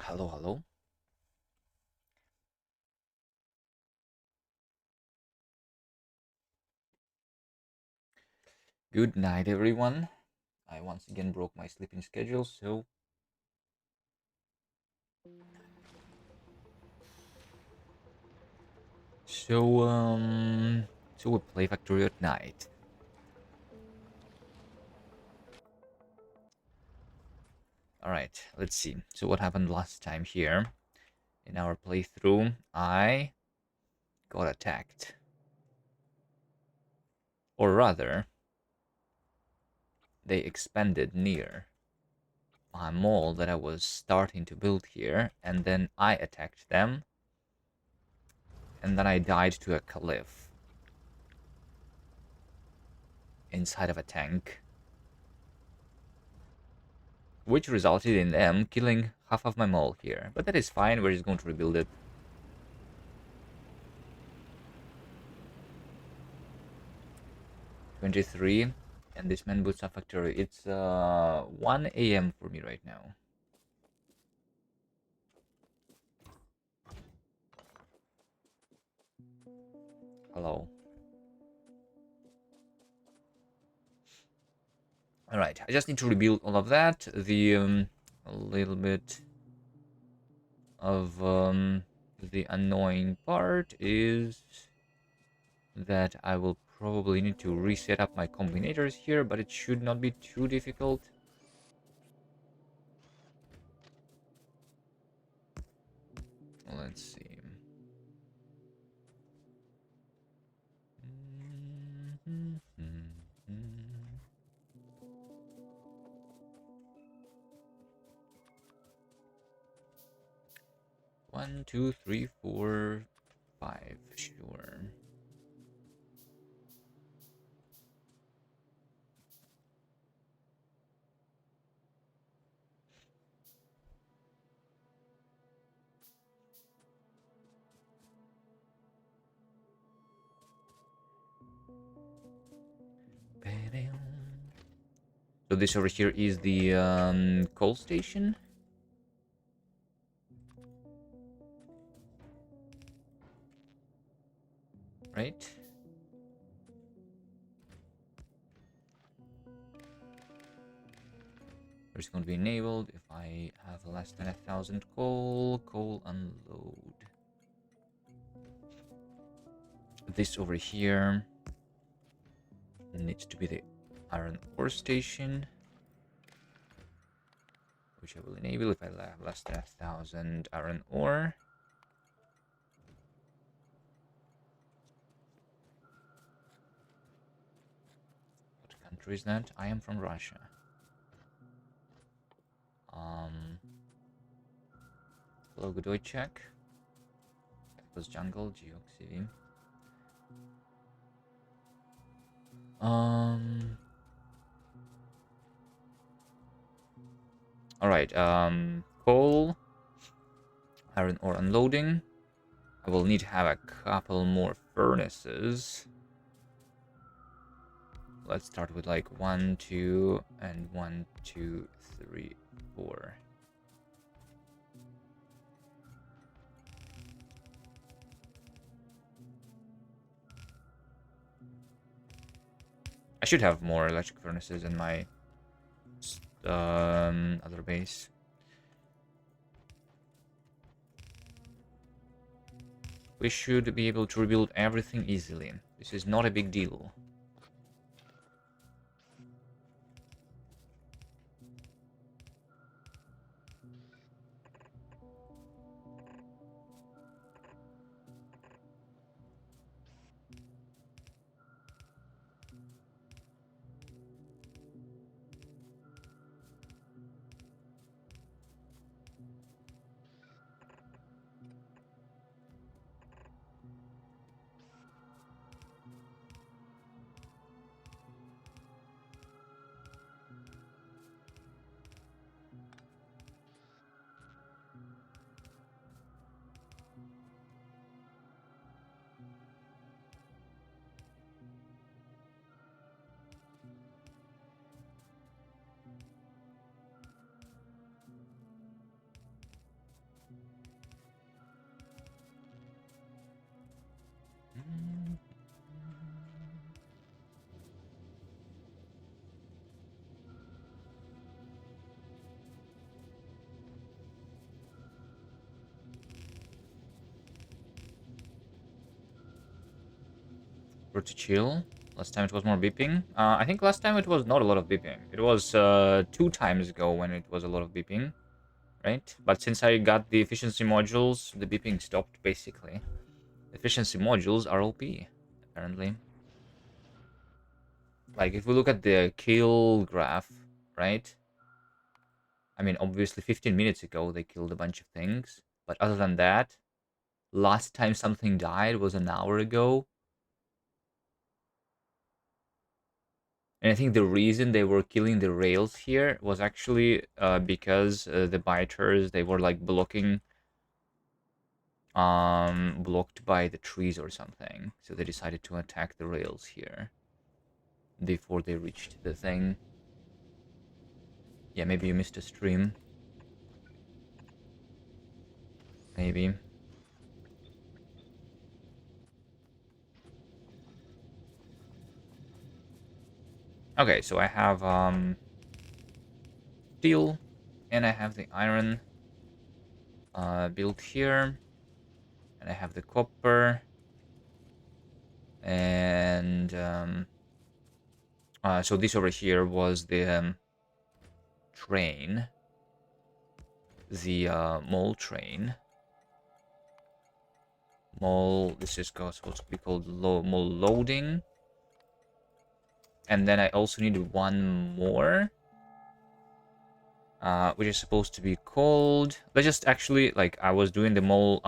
Hello, hello. Good night, everyone. I once again broke my sleeping schedule, so we play Factorio at night. All right, let's see. So what happened last time here in our playthrough? I got attacked, or rather, they expanded near my mall that I was starting to build here, and then I attacked them, and then I died to a cliff inside of a tank, which resulted in them killing half of my mall here. But that is fine, we're just going to rebuild it. 23, and this man boots up Factorio. It's 1 a.m. for me right now. Hello. Alright, I just need to rebuild all of that. A little bit of the annoying part is that I will probably need to reset up my combinators here, but it should not be too difficult. Let's see. One, two, three, four, five. Sure. So this over here is the coal station. Right? It's going to be enabled if I have less than 1,000 coal. Coal unload. This over here needs to be the iron ore station, which I will enable if I have less than 1,000 iron ore. What country is that? I am from Russia. Hello, good check. That was jungle, geoxy. All right. Coal, iron ore unloading. I will need to have a couple more furnaces. Let's start with like 1, 2, and 1, 2, 3, 4. I should have more electric furnaces in my other base. We should be able to rebuild everything easily. This is not a big deal. Pretty chill. Last time it was more beeping. I think last time it was not a lot of beeping. It was 2 times ago when it was a lot of beeping, right? But since I got the efficiency modules, the beeping stopped basically. Efficiency modules are OP, apparently. Like if we look at the kill graph, right? I mean, obviously 15 minutes ago they killed a bunch of things, but other than that, last time something died was an hour ago. And I think the reason they were killing the rails here was actually because the biters, they were like blocked by the trees or something. So they decided to attack the rails here before they reached the thing. Yeah, maybe you missed a stream. Maybe. Okay, so I have steel and I have the iron built here, and I have the copper and so this over here was the train, the mole train. Mole, this is supposed to be called mole loading. And then I also need one more, which is supposed to be called... Let's just actually, like, I was doing the mole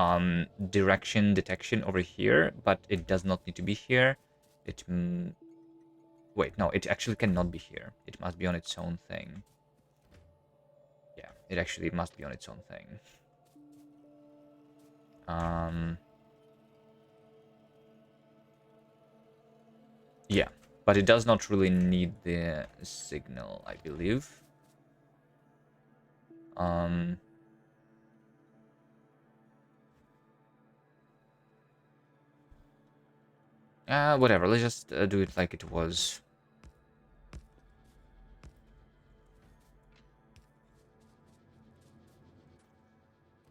direction detection over here, but it does not need to be here. It... wait, no, it actually cannot be here. It must be on its own thing. Yeah, it actually must be on its own thing. Yeah, but it does not really need the signal, I believe. Whatever, let's just do it like it was.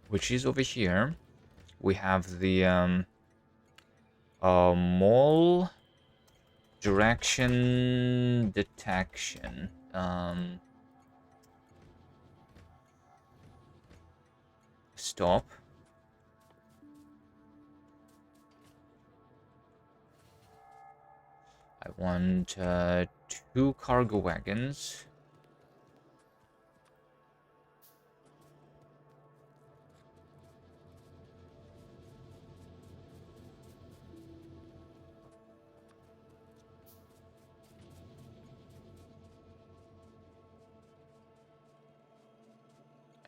Which is over here. We have the mole direction detection. Stop. I want 2 cargo wagons.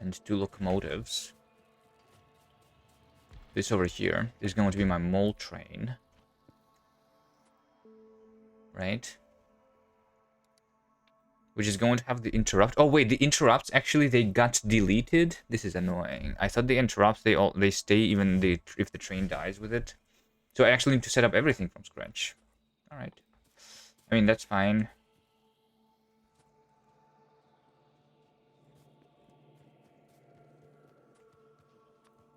And 2 locomotives. This over here is going to be my mole train. Right? Which is going to have the interrupt. Oh wait, the interrupts actually they got deleted. This is annoying. I thought the interrupts they stay even if the train dies with it. So I actually need to set up everything from scratch. All right. I mean that's fine.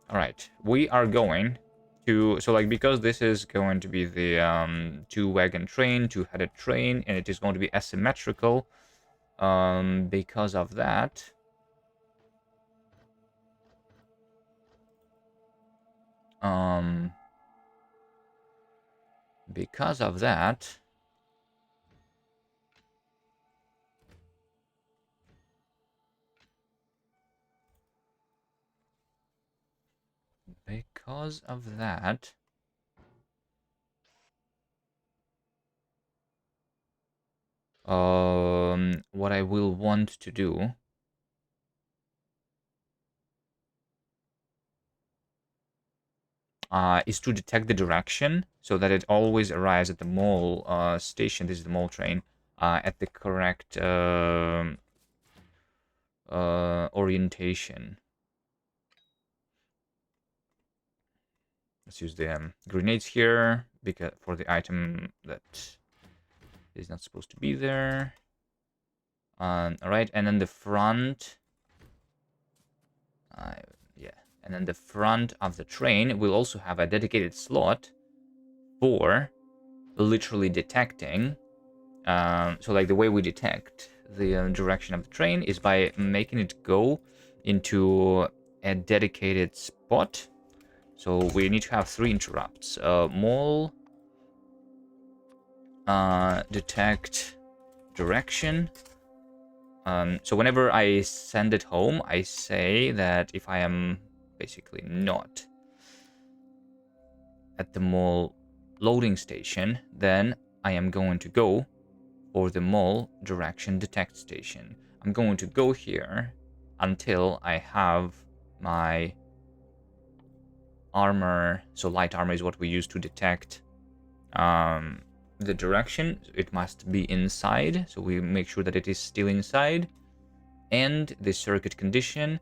All right, we are going to like because this is going to be the 2-wagon train, 2-headed train, and it is going to be asymmetrical. Because of that. Because of that. Because of that. What I will want to do is to detect the direction so that it always arrives at the mole station. This is the mole train at the correct orientation. Let's use the grenades here. because for the item that is not supposed to be there. All right, and then the front. Yeah, and then the front of the train will also have a dedicated slot for literally detecting. So like the way we detect the direction of the train is by making it go into a dedicated spot. So we need to have 3 interrupts. Mall, detect direction. So whenever I send it home, I say that if I am basically not at the mall loading station, then I am going to go for the mall direction detect station. I'm going to go here until I have my armor. So light armor is what we use to detect the direction. It must be inside, so we make sure that it is still inside. And the circuit condition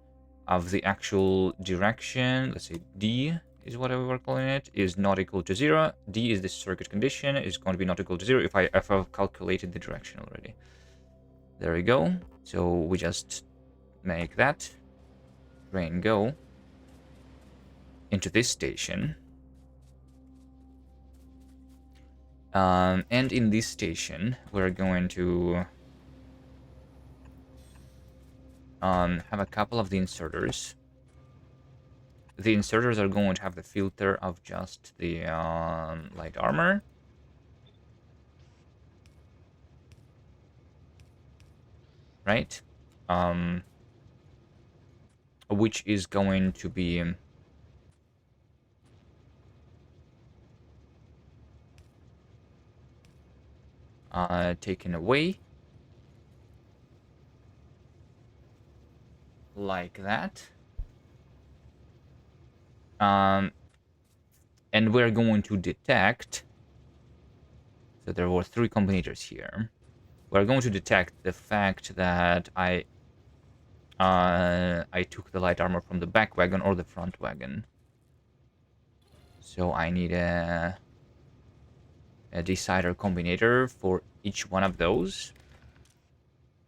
of the actual direction, let's say D is what we're calling it, is not equal to 0. D is the circuit condition, is going to be not equal to 0 if I've calculated the direction already. There we go. So we just make that train go into this station. And in this station, we're going to have a couple of the inserters. The inserters are going to have the filter of just the light armor. Right? Which is going to be taken away. Like that. And we're going to detect. So there were 3 combinators here. We're going to detect the fact that I took the light armor from the back wagon or the front wagon. So I need a decider combinator for each one of those.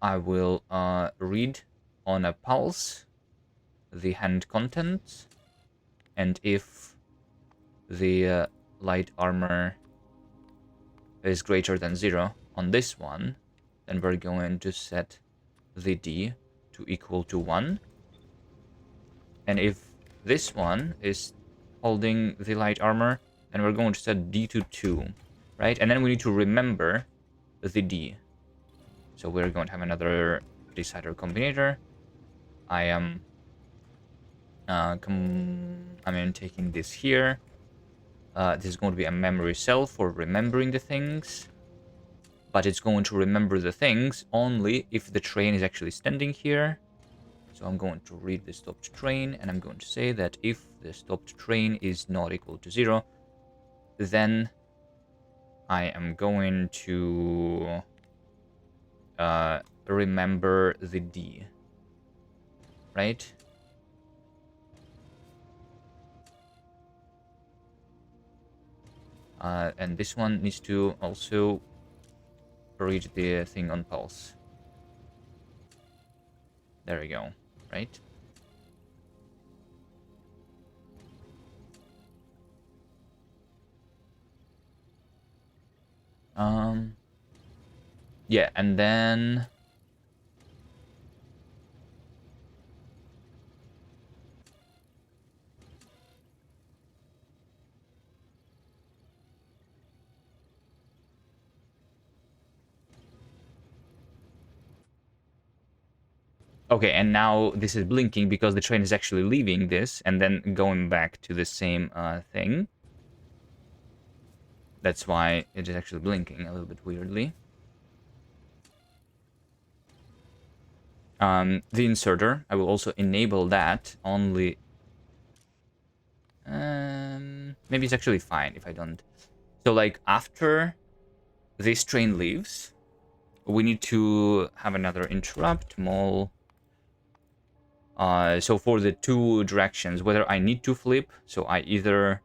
I will read on a pulse the hand contents, and if the light armor is greater than 0 on this one, then we're going to set the D to equal to 1. And if this one is holding the light armor, then we're going to set D to 2, right? And then we need to remember the D. So we're going to have another decider combinator. I am taking this here. This is going to be a memory cell for remembering the things, but it's going to remember the things only if the train is actually standing here. So I'm going to read the stopped train, and I'm going to say that if the stopped train is not equal to 0, then I am going to remember the D, right? And this one needs to also read the thing on pulse. There we go, right? Yeah, and then okay, and now this is blinking because the train is actually leaving this and then going back to the same thing. That's why it is actually blinking a little bit weirdly. The inserter, I will also enable that only. Maybe it's actually fine if I don't. So like after this train leaves, we need to have another interrupt mall. So for the 2 directions, whether I need to flip, so I either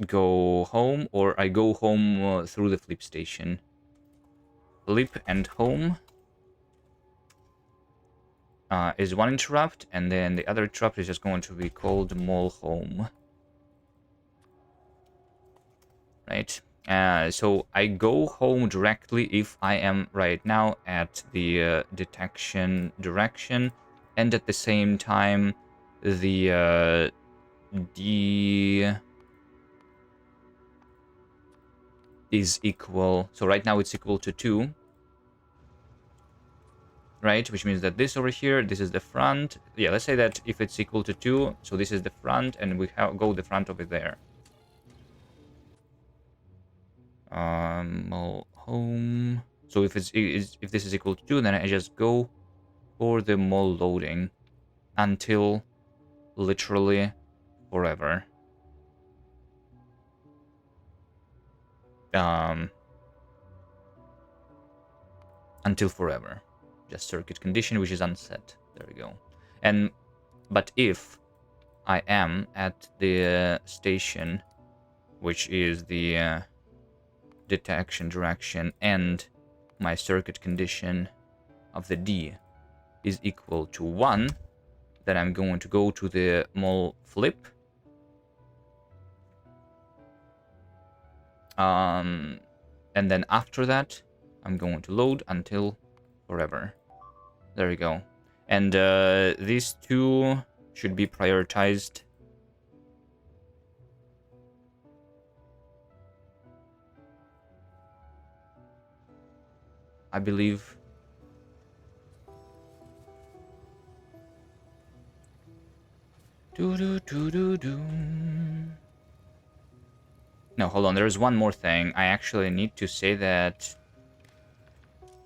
go home, or I go home through the flip station. Flip and home is one interrupt, and then the other interrupt is just going to be called mall home. Right? So I go home directly if I am right now at the detection direction, and at the same time the D is equal. So right now it's equal to 2, right? Which means that this over here, this is the front. Yeah, let's say that if it's equal to 2, so this is the front, and we go the front over there. Home. So if if this is equal to 2, then I just go for the mall loading until literally forever. Until forever. Just circuit condition, which is unset. There we go. But if I am at the station, which is the detection direction, and my circuit condition of the D is equal to 1, then I'm going to go to the mall flip. And then after that, I'm going to load until forever. There we go. And these two should be prioritized. I believe. No, hold on. There's one more thing. I actually need to say that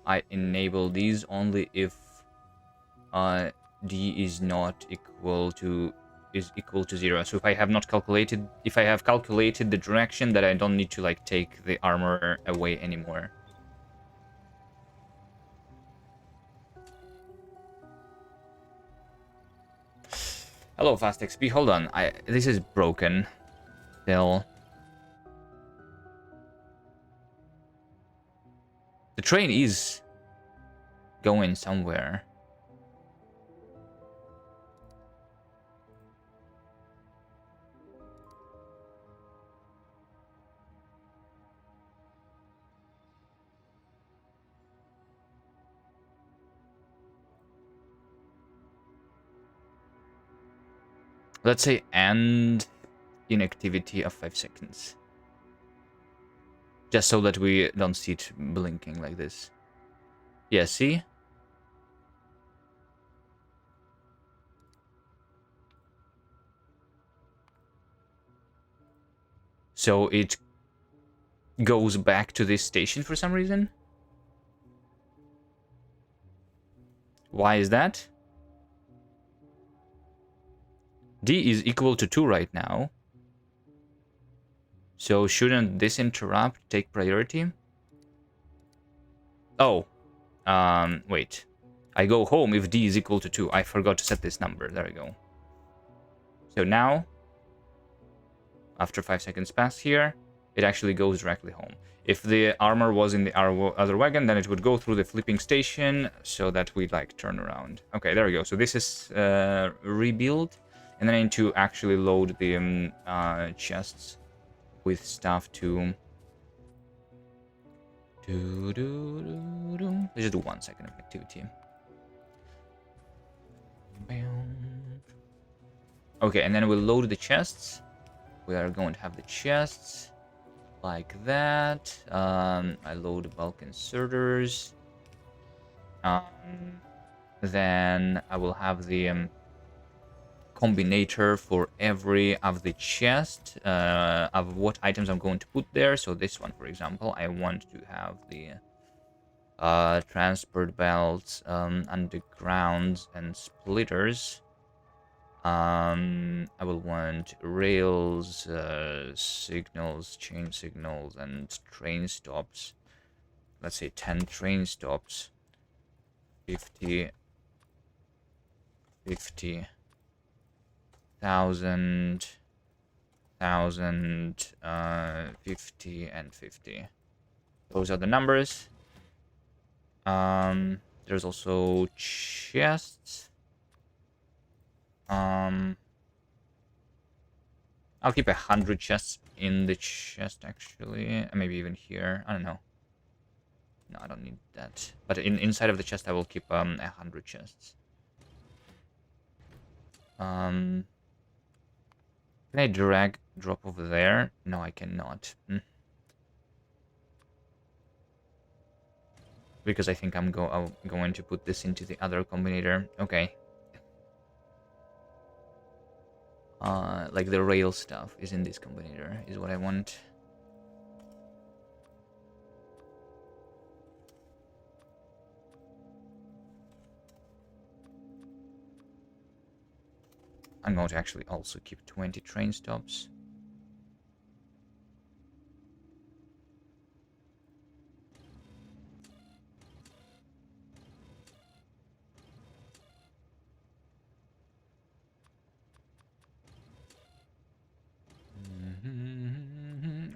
I enable these only if D is not equal to 0. So if I have calculated the direction, that I don't need to like take the armor away anymore. Hello, Fast XP. Hold on. This is broken. Still. The train is going somewhere. Let's say end inactivity of 5 seconds. Just so that we don't see it blinking like this. Yeah, see? So it goes back to this station for some reason. Why is that? D is equal to 2 right now. So shouldn't this interrupt take priority? Oh. Wait. I go home if D is equal to 2. I forgot to set this number. There we go. So now, after 5 seconds pass here, it actually goes directly home. If the armor was in the other wagon, then it would go through the flipping station so that we like turn around. Okay, there we go. So this is rebuild, and then I need to actually load the chests with stuff to. Let's just do 1 second of activity. Okay, and then we'll load the chests. We are going to have the chests like that. I load bulk inserters. Then I will have the combinator for every of the chest of what items I'm going to put there. So this one, for example, I want to have the transport belts, undergrounds, and splitters. I will want rails, signals, chain signals, and train stops. Let's say 10 train stops. 50,000 1,000, 50, and 50. Those are the numbers. There's also chests. I'll keep 100 chests in the chest, actually. Maybe even here. I don't know. No, I don't need that. But inside of the chest, I will keep 100 chests. Can I drop over there? No, I cannot. Because I think I'm going to put this into the other combinator. Okay. Like the rail stuff is in this combinator, is what I want. I'm going to actually also keep 20 train stops.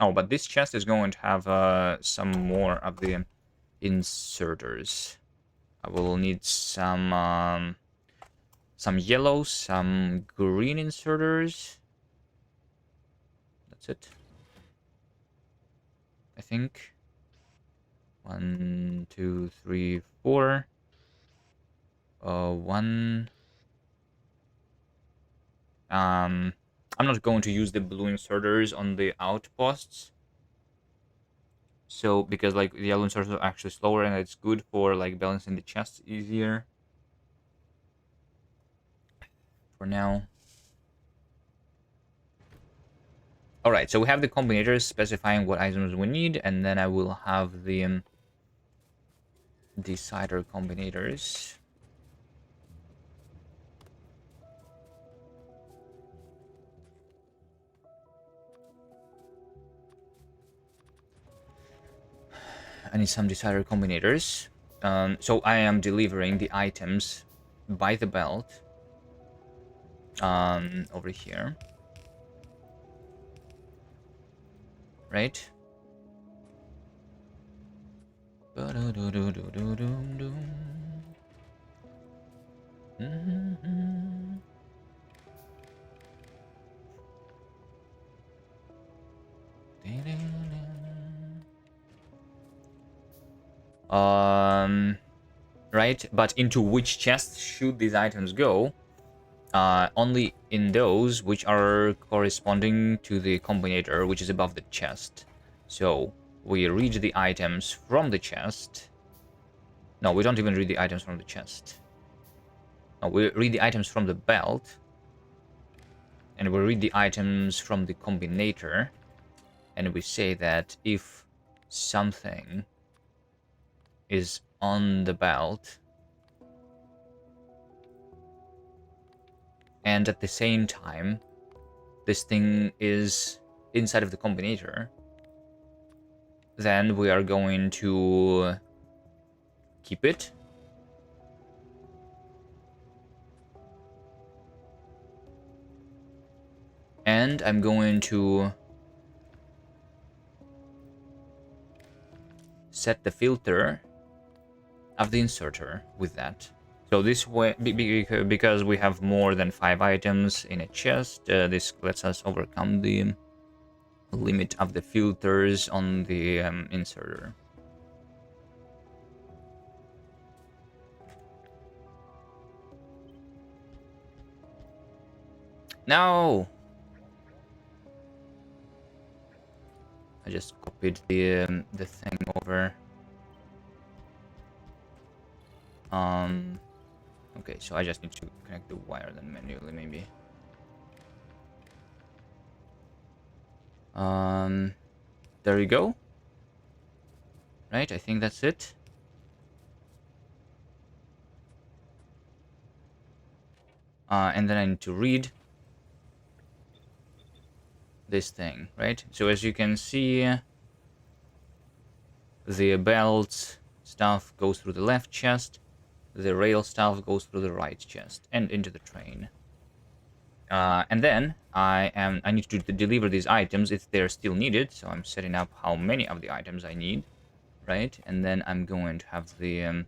Oh, but this chest is going to have some more of the inserters. I will need some yellow, some green inserters. That's it, I think. 1, 2, 3, 4. One. I'm not going to use the blue inserters on the outposts. So, because like the yellow inserters are actually slower and it's good for like balancing the chests easier. For now. Alright, so we have the combinators specifying what items we need, and then I will have the decider combinators. I need some decider combinators. So I am delivering the items by the belt over here. Right? Right? But into which chest should these items go? Only in those which are corresponding to the combinator, which is above the chest. So we read the items from the chest. No, we don't even read the items from the chest. No, we read the items from the belt. And we read the items from the combinator. And we say that if something is on the belt, and at the same time, this thing is inside of the combinator, then we are going to keep it. And I'm going to set the filter of the inserter with that. So this way, because we have more than 5 items in a chest, this lets us overcome the limit of the filters on the inserter. No! I just copied the thing over. Okay, so I just need to connect the wire then manually, maybe. There you go. Right, I think that's it. And then I need to read this thing, right? So as you can see, the belt stuff goes through the left chest, the rail stuff goes through the right chest, and into the train. And then I need to deliver these items if they're still needed. So I'm setting up how many of the items I need, right? And then I'm going to have the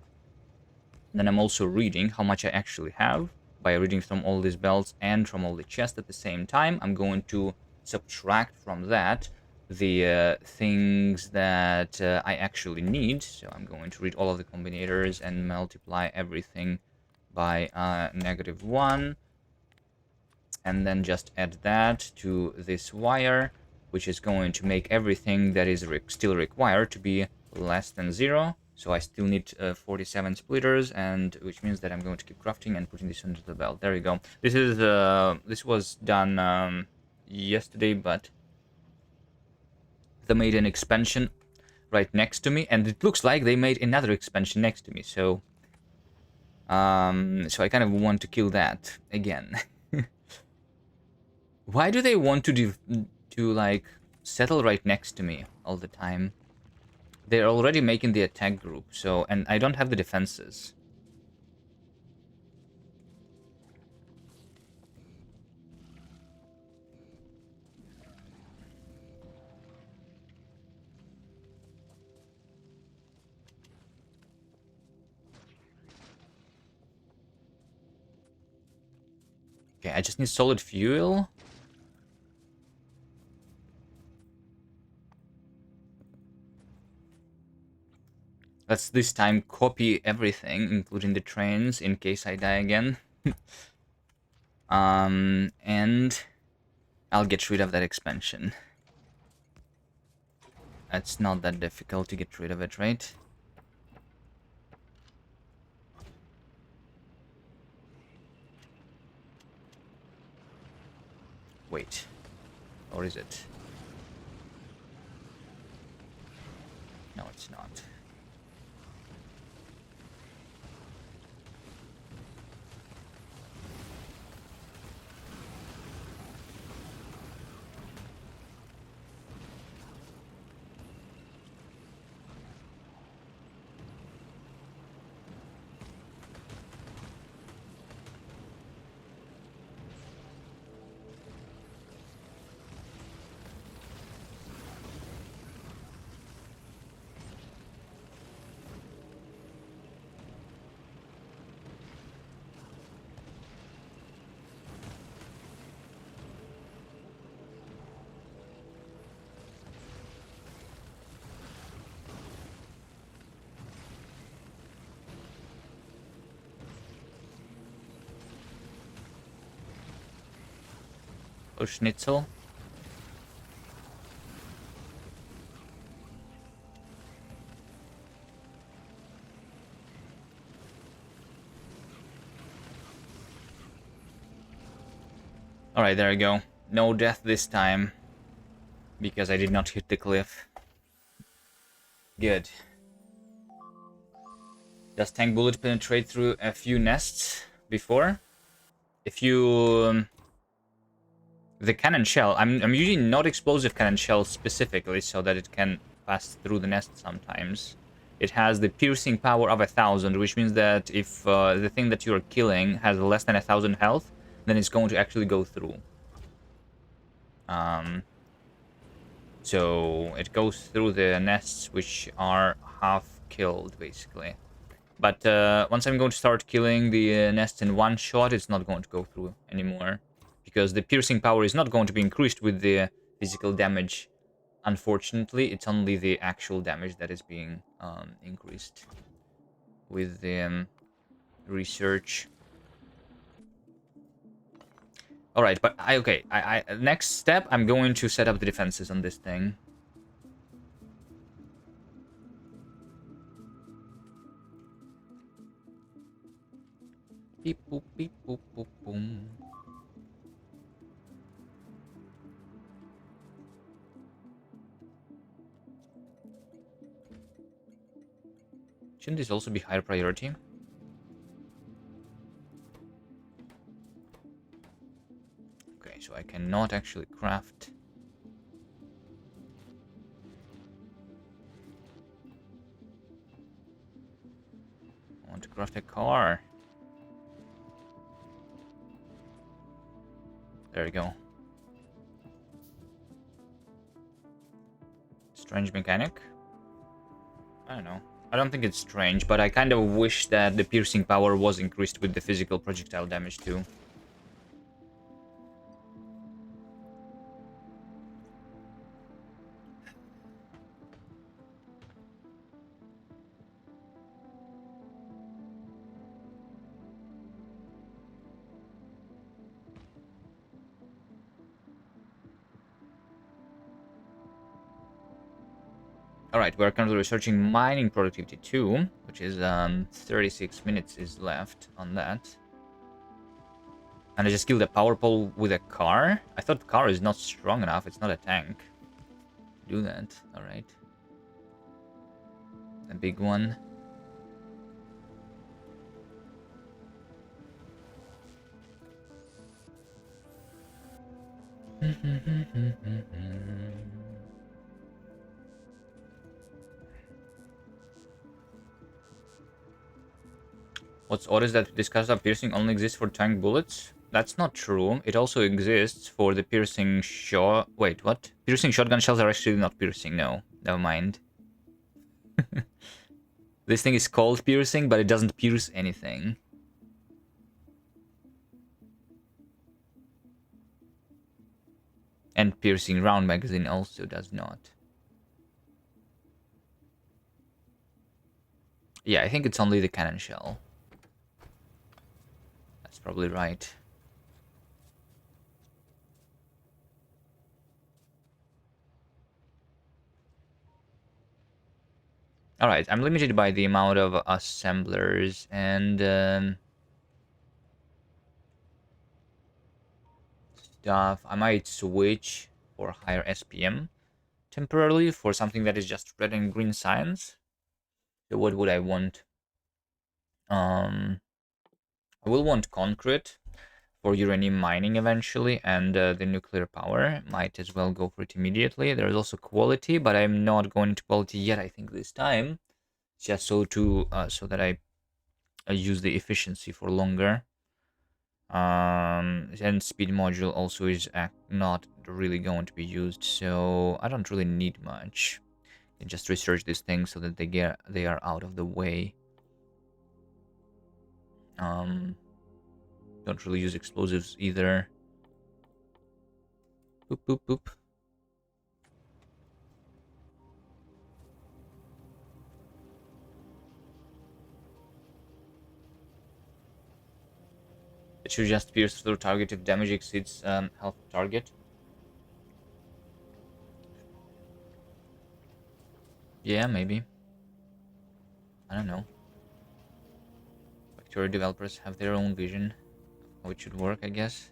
then I'm also reading how much I actually have by reading from all these belts and from all the chests at the same time. I'm going to subtract from that the things that I actually need. So I'm going to read all of the combinators and multiply everything by -1, and then just add that to this wire, which is going to make everything that is still required to be less than 0. So I still need 47 splitters, and which means that I'm going to keep crafting and putting this into the belt. There you go. This was done yesterday, but they made an expansion right next to me, and it looks like they made another expansion next to me. So so I kind of want to kill that again. Why do they want to like settle right next to me all the time? They're already making the attack group, so and I don't have the defenses. Okay, I just need solid fuel. Let's this time copy everything, including the trains, in case I die again. And I'll get rid of that expansion. It's not that difficult to get rid of it, right? Wait, or is it? No, it's not. Oh, schnitzel. Alright, there we go. No death this time. Because I did not hit the cliff. Good. Does tank bullet penetrate through a few nests before? If you... the cannon shell, I'm using not explosive cannon shell specifically so that it can pass through the nest sometimes. It has the piercing power of 1,000, which means that if the thing that you're killing has less than 1,000 health, then it's going to actually go through. So it goes through the nests, which are half killed, basically. But once I'm going to start killing the nests in one shot, it's not going to go through anymore. Because the piercing power is not going to be increased with the physical damage. Unfortunately, it's only the actual damage that is being increased with the research. All right, but okay. Next step, I'm going to set up the defenses on this thing. Beep boop beep boop boop boom. Shouldn't this also be higher priority? Okay, so I cannot actually craft. I want to craft a car. There we go. Strange mechanic? I don't know. I don't think it's strange, but I kind of wish that the piercing power was increased with the physical projectile damage too. Alright, we're currently researching mining productivity 2, which is 36 minutes is left on that. And I just killed a power pole with a car. I thought the car is not strong enough, it's not a tank. Do that, alright. A big one. What's odd is that this cast piercing only exists for tank bullets. That's not true. It also exists for the piercing shot. Wait, what? Piercing shotgun shells are actually not piercing. No, never mind. This thing is called piercing, but it doesn't pierce anything. And piercing round magazine also does not. Yeah, I think it's only the cannon shell. That's probably right. Alright, I'm limited by the amount of assemblers and stuff. I might switch for higher SPM temporarily for something that is just red and green science. So what would I want? I will want concrete for uranium mining eventually, and the nuclear power might as well go for it immediately. There's also quality, but I'm not going to quality yet. I think this time, just so that I use the efficiency for longer. And speed module also is not really going to be used, so I don't really need much. I just research these things so that they are out of the way. Don't really use explosives either. Boop boop boop. It should just pierce through target if damage exceeds health target. Yeah, maybe. I don't know. Factorio developers have their own vision of how it should work, I guess.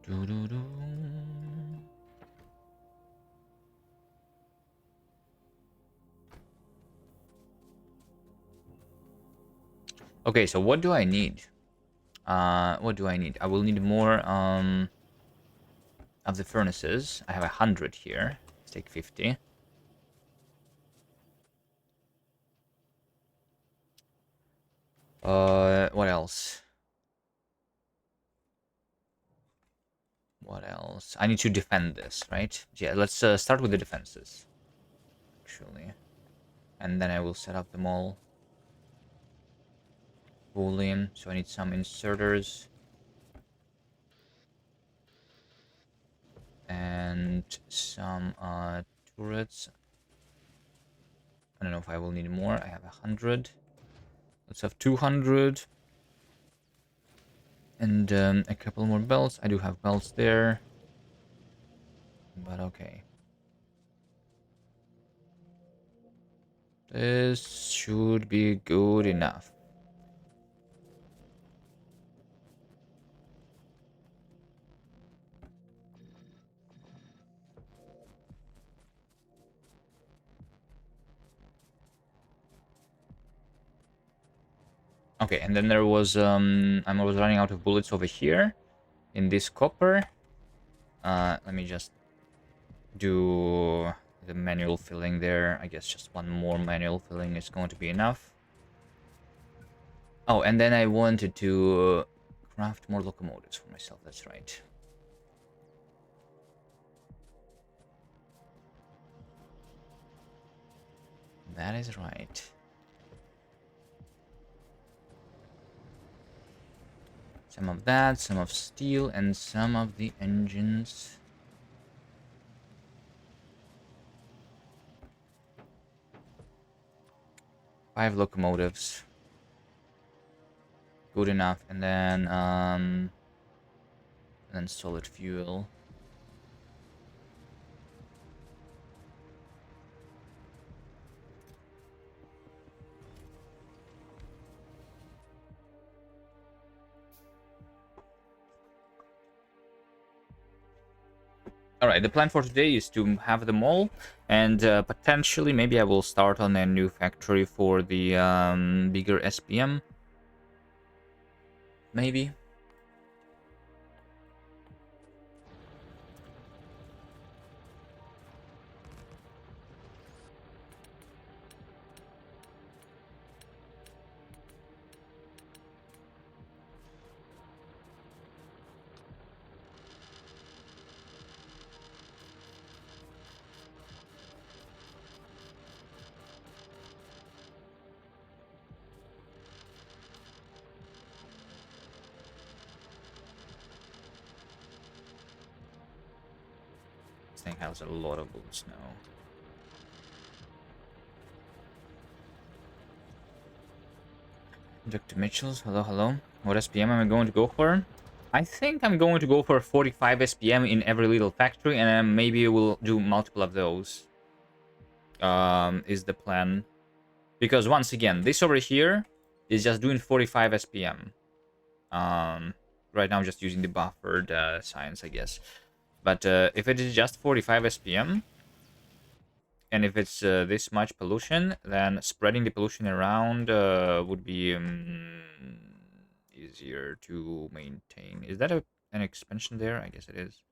Doo -doo -doo. Okay, so what do I need? What do I need? I will need more of the furnaces. I have 100 here. Let's take 50. What else? What else? I need to defend this, right? Yeah, let's start with the defenses, actually. And then I will set up them all fully. So I need some inserters. And some turrets. I don't know if I will need more. I have 100. Let's have 200. And a couple more belts. I do have belts there. But okay. This should be good enough. Okay, and then there was I was running out of bullets over here in this copper. Let me just do the manual filling there. I guess just one more manual filling is going to be enough. Oh, and then I wanted to craft more locomotives for myself. That's right. That is right. Some of that, some of steel, and some of the engines. Five locomotives. Good enough. And then solid fuel. All right, the plan for today is to have them all, and potentially maybe I will start on a new factory for the bigger SPM. Maybe. This thing has a lot of bullets now. Dr. Mitchell's, hello, hello. What SPM am I going to go for? I think I'm going to go for 45 SPM in every little factory, and then maybe we'll do multiple of those. Is the plan. Because once again, this over here is just doing 45 SPM. Right now I'm just using the buffered science, I guess. But if it is just 45 SPM, and if it's this much pollution, then spreading the pollution around would be easier to maintain. Is that an expansion there? I guess it is.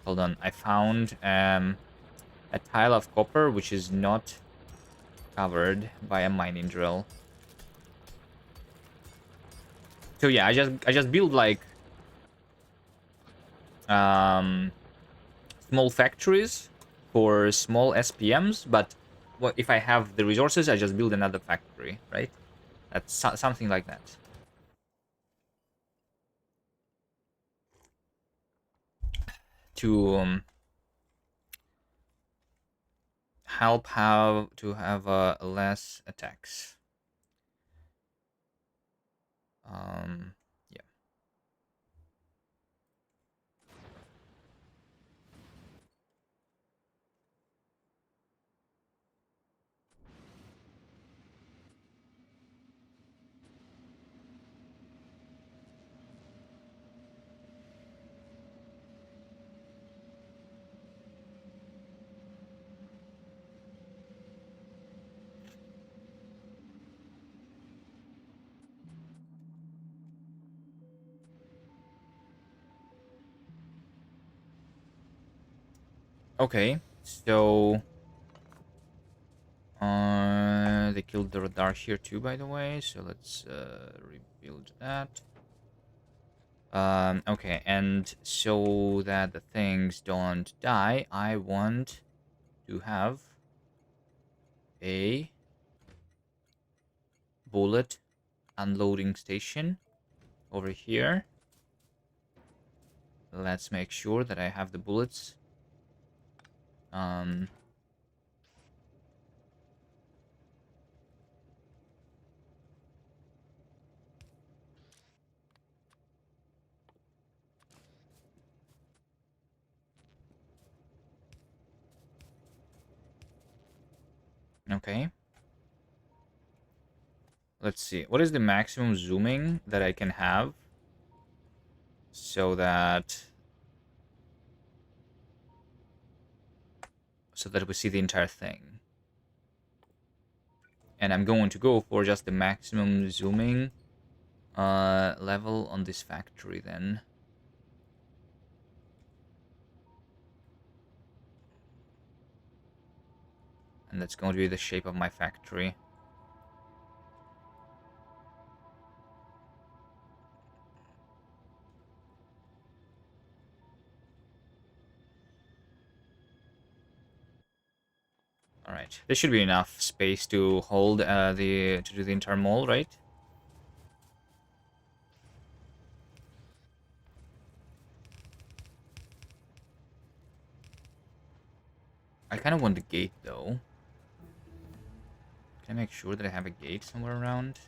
Hold on, I found a tile of copper which is not covered by a mining drill. So yeah, I just build like small factories for small SPMs, but what if I have the resources, I just build another factory, right? That's something like that. To help how to have less attacks. Yeah. Okay, so they killed the radar here too, by the way. So let's rebuild that. Okay, and so that the things don't die, I want to have a bullet unloading station over here. Let's make sure that I have the bullets. Okay. Let's see. What is the maximum zooming that I can have so that we see the entire thing? And I'm going to go for just the maximum zooming level on this factory then. And that's going to be the shape of my factory. Alright, there should be enough space to hold to do the entire mall, right? I kind of want the gate though. Can I make sure that I have a gate somewhere around?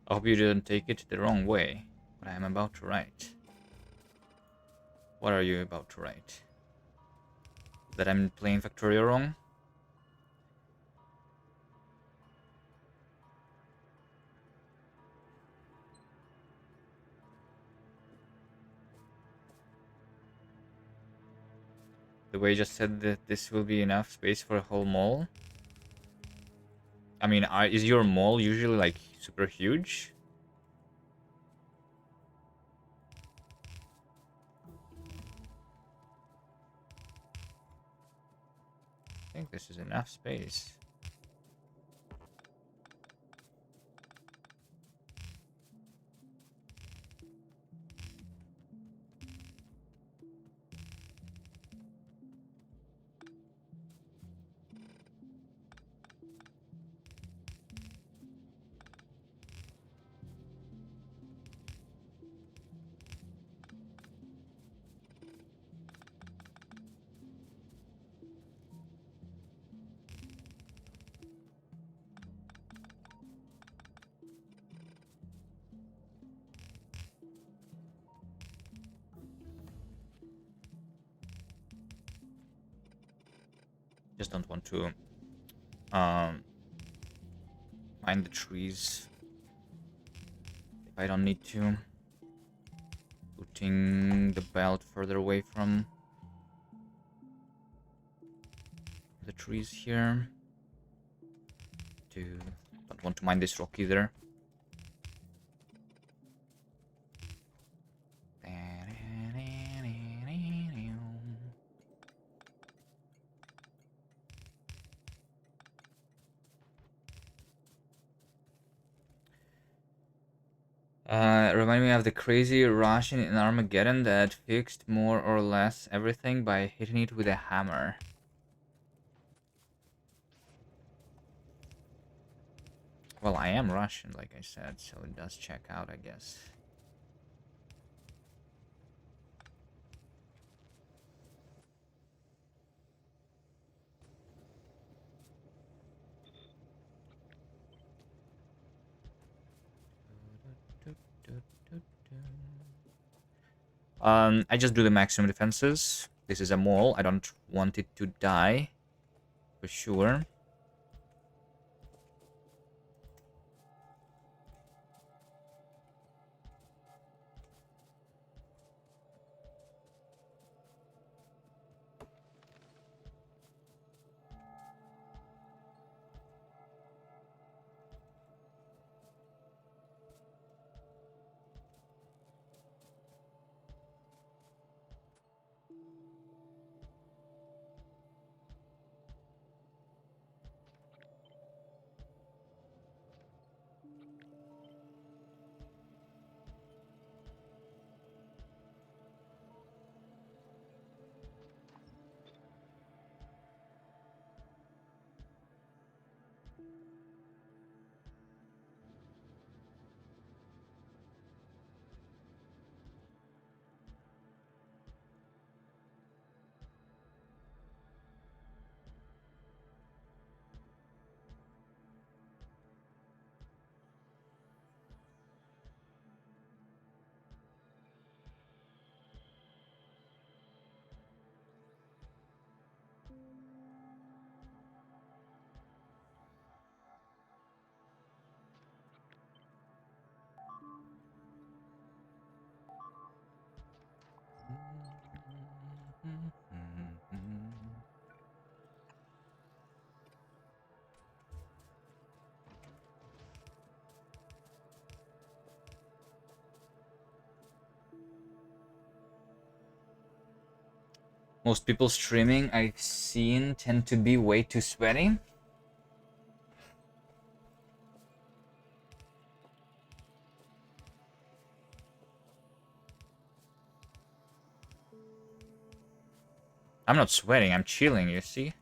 I hope you didn't take it the wrong way, what I am about to write. What are you about to write? That I'm playing Factorio wrong? The way you just said that this will be enough space for a whole mall? I mean, is your mall usually like super huge? I think this is enough space. Just don't want to mind the trees if I don't need to. Putting the belt further away from the trees here. Don't want to mind this rock either. Remind me of the crazy Russian in Armageddon that fixed more or less everything by hitting it with a hammer. Well, I am Russian, like I said, so it does check out, I guess. I just do the maximum defenses. This is a mall. I don't want it to die, for sure. Most people streaming I've seen tend to be way too sweaty. I'm not sweating, I'm chilling, you see?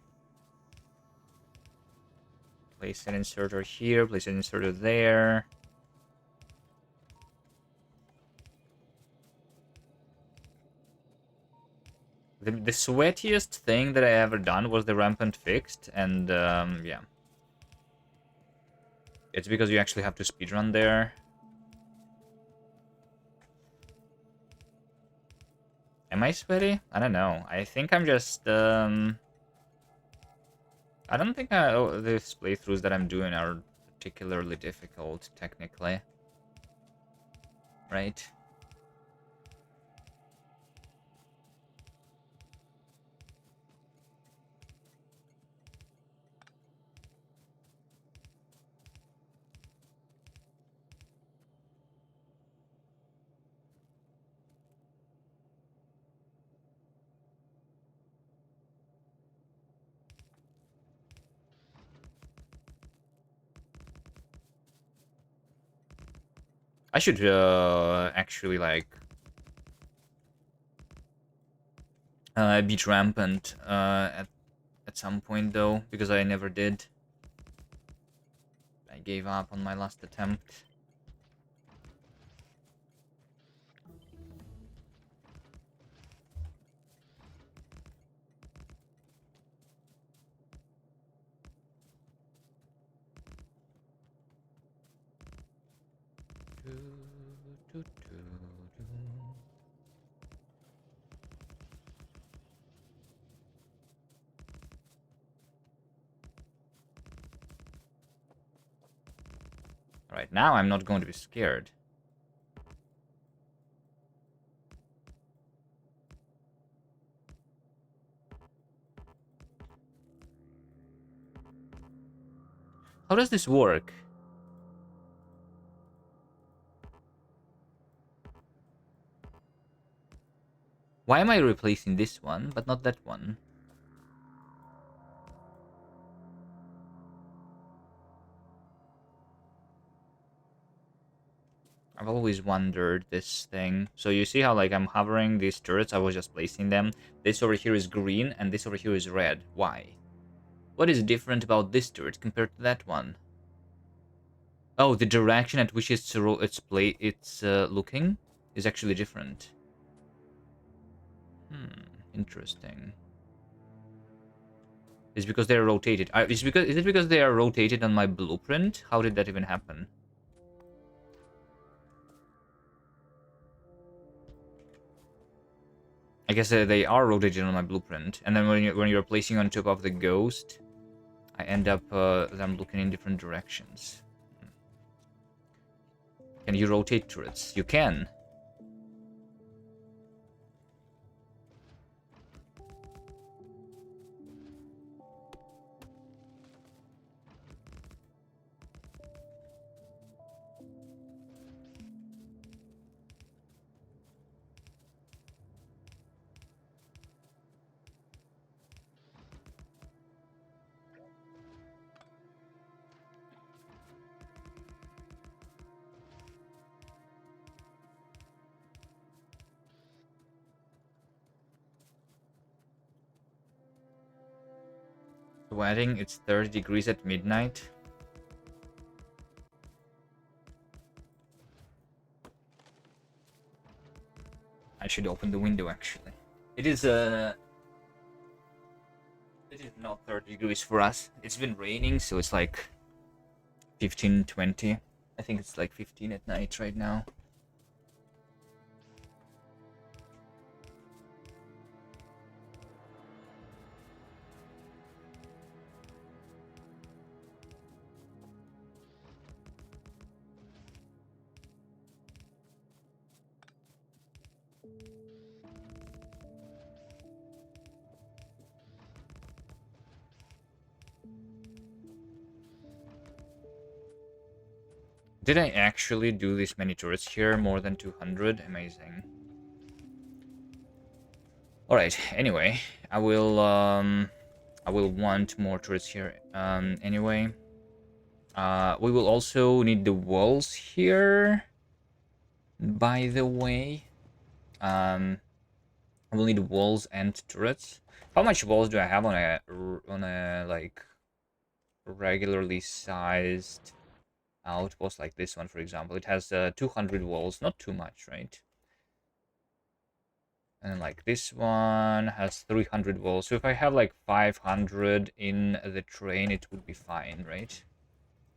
Place an inserter here, place an inserter there. The sweatiest thing that I ever done was the rampant fixed, and yeah. It's because you actually have to speedrun there. Am I sweaty? I don't know. I think I'm just I don't think these playthroughs that I'm doing are particularly difficult, technically. Right? I should actually like beat rampant at some point though, because I never did. I gave up on my last attempt. Alright, now I'm not going to be scared. How does this work? Why am I replacing this one, but not that one? I've always wondered this thing. So you see how like I'm hovering these turrets, I was just placing them. This over here is green and this over here is red. Why? What is different about this turret compared to that one? Oh, the direction at which it's looking is actually different. Interesting. Is because they're rotated. Is it because they are rotated on my blueprint? How did that even happen? I guess they are rotated on my blueprint, and then when you're placing on top of the ghost, I end up them looking in different directions. Can you rotate turrets? You can. Sweating, it's 30 degrees at midnight. I should open the window actually. It is not 30 degrees for us. It's been raining, so it's like 15, 20. I think it's like 15 at night right now. Did I actually do this many turrets here? More than 200? Amazing. All right. Anyway, I will want more turrets here. Anyway, we will also need the walls here. By the way, um, I will need walls and turrets. How much walls do I have on a like regularly sized outpost like this one, for example? It has 200 walls, not too much, right? And then like this one has 300 walls. So if I have like 500 in the train, it would be fine, right?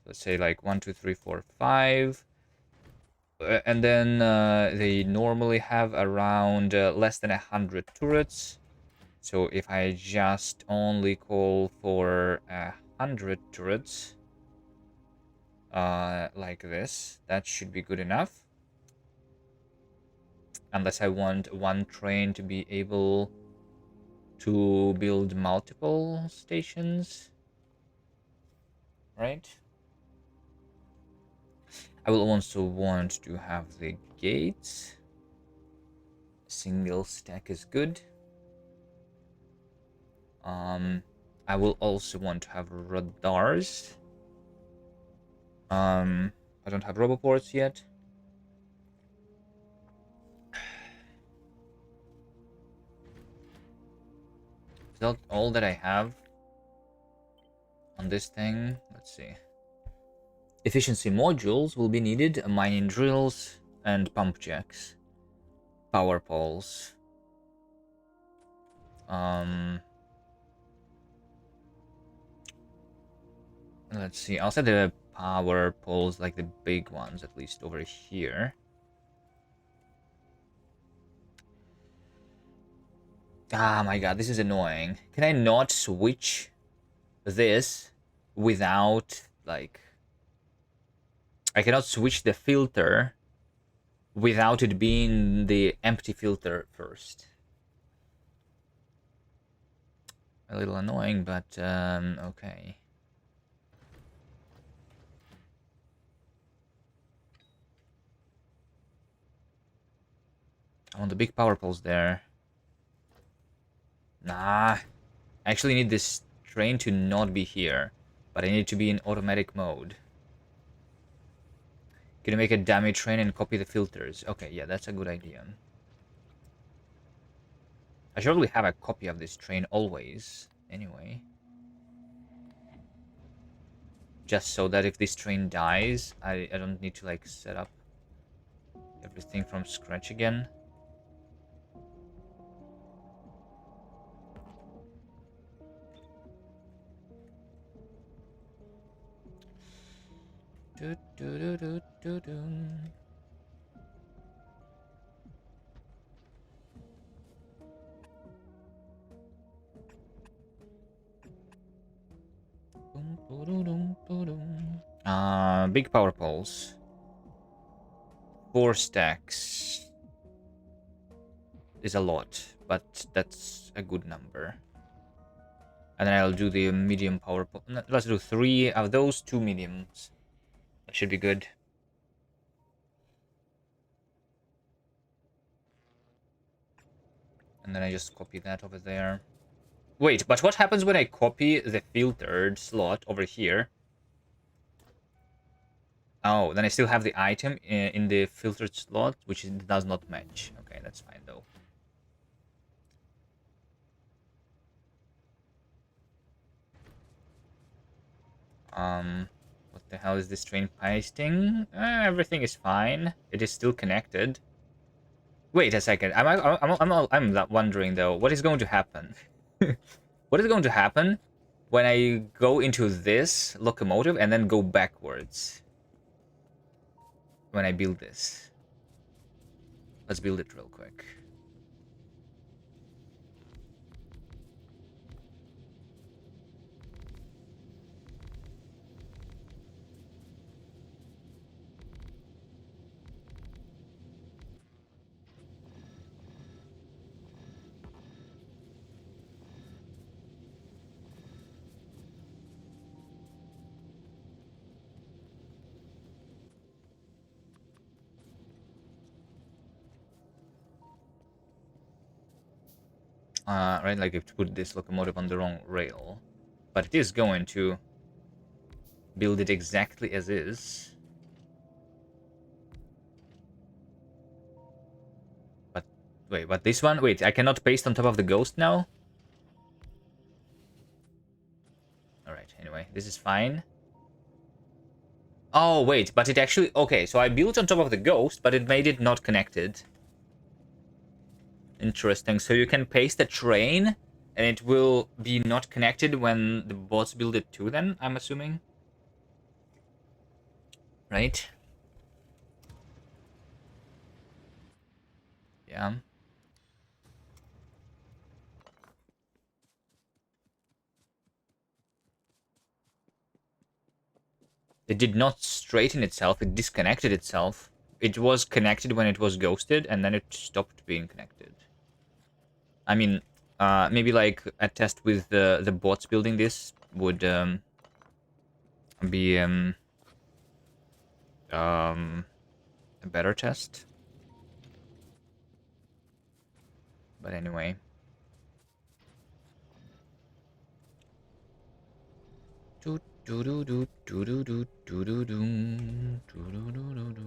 Let's say like 1, 2, 3, 4, 5. And then they normally have around less than 100 turrets. So if I just only call for 100 turrets, like this, that should be good enough. Unless I want one train to be able to build multiple stations, right? I will also want to have the gates. Single stack is good. I will also want to have radars. I don't have roboports yet. Is that all that I have on this thing? Let's see. Efficiency modules will be needed, mining drills, and pump jacks. Power poles. Let's see. I'll set the power poles, like the big ones, at least over here. Ah, my god, this is annoying. Can I not switch this without, like... I cannot switch the filter without it being the empty filter first. A little annoying, but, okay. I want the big power poles there. Nah. I actually need this train to not be here, but I need it to be in automatic mode. Can you make a dummy train and copy the filters? Okay, yeah, that's a good idea. I should probably have a copy of this train always, anyway. Just so that if this train dies, I don't need to, like, set up everything from scratch again. Do, do, do, do, do, do. Big power poles. 4 stacks is a lot, but that's a good number. And then I'll do the medium power pole. Let's do 3 of those, 2 mediums. That should be good. And then I just copy that over there. Wait, but what happens when I copy the filtered slot over here? Oh, then I still have the item in the filtered slot, which does not match. Okay, that's fine though. What the hell is this train pasting? Everything is fine. It is still connected. Wait a second. I'm wondering though. What is going to happen? What is going to happen when I go into this locomotive and then go backwards? When I build this. Let's build it real quick. Right, like if to put this locomotive on the wrong rail. But it is going to build it exactly as is. But wait, but this one? Wait, I cannot paste on top of the ghost now? Alright, anyway, this is fine. Oh, wait, but it actually... Okay, so I built on top of the ghost, but it made it not connected. Interesting. So you can paste a train, and it will be not connected when the bots build it too, then, I'm assuming? Right? Yeah. It did not straighten itself, it disconnected itself. It was connected when it was ghosted, and then it stopped being connected. I mean, maybe like a test with the bots building this would be a better test. But anyway. Do do do do do do do do do do do do do do.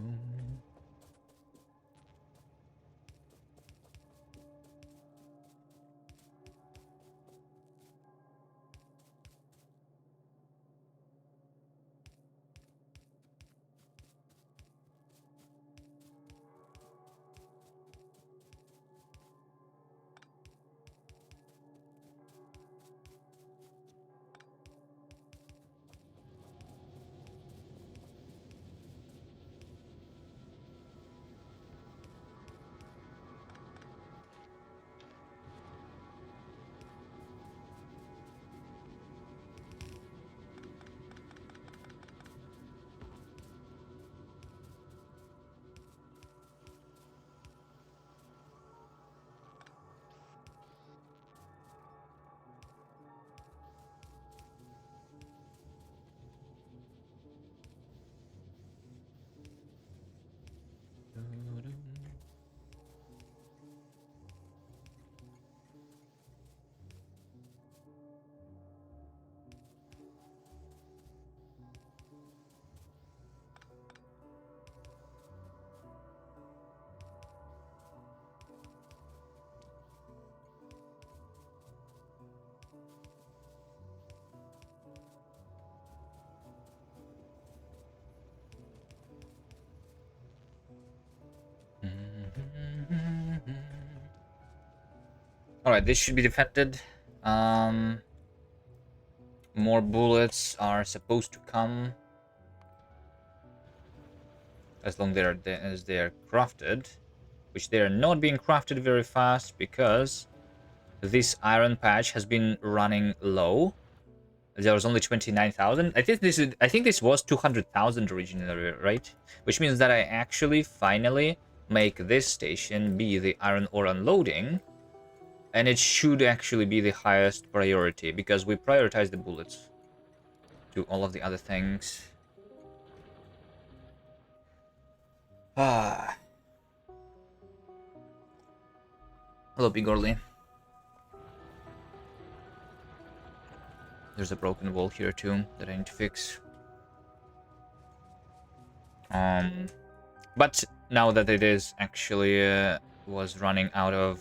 Alright, this should be defended. More bullets are supposed to come as long as they are crafted, which they are not being crafted very fast because this iron patch has been running low. There was only 29,000. I think this was 200,000 originally, right? Which means that I actually finally make this station be the iron ore unloading, and it should actually be the highest priority because we prioritize the bullets to all of the other things. Ah. Hello, Big Orly. There's a broken wall here too that I need to fix. But now that it is actually was running out of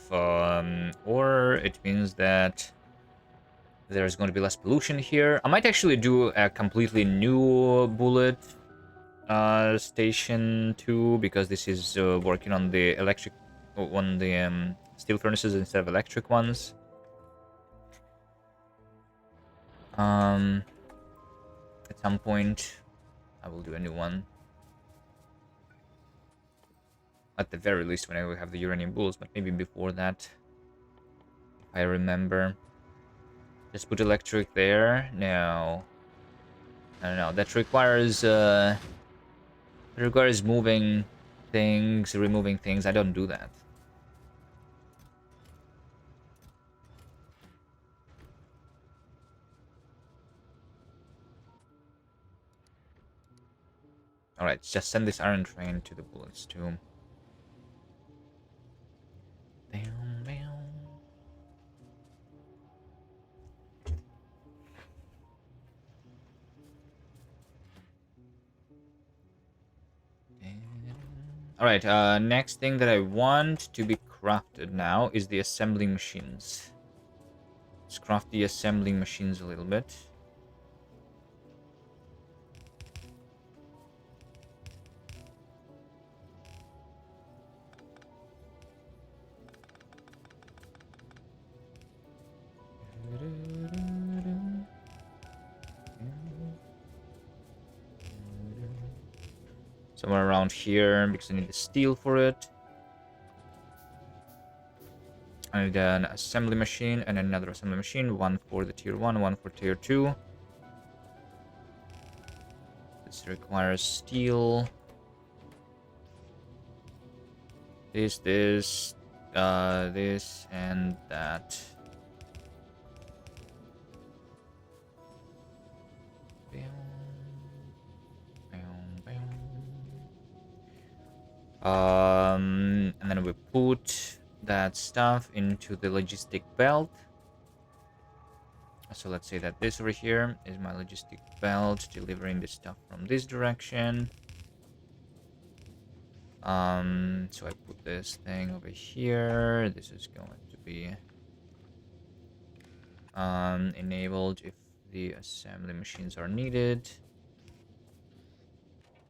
ore, it means that there's going to be less pollution here. I might actually do a completely new bullet station too, because this is working on the electric, on the steel furnaces instead of electric ones. At some point, I will do a new one. At the very least, when I will have the uranium bulls, but maybe before that, if I remember. Just put electric there. No. I don't know. That requires moving things, removing things. I don't do that. Alright, just send this iron train to the bullets too. Bam, bam. All right. Next thing that I want to be crafted now is the assembling machines. Let's craft the assembling machines a little bit. Somewhere around here, because I need the steel for it. I need an assembly machine and another assembly machine. One for the tier 1, one for tier 2. This requires steel. This, and that. And then we put that stuff into the logistic belt. So let's say that this over here is my logistic belt, delivering the stuff from this direction. So I put this thing over here. This is going to be enabled if the assembly machines are needed.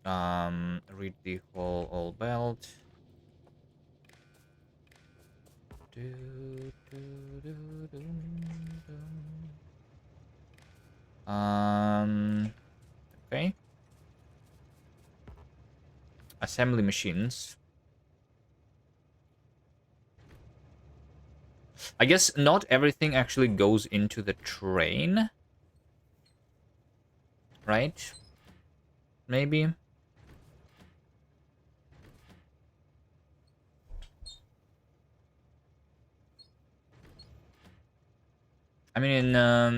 Read the whole all belt. Okay. Assembly machines. I guess not everything actually goes into the train. Right? Maybe. I mean,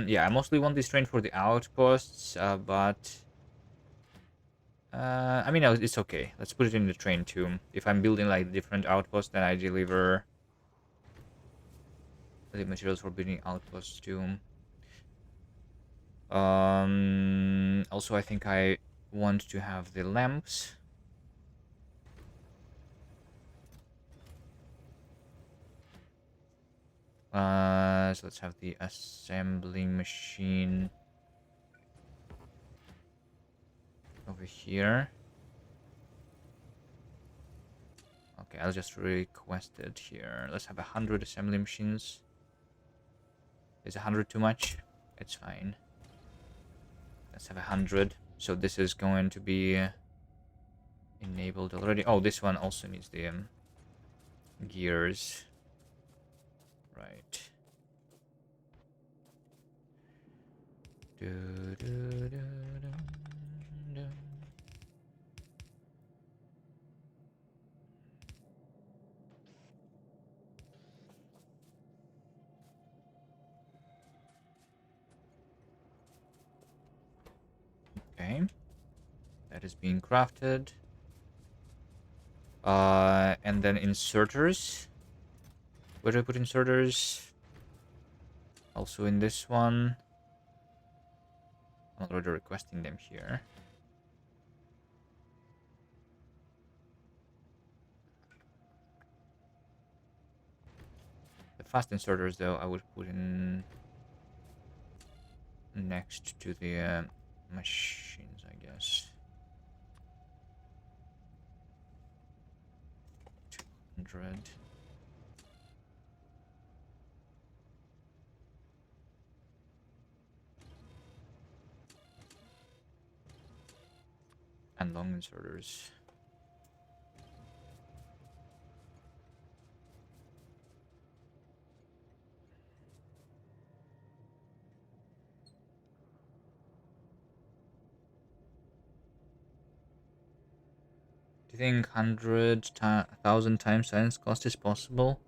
yeah, I mostly want this train for the outposts, but... I mean, it's okay. Let's put it in the train too. If I'm building like different outposts, then I deliver the materials for building outposts too. Also, I think I want to have the lamps. So let's have the assembling machine over here. Okay, I'll just request it here. Let's have 100 assembly machines. Is 100 too much? It's fine. Let's have 100. So this is going to be enabled already. Oh, this one also needs the gears. Right. Okay. That is being crafted. And then inserters. Where do I put inserters? Also in this one. I'm already requesting them here. The fast inserters, though, I would put in next to the machines, I guess. 200. And long inserters. Do you think 100,000 times silence cost is possible?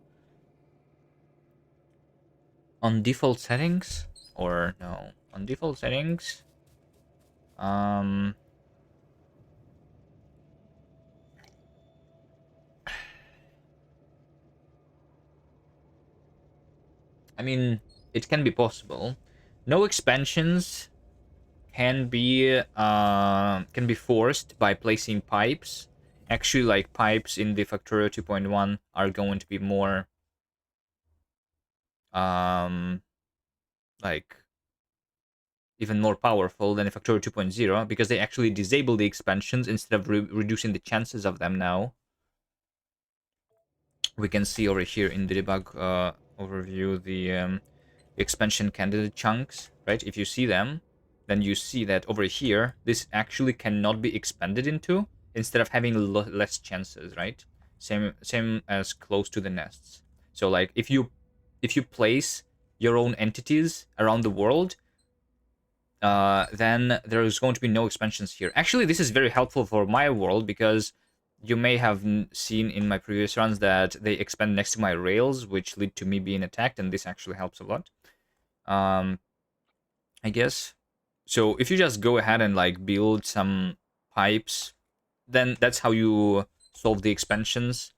On default settings? Or no? On default settings? I mean, it can be possible. No expansions can be forced by placing pipes Actually, like, pipes in the Factorio 2.1 are going to be more, like, even more powerful than the Factorio 2.0 because they actually disable the expansions instead of reducing the chances of them now. We can see over here in the debug overview the expansion candidate chunks, right? If you see them, then you see that over here, this actually cannot be expanded into instead of having less chances, right? Same as close to the nests. So like if you place your own entities around the world, then there's going to be no expansions here. Actually, this is very helpful for my world because you may have seen in my previous runs that they expand next to my rails, which lead to me being attacked, and this actually helps a lot. I guess. So if you just go ahead and like build some pipes, then that's how you solve the expansions,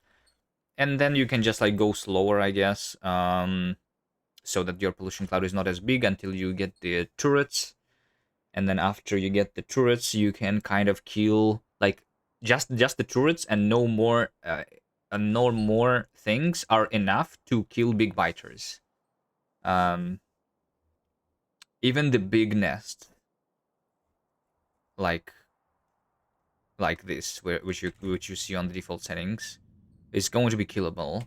and then you can just like go slower, I guess, so that your pollution cloud is not as big until you get the turrets. And then after you get the turrets, you can kind of kill like just the turrets, and no more things are enough to kill big biters. Um, Even the big nest, like this, which you see on the default settings, is going to be killable.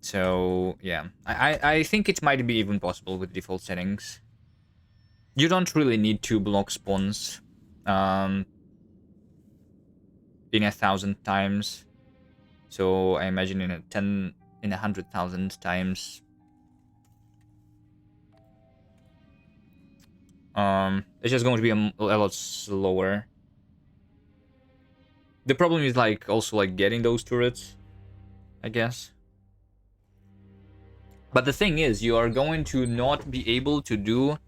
So yeah, I think it might be even possible with default settings. You don't really need to block spawns. Um, in 1,000 times. So I imagine in 100,000 times. It's just going to be a lot slower. The problem is like also like getting those turrets, I guess. But the thing is, you are going to not be able to do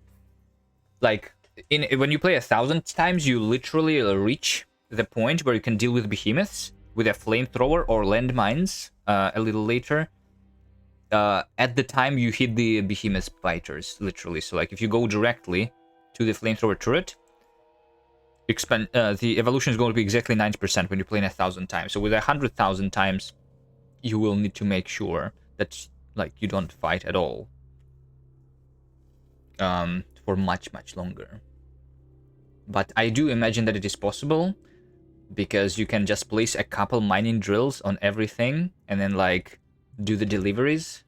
like when you play 1,000 times, you literally reach the point where you can deal with behemoths with a flamethrower or landmines a little later. At the time you hit the behemoth biters, literally. So like if you go directly to the flamethrower turret, the evolution is going to be exactly 90% when you play 1,000 times. So with 100,000 times, you will need to make sure that like you don't fight at all for much longer. But I do imagine that it is possible because you can just place a couple mining drills on everything and then like do the deliveries.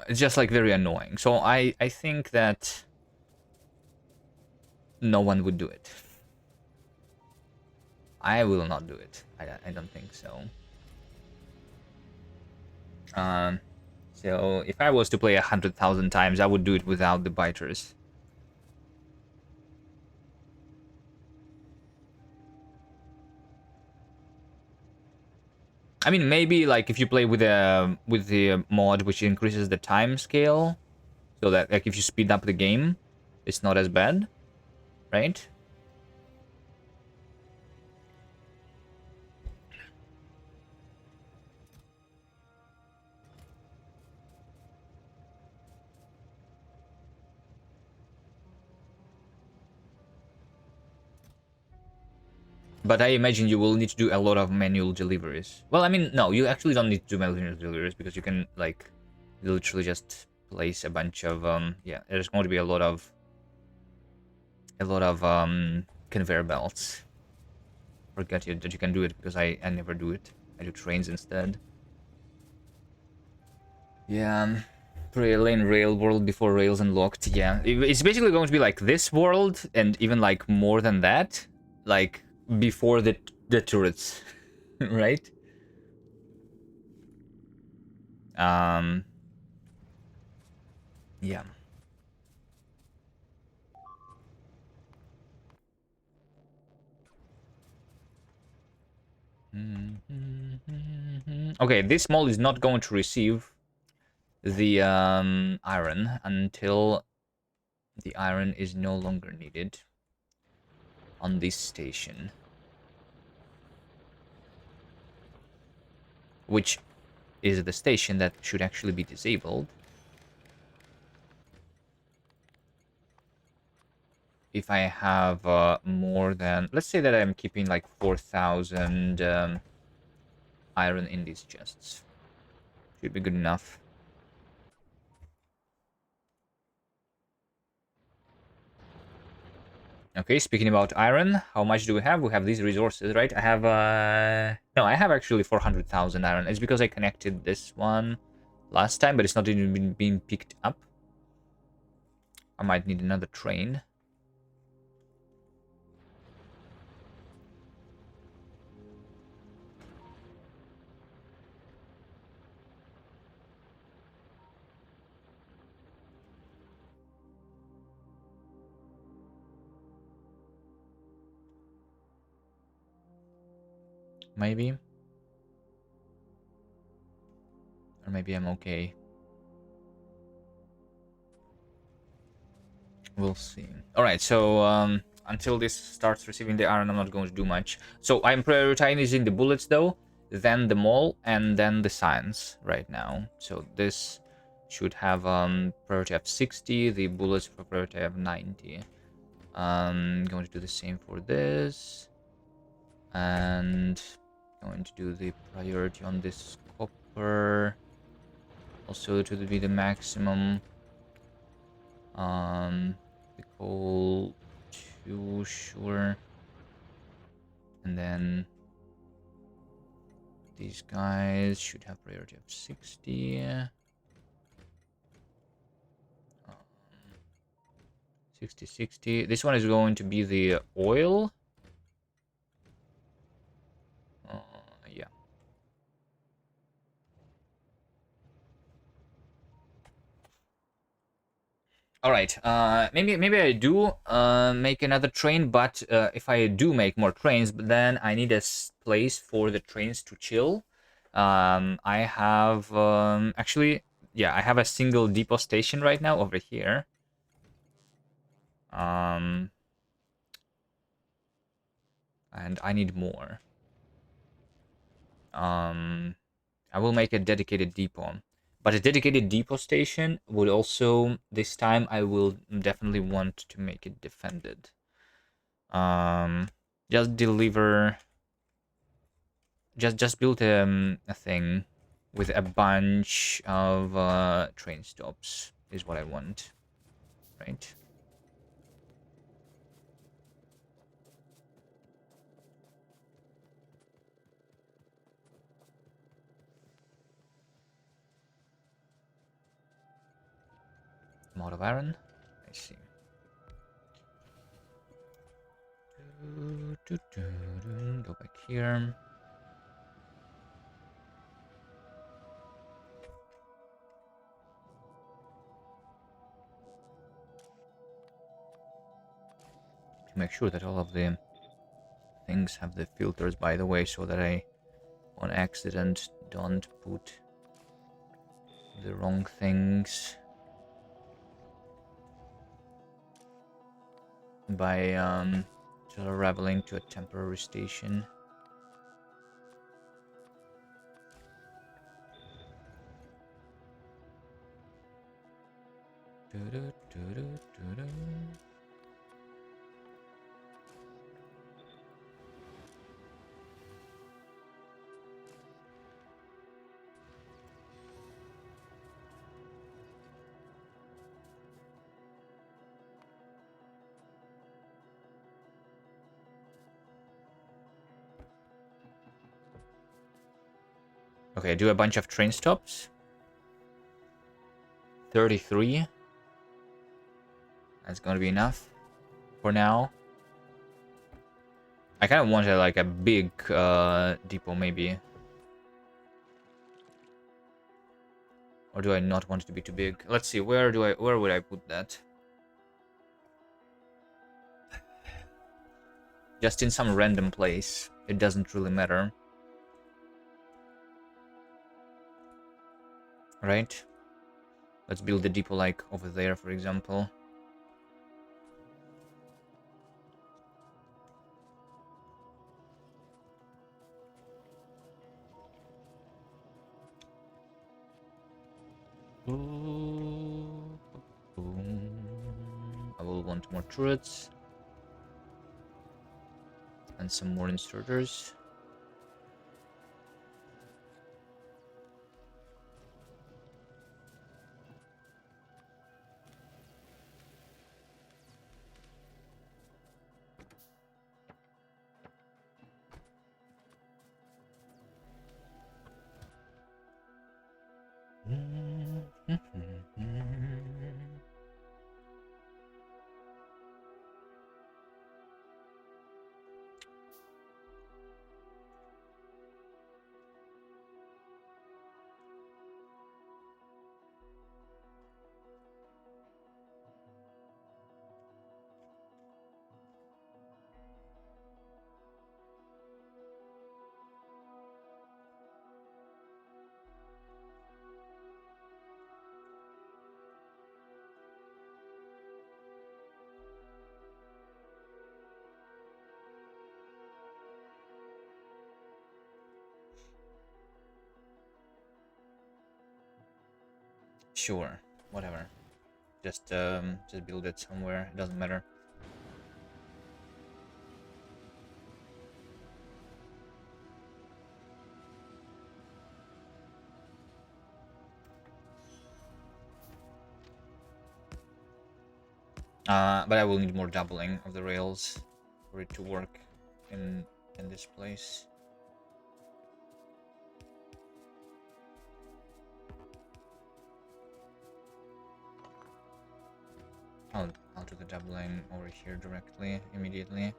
It's just like very annoying. So I think that no one would do it. I will not do it. I don't think so. Um, so if I was to play 100,000 times, I would do it without the biters. I mean, maybe like if you play with the mod which increases the time scale, so that like if you speed up the game, it's not as bad, right? But I imagine you will need to do a lot of manual deliveries. Well, I mean, no, you actually don't need to do manual deliveries because you can like literally just place a bunch of yeah. There's going to be a lot of conveyor belts. Forget you that you can do it because I never do it. I do trains instead. Yeah, pre-lane rail world before rails unlocked. Yeah, it's basically going to be like this world and even like more than that, like before the turrets, right? Um, yeah. Okay, this mall is not going to receive the iron until the iron is no longer needed on this station, which is the station that should actually be disabled. if I have more than, let's say that I'm keeping like 4,000 iron in these chests. Should be good enough. Okay, speaking about iron, how much do we have? We have these resources, right? I have, no, I have actually 400,000 iron. It's because I connected this one last time, but it's not even being picked up. I might need another train. Maybe. Or maybe I'm okay. We'll see. Alright, so until this starts receiving the iron, I'm not going to do much. So I'm prioritizing the bullets though, then the mall, and then the science right now. So this should have priority of 60, the bullets for priority of 90. Going to do the same for this. And going to do the priority on this copper. Also to be the maximum. The coal too, sure. And then these guys should have priority of 60. 60, 60. This one is going to be the oil. Yeah. All right. Maybe I do make another train, but if I do make more trains, but then I need a place for the trains to chill. I have actually, yeah, I have a single depot station right now over here. And I need more. I will make a dedicated depot. But a dedicated depot station would also, this time, I will definitely want to make it defended. Just deliver, just build a thing with a bunch of train stops is what I want, right? I'm out of iron. I see. Go back here. To make sure that all of the things have the filters, by the way, so that I on accident don't put the wrong things by traveling to a temporary station. Okay, do a bunch of train stops. 33. That's gonna be enough for now. I kind of wanted like a big depot, maybe. Or do I not want it to be too big? Let's see, where would I put that? Just in some random place. It doesn't really matter. Right? Let's build the depot like over there, for example. I will want more turrets. and some more inserters. Sure, whatever. Just build it somewhere. It doesn't matter. But I will need more doubling of the rails for it to work in this place. I'll do the doubling over here directly, immediately.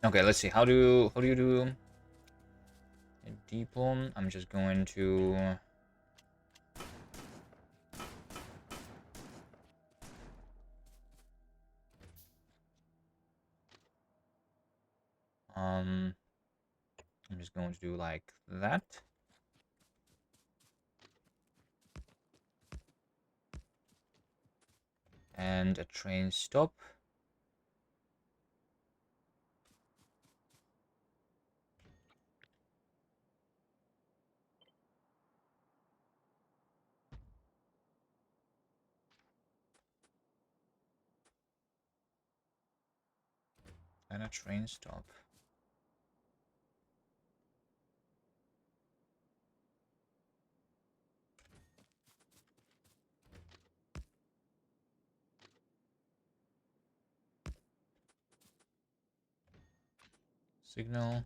Okay, let's see. How do you do a deep one? I'm just going to I'm just going to do like that. And a train stop. And a train stop. Signal.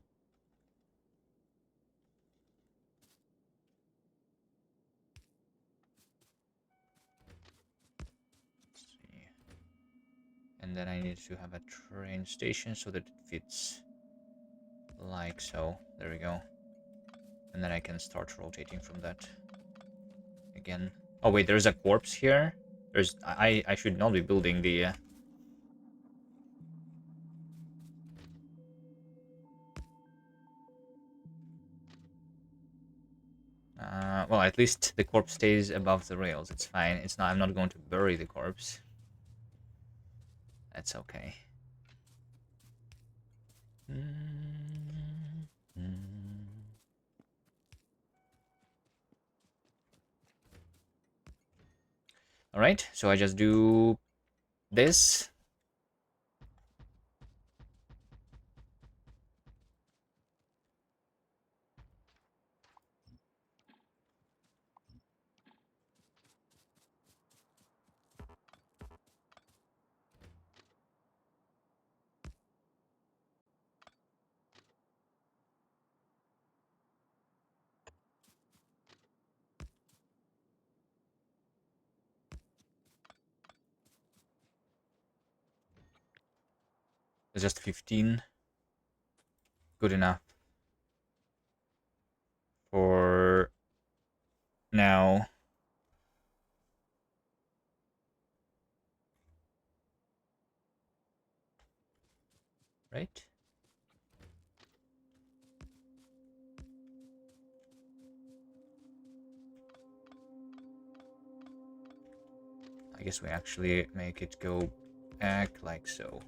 Let's see. And then I need to have a train station so that it fits like so. There we go. And then I can start rotating from that again. Oh wait, there's a corpse here. I should not be building the well, at least the corpse stays above the rails. It's fine. It's not. I'm not going to bury the corpse. That's okay. All right. So I just do this. It's just 15. Good enough for now. Right? I guess we actually make it go act like so.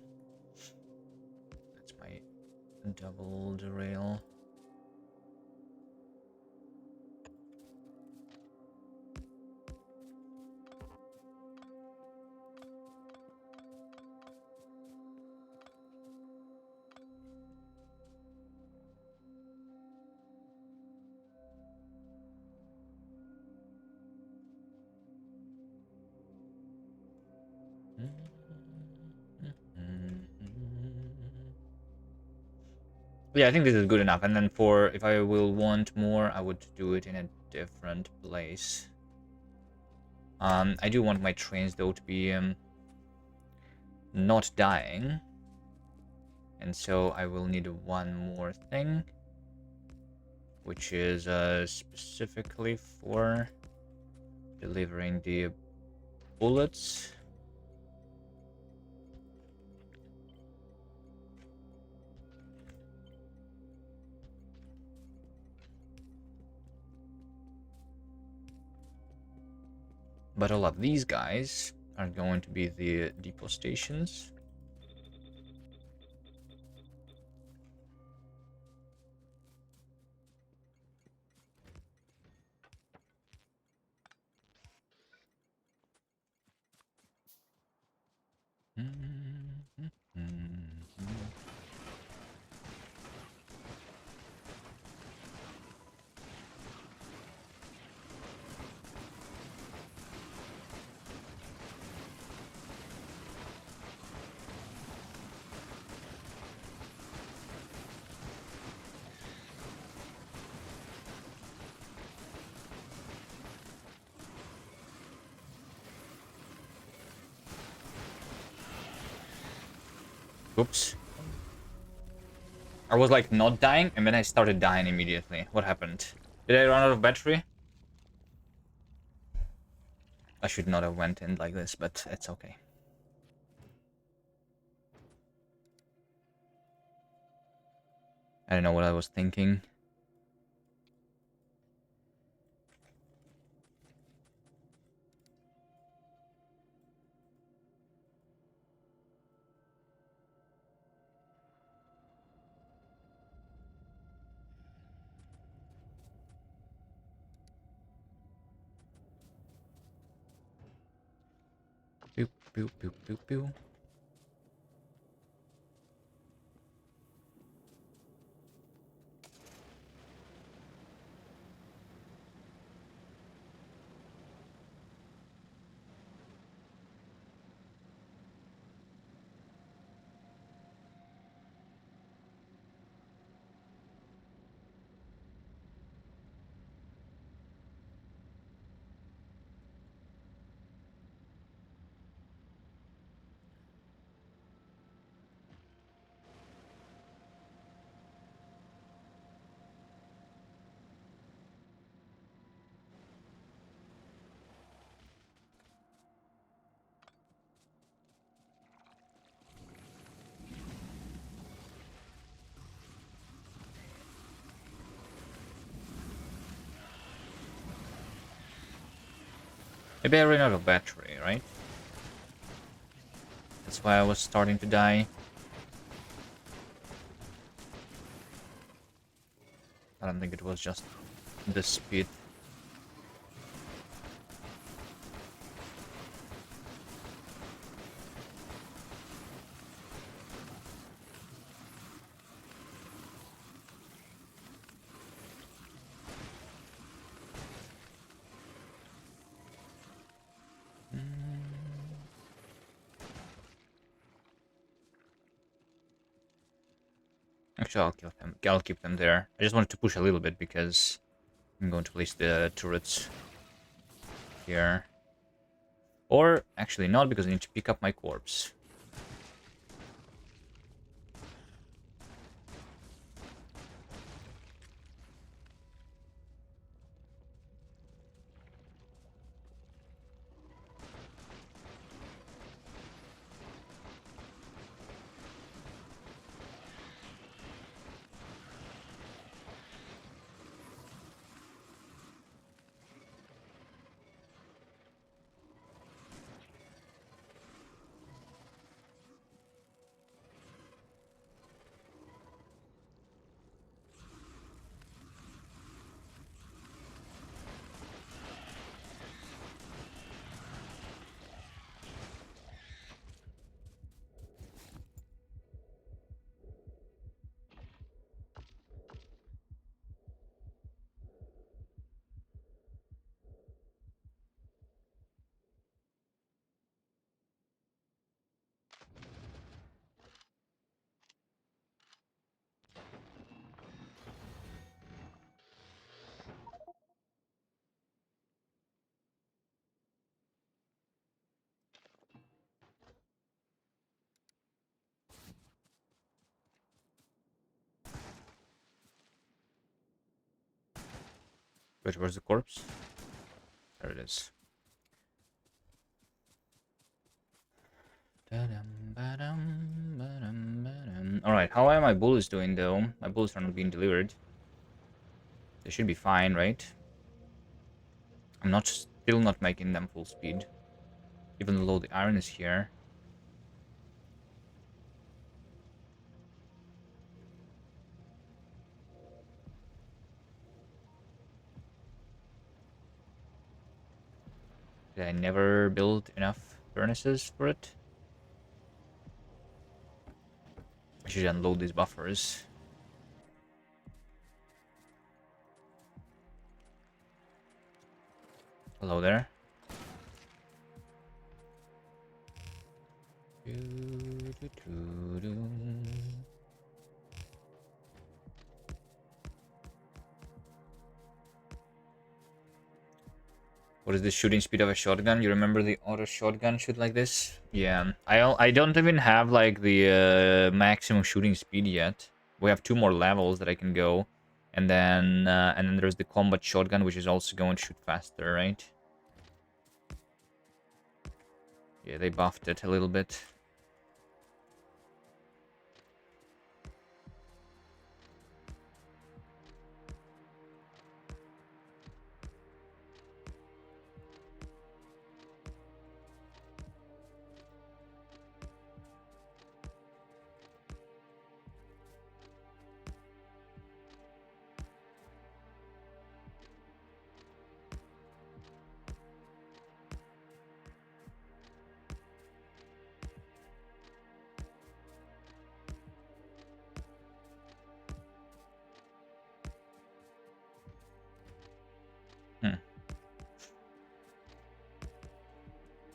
That's my double derail. Yeah, I think this is good enough. And then for if I will want more, I would do it in a different place. I do want my trains though to be not dying, and so I will need one more thing, which is specifically for delivering the bullets. But all of these guys are going to be the depot stations. Oops. I was like not dying, and then I started dying immediately. What happened? Did I run out of battery? I should not have went in like this, but it's okay. I don't know what I was thinking. Pew, pew, pew, pew, pew. Maybe I ran out of battery, right? That's why I was starting to die. I don't think it was just the speed. Actually, I'll kill them. I'll keep them there. I just wanted to push a little bit because I'm going to place the turrets here. Or actually not, because I need to pick up my corpse. Wait, where's the corpse? There it is. Alright, how are my bullets doing though? My bullets are not being delivered. They should be fine, right? I'm still not making them full speed. Even though the iron is here. Did I never build enough furnaces for it? I should unload these buffers. Hello there. What is the shooting speed of a shotgun? You remember the auto shotgun shoot like this? Yeah, I don't even have like the maximum shooting speed yet. We have 2 more levels that I can go, and then there's the combat shotgun, which is also going to shoot faster, right? Yeah, they buffed it a little bit. Hmm.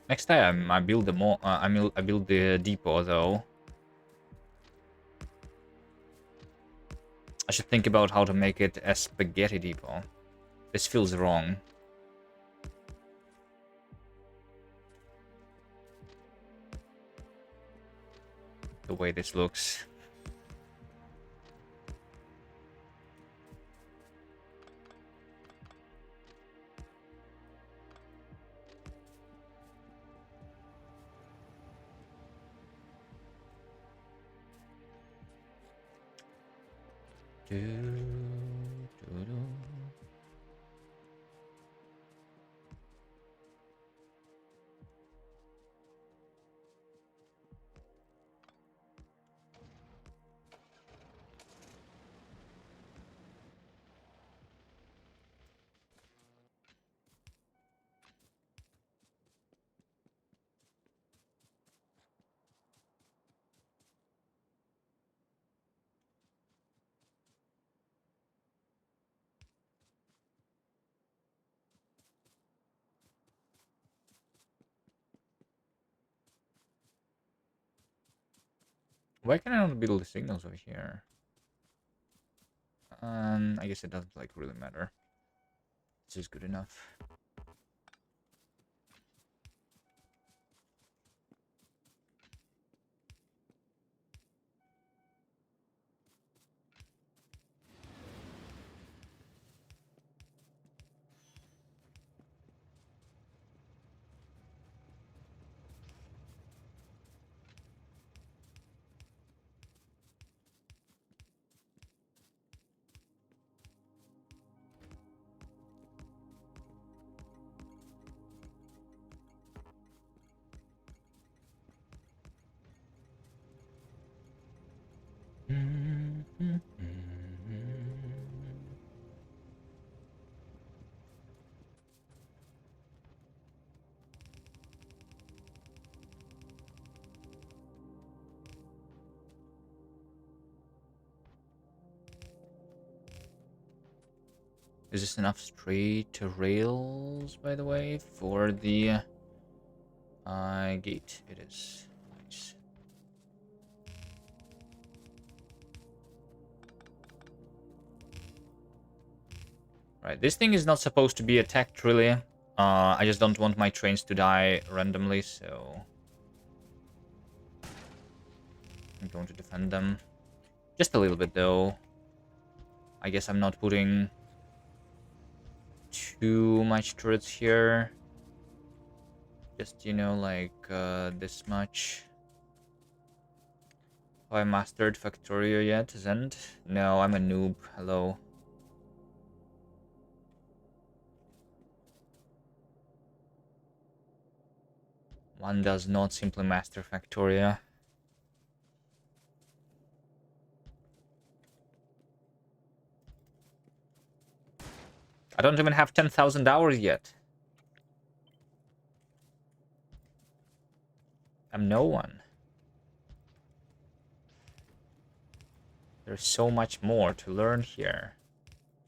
Next time I build the I build the depot though. I should think about how to make it a spaghetti depot. This feels wrong. The way this looks. Why can I not build the signals over here? I guess it doesn't like really matter. This is good enough. Is this enough straight rails, by the way, for the gate? It is. Nice. Right, this thing is not supposed to be attacked, really. I just don't want my trains to die randomly, so I'm going to defend them. Just a little bit, though. I guess I'm not putting too much turrets here. Just, you know, like this much. Have I mastered Factorio yet, Zend? No, I'm a noob. Hello. One does not simply master Factorio. I don't even have 10,000 hours yet. I'm no one. There's so much more to learn here.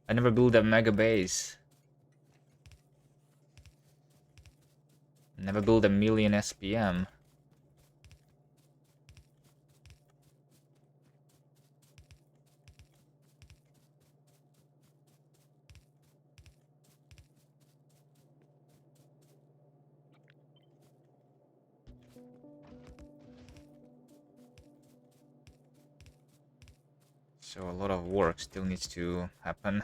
I never built a mega base. Never built a million SPM. So a lot of work still needs to happen.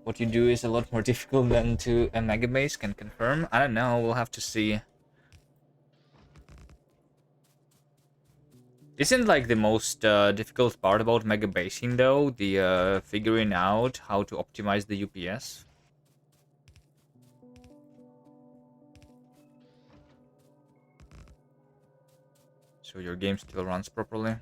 What you do is a lot more difficult than to a mega base, can confirm. I don't know, we'll have to see. Isn't like the most difficult part about mega basing though, the figuring out how to optimize the UPS? So your game still runs properly.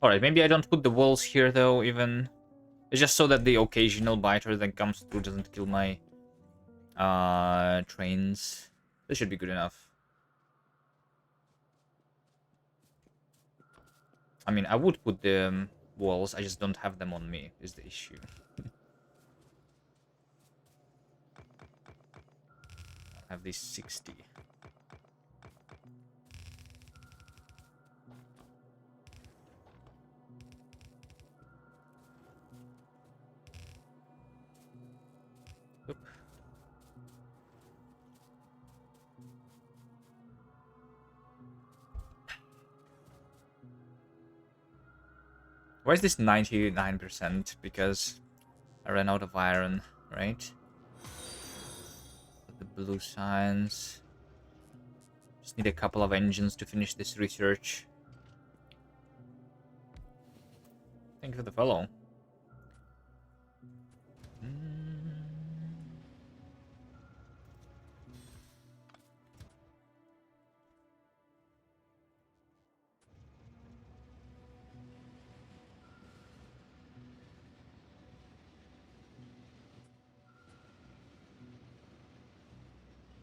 Alright, maybe I don't put the walls here though, even. It's just so that the occasional biter that comes through doesn't kill my trains. This should be good enough. I mean, I would put the walls, I just don't have them on me, is the issue. I have these 60. Oop. Why is this 99%? Because I ran out of iron, right? Put the blue signs. Just need a couple of engines to finish this research. Thank you for the follow.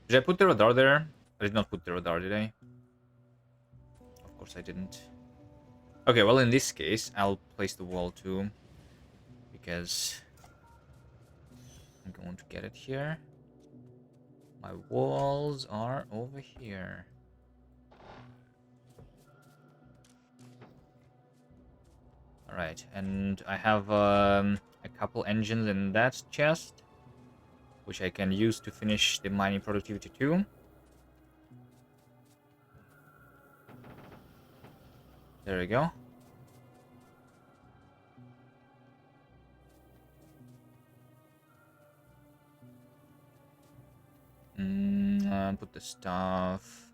Did I put the radar there? I did not put the radar, did I? Of course I didn't. Okay, well in this case, I'll place the wall too. Because I'm going to get it here. My walls are over here. Alright, and I have a couple engines in that chest, which I can use to finish the mining productivity too. There we go. Put the stuff.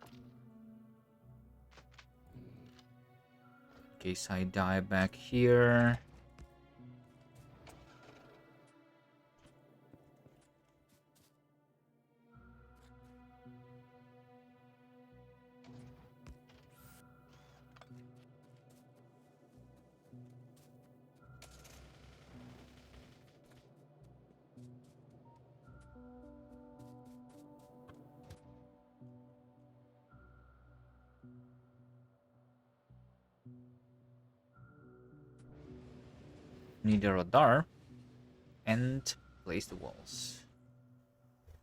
In case I die back here. Need a radar and place the walls.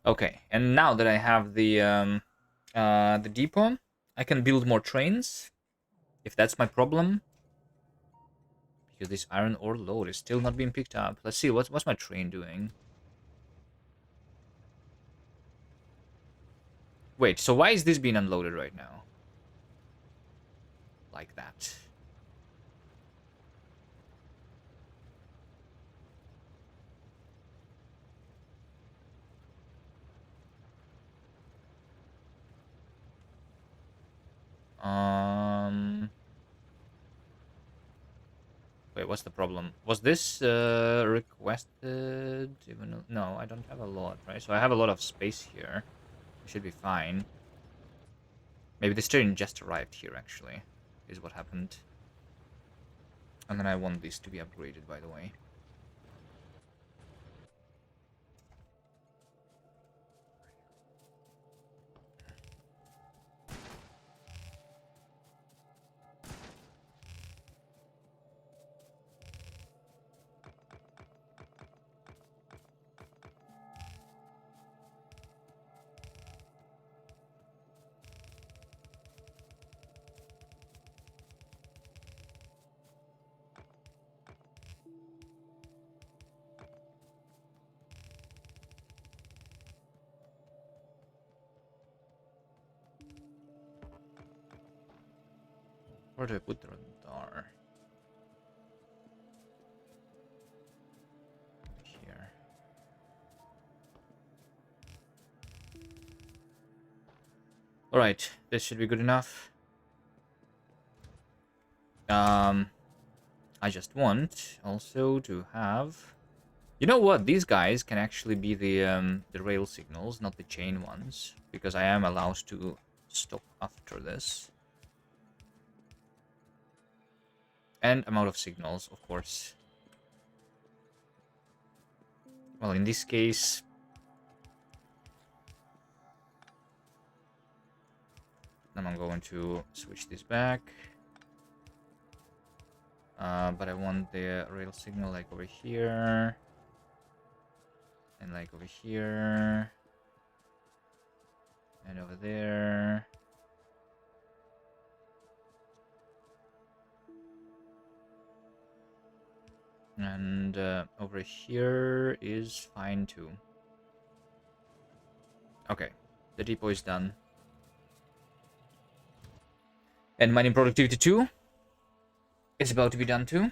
Okay, and now that I have the depot, I can build more trains, if that's my problem. Because this iron ore load is still not being picked up. Let's see, what's my train doing? Wait, so why is this being unloaded right now? Like that. Wait, what's the problem? Was this requested? Even no, I don't have a lot, right? So I have a lot of space here. It should be fine. Maybe this train just arrived here, actually, is what happened. And then I want this to be upgraded, by the way. Where do I put the radar? Here. Alright, this should be good enough. I just want also to have... You know what? These guys can actually be the rail signals, not the chain ones, because I am allowed to stop after this. And I'm out of signals, of course. Well, in this case... Then I'm going to switch this back. But I want the rail signal like over here. And like over here. And over there. And over here is fine too. Okay, the depot is done. And mining productivity 2 is about to be done too.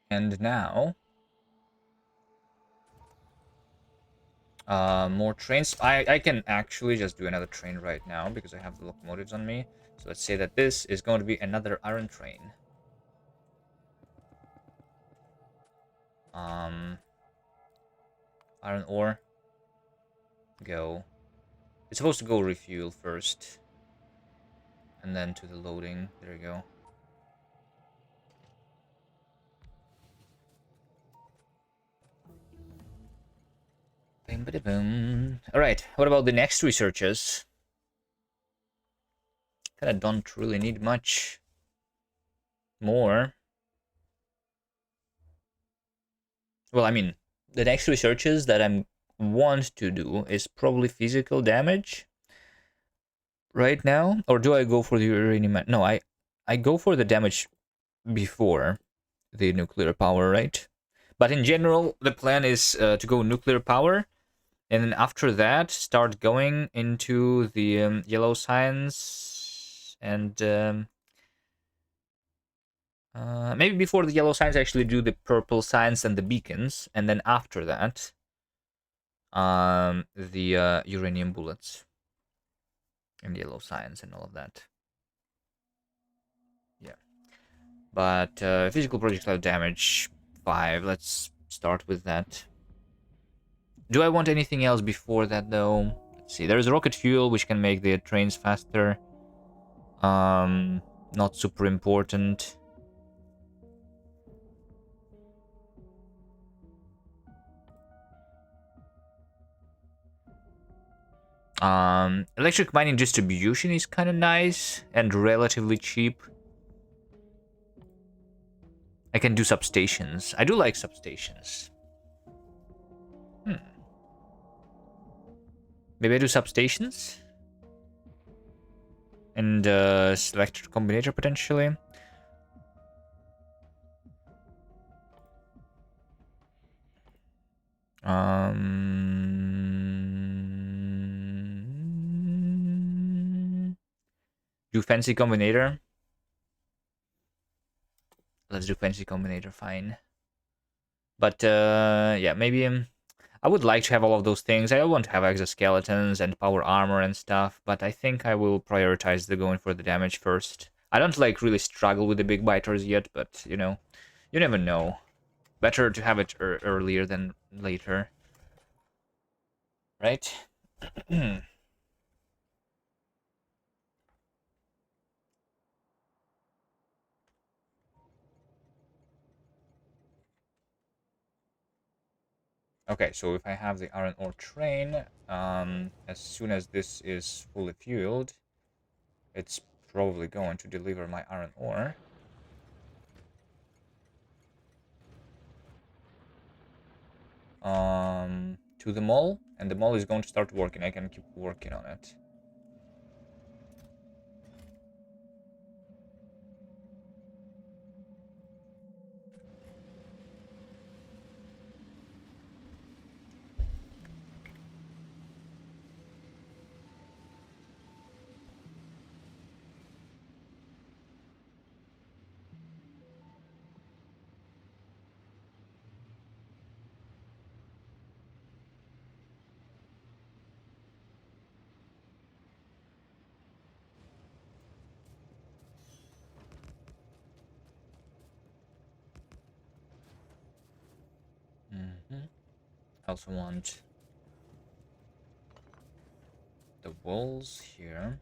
And now... more trains. I can actually just do another train right now because I have the locomotives on me. So let's say that this is going to be another iron train. Iron ore. Go. It's supposed to go refuel first. And then to the loading. There you go. Alright, what about the next researchers? Kinda don't really need much more. Well, I mean, the next researches that I want to do is probably physical damage right now. Or do I go for the uranium? No, I go for the damage before the nuclear power, right? But in general, the plan is to go nuclear power. And then after that, start going into the yellow science and maybe before the yellow science, actually do the purple science and the beacons, and then after that, the uranium bullets and yellow science and all of that. Yeah, but physical projectile damage 5. Let's start with that. Do I want anything else before that, though? Let's see. There's rocket fuel, which can make the trains faster. Not super important. Electric mining distribution is kind of nice and relatively cheap. I can do substations. I do like substations. Maybe I do substations? And selector combinator potentially. Do fancy combinator. Let's do fancy combinator, fine. But yeah, maybe I would like to have all of those things. I want to have exoskeletons and power armor and stuff, but I think I will prioritize the going for the damage first. I don't like really struggle with the big biters yet, but you know, you never know. Better to have it earlier than later. Right? Okay, so if I have the iron ore train, as soon as this is fully fueled, it's probably going to deliver my iron ore. To the mall, and the mall is going to start working. I can keep working on it. I also want the walls here.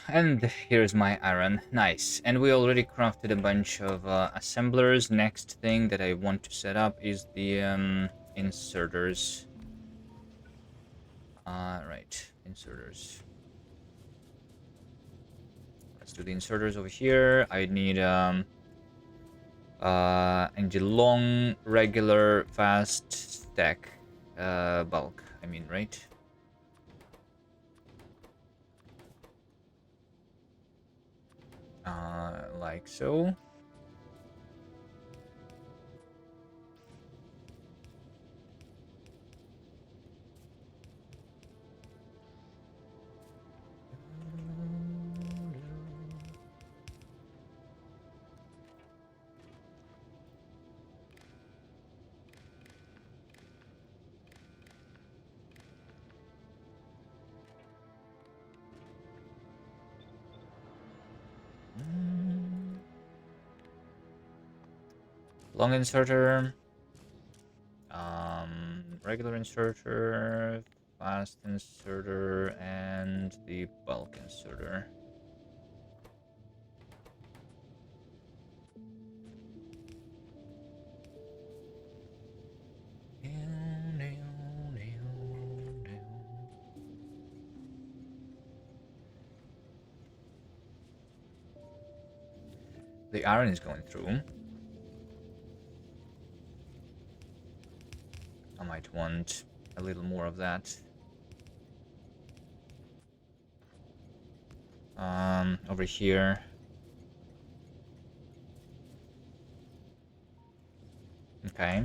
And here's my iron. Nice. And we already crafted a bunch of assemblers. Next thing that I want to set up is the inserters. Right, inserters. Let's do the inserters over here. I need and the long, regular, fast stack bulk. I mean, right? Like so. long inserter, regular inserter, fast inserter, and the bulk inserter. The iron is going through. I might want a little more of that. Over here. Okay.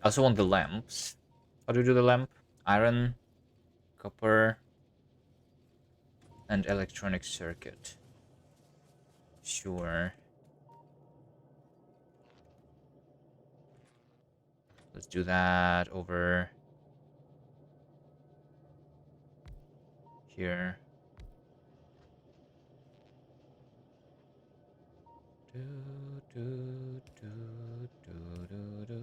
I also want the lamps. How do you do the lamp? Iron, copper, and electronic circuit. Sure. Let's do that over here. Do, do, do, do, do, do.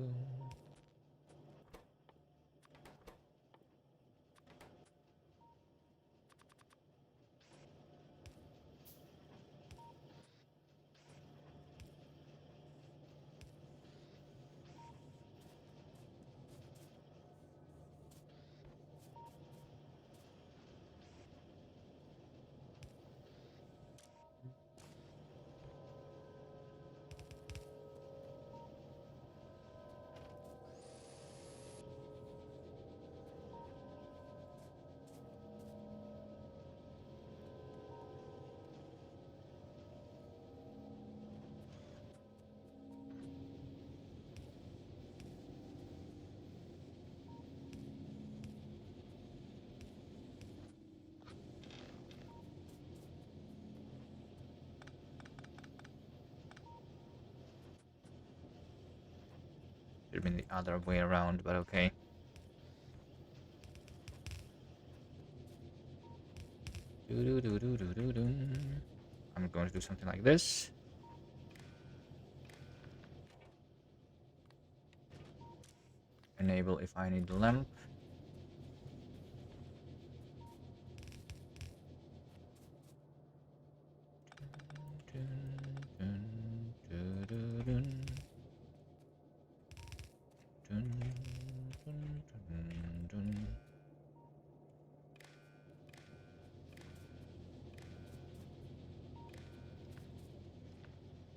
Should have been the other way around, but okay. Do, do, do, do, do, do, do. I'm going to do something like this. Enable if I need the lamp.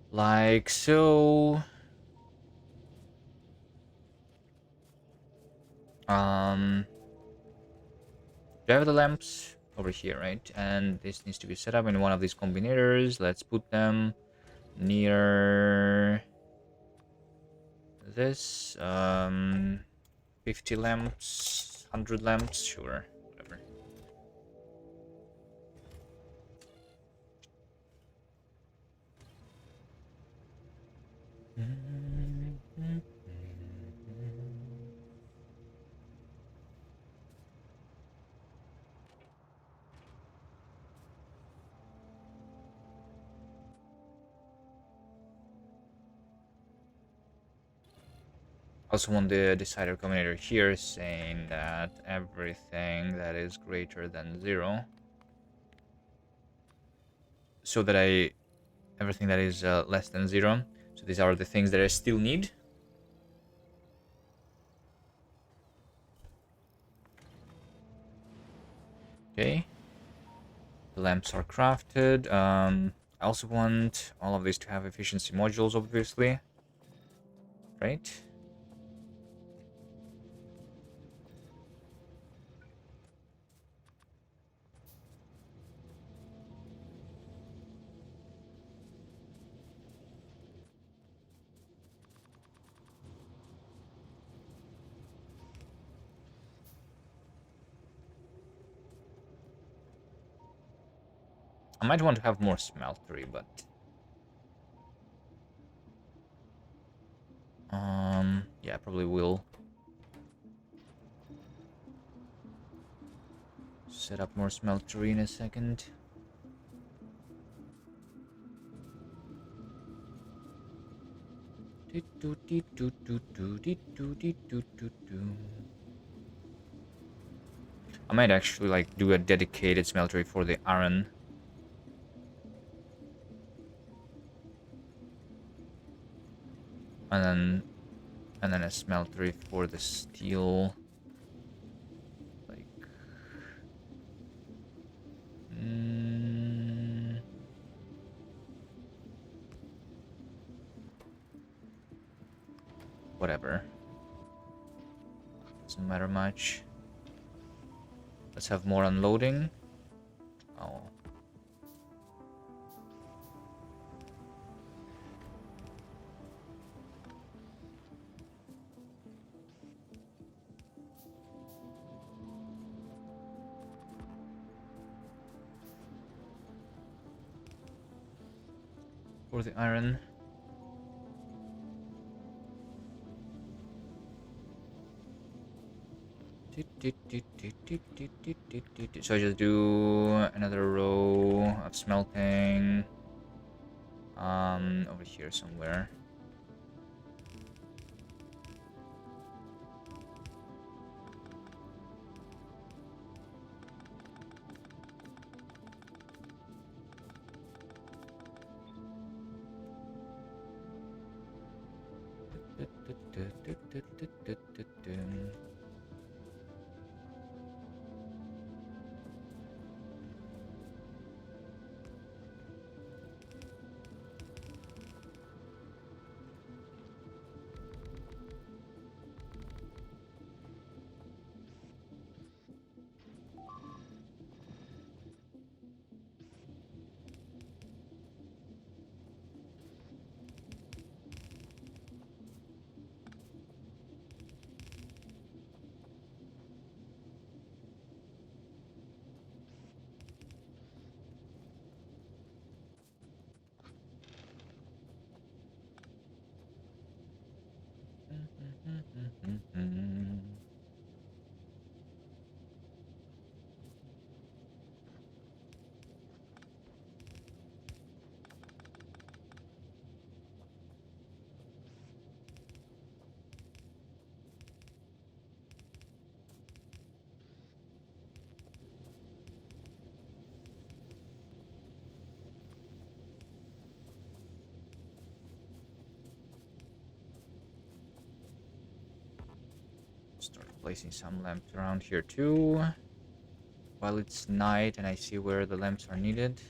Like so. Do I have the lamps over here, right? And this needs to be set up in one of these combinators. Let's put them near this. 50 lamps, 100 lamps, sure, whatever. Also want the decider combinator here saying that everything that is greater than 0, so that everything that is less than 0, so these are the things that I still need. Okay, the lamps are crafted. I also want all of these to have efficiency modules, obviously, right? I might want to have more smeltery, but yeah, I probably will set up more smeltery in a second. I might actually like do a dedicated smeltery for the iron. And then a smeltery for the steel. Like whatever. Doesn't matter much. Let's have more unloading. Oh. For the iron. So I just do another row of smelting. Over here somewhere. Start placing some lamps around here too. While it's night and I see where the lamps are needed.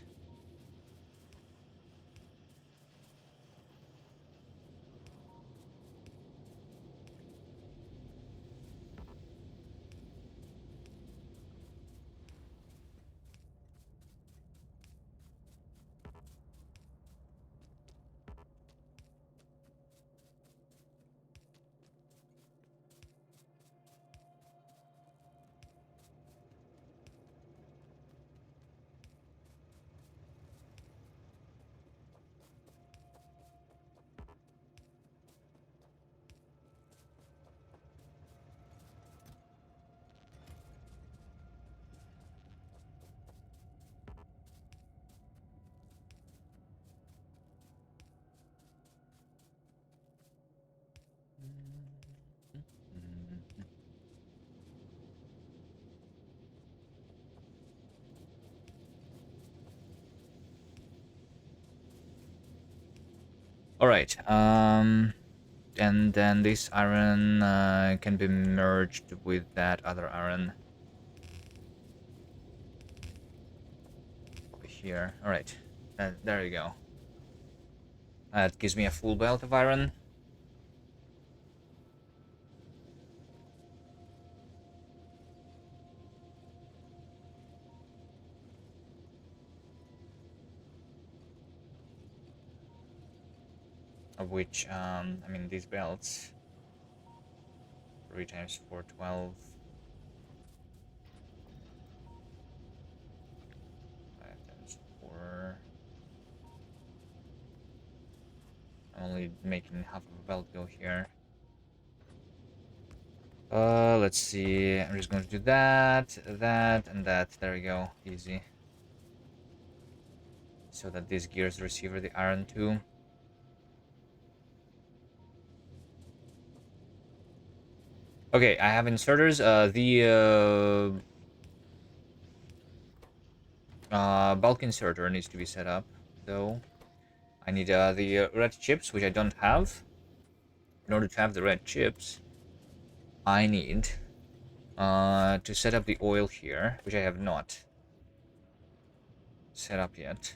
All right. And then this iron can be merged with that other iron over here. All right. There you go. That gives me a full belt of iron. Of which, I mean, these belts. 3 times 4, 12. 5 times 4. I'm only making half of a belt go here. Let's see. I'm just going to do that, that, and that. There we go. Easy. So that this gears the receiver the iron too. Okay, I have inserters. Bulk inserter needs to be set up, though. I need the red chips, which I don't have. In order to have the red chips, I need to set up the oil here, which I have not set up yet.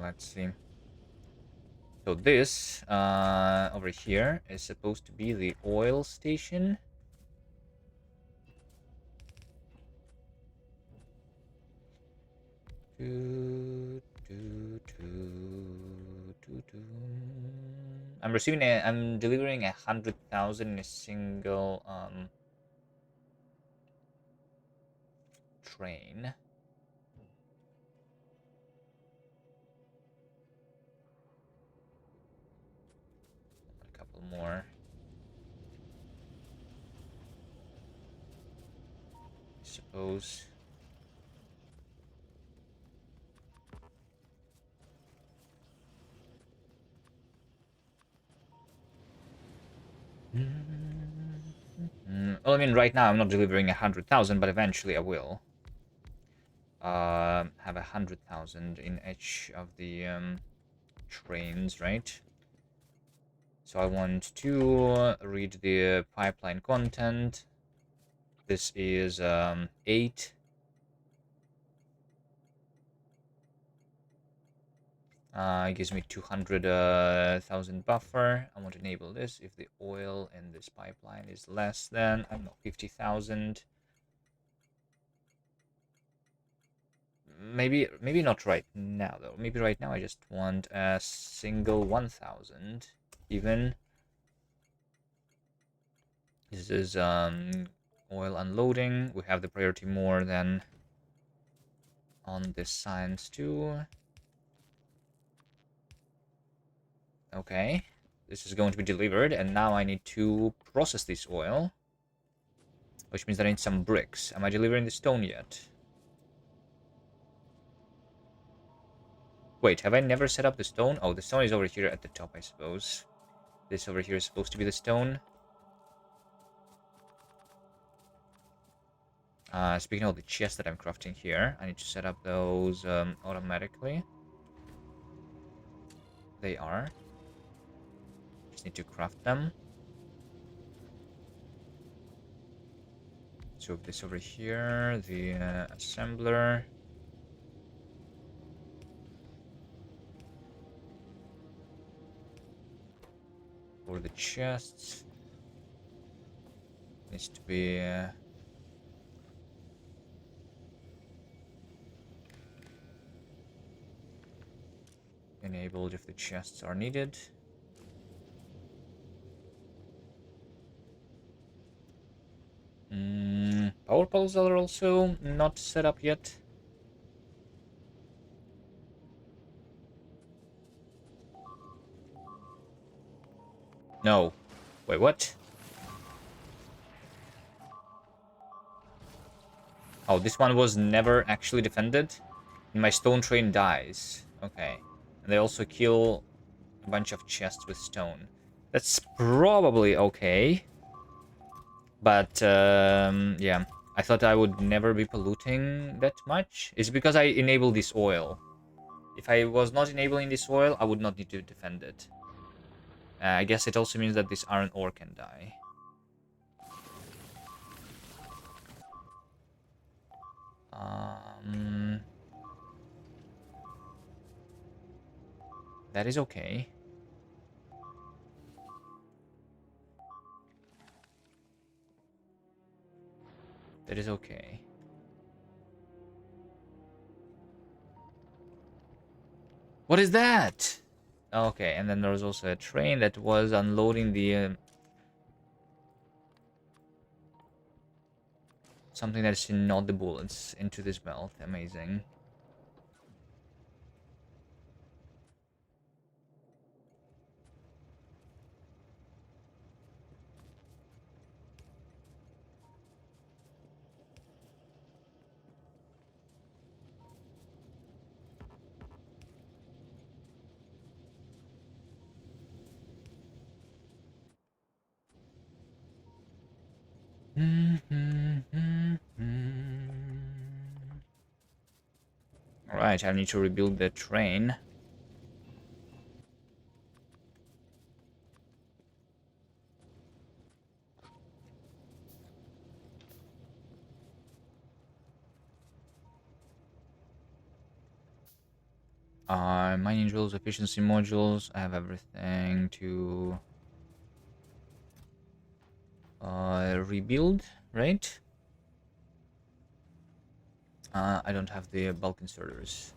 Let's see. So this over here is supposed to be the oil station. I'm delivering 100,000 in a single train. A couple more. I suppose. Well, I mean, right now I'm not delivering 100,000, but eventually I will. Have 100,000 in each of the trains, right? So I want to read the pipeline content. This is 8. It gives me 200,000 buffer. I want to enable this if the oil in this pipeline is less than, I don't know, 50,000. Maybe not right now, though. Maybe right now I just want a single 1,000 even. This is oil unloading. We have the priority more than on this science too. Okay, this is going to be delivered, and now I need to process this oil, which means that I need some bricks. Am I delivering the stone yet? Wait, have I never set up the stone? Oh, the stone is over here at the top, I suppose. This over here is supposed to be the stone. Speaking of the chests that I'm crafting here, I need to set up those automatically. They are. Just need to craft them. So this over here, the assembler. For the chests. Needs to be... enabled if the chests are needed. Power poles are also not set up yet. No. Wait, what? Oh, this one was never actually defended. And my stone train dies. Okay. And they also kill a bunch of chests with stone. That's probably okay. But, yeah. I thought I would never be polluting that much. It's because I enabled this oil. If I was not enabling this oil, I would not need to defend it. I guess it also means that this iron ore can die. That is okay. That is okay. What is that? Okay, and then there was also a train that was unloading the... something that is not the bullets into this belt. Amazing. Alright, I need to rebuild the train. Mining drills, efficiency modules. I have everything to rebuild, right? I don't have the bulk inserters.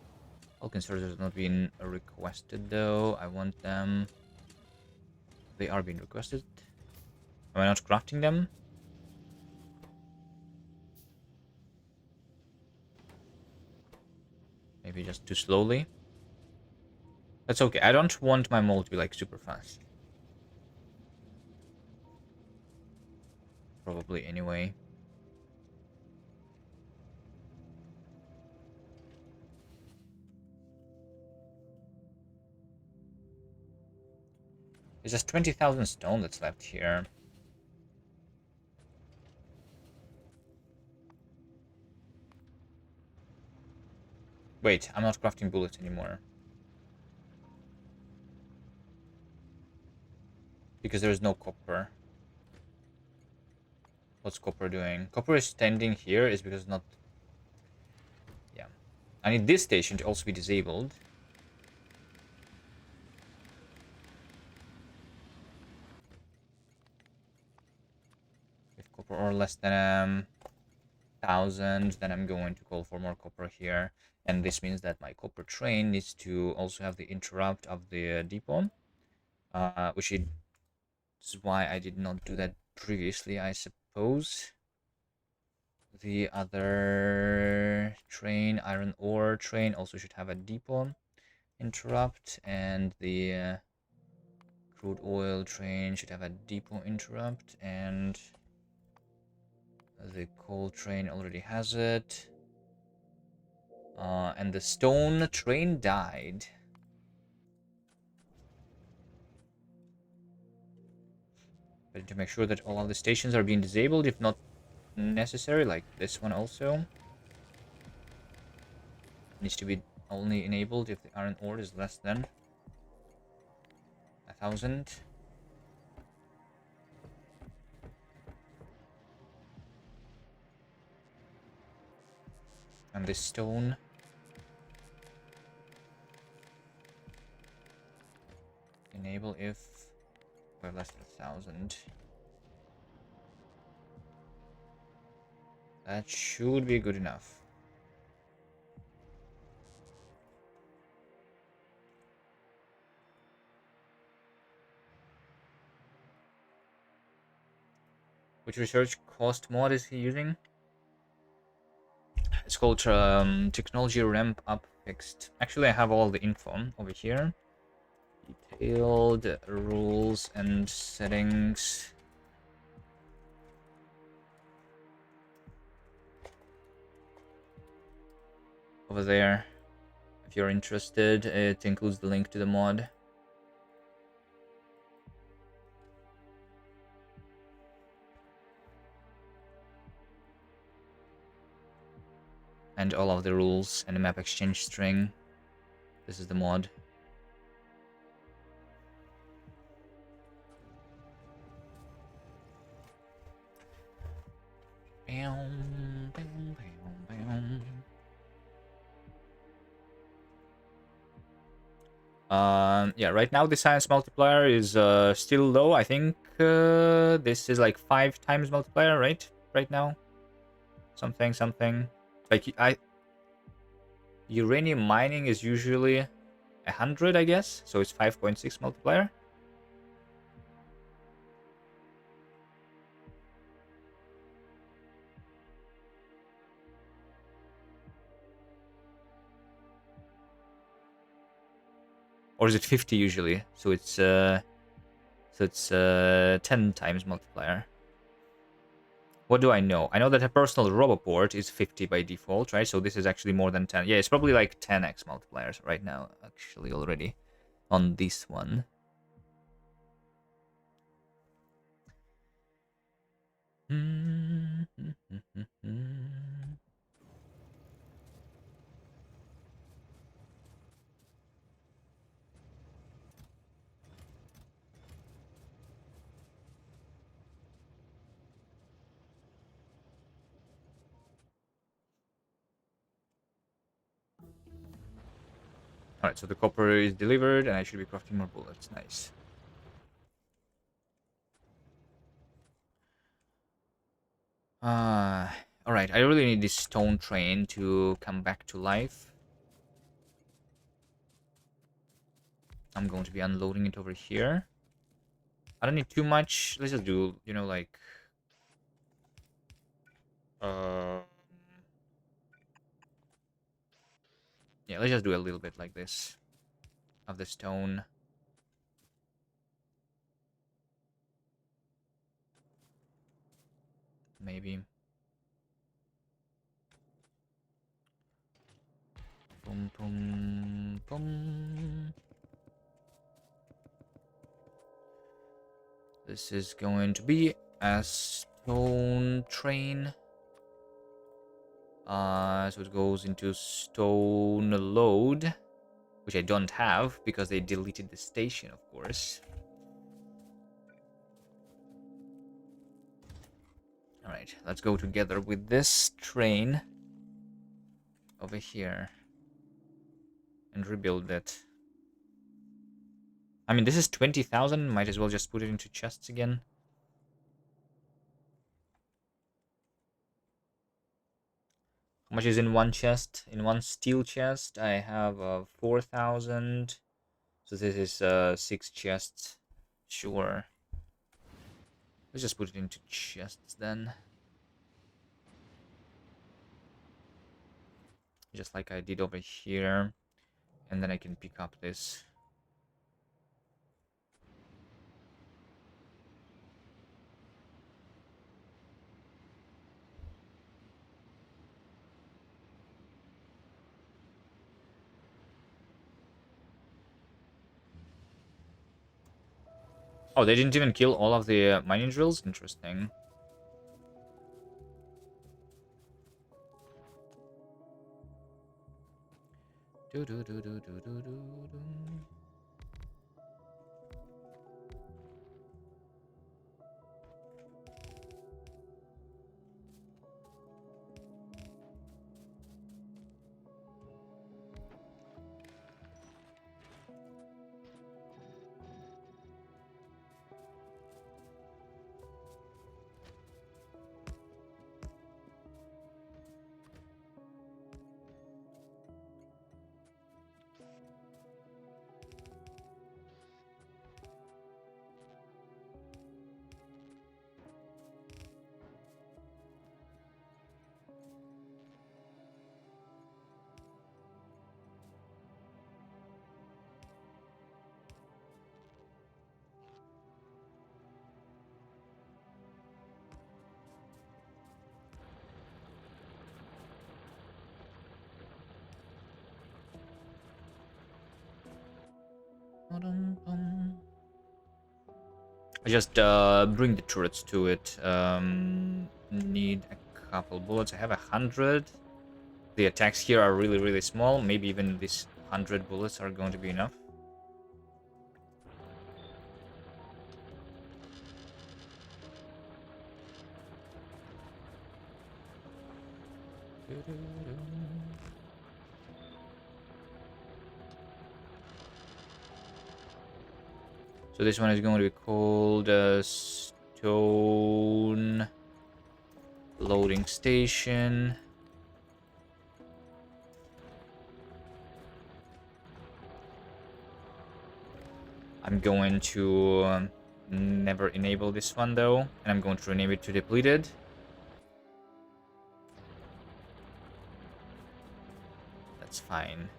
Bulk inserters have not been requested though. I want them. They are being requested. Am I not crafting them? Maybe just too slowly. That's okay. I don't want my mold to be like super fast. Probably anyway. There's just 20,000 stone that's left here. Wait, I'm not crafting bullets anymore. Because there's no copper. What's copper doing? Copper is standing here is because not... Yeah. I need this station to also be disabled. If copper or less than 1,000, then I'm going to call for more copper here. And this means that my copper train needs to also have the interrupt of the depot. Which is why I did not do that previously, I suppose. The other train, iron ore train, also should have a depot interrupt, and the crude oil train should have a depot interrupt, and the coal train already has it. And the stone train died. But to make sure that all of the stations are being disabled, if not necessary, like this one also. Needs to be only enabled if the iron ore is less than 1,000. And this stone. Enable if we're less than 1,000. That should be good enough. Which research cost mod is he using? It's called technology ramp up fixed. Actually, I have all the info over here. Detailed rules and settings. Over there. If you're interested, it includes the link to the mod. And all of the rules and the map exchange string. This is the mod. Yeah, right now the science multiplier is still low. I think this is like 5 times multiplier, right? Right now. Something. Like uranium mining is usually 100, I guess. So it's 5.6 multiplier. Or is it 50 usually? So it's 10 times multiplier. What do I know? I know that a personal roboport is 50 by default, right? So this is actually more than 10. Yeah, it's probably like 10x multipliers right now, actually, already on this one. Alright, so the copper is delivered, and I should be crafting more bullets. Nice. Alright, I really need this stone train to come back to life. I'm going to be unloading it over here. I don't need too much. Let's just do, you know, like... Uh, yeah, let's just do a little bit like this. Of the stone. Maybe. Boom, boom, boom. This is going to be a stone train. So it goes into stone load, which I don't have because they deleted the station, of course. Alright, let's go together with this train over here and rebuild it. I mean, this is 20,000. Might as well just put it into chests again. How much is in one chest? In one steel chest, I have 4,000. So this is 6 chests. Sure. Let's just put it into chests then. Just like I did over here. And then I can pick up this. Oh, they didn't even kill all of the mining drills? Interesting. Do do do do do do do. I just bring the turrets to it. Need a couple bullets. I have 100. The attacks here are really, really small. Maybe even these 100 bullets are going to be enough. So this one is going to be called Stone Loading Station. I'm going to never enable this one though, and I'm going to rename it to Depleted. That's fine.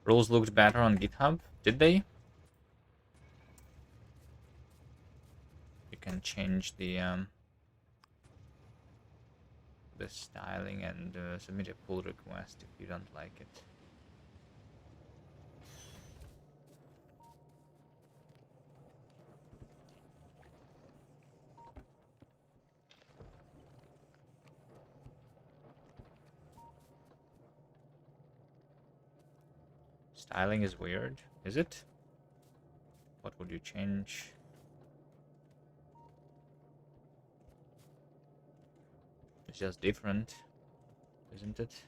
Rules looked better on GitHub, did they? You can change the the styling and submit a pull request if you don't like it. Styling is weird, is it? What would you change? It's just different, isn't it?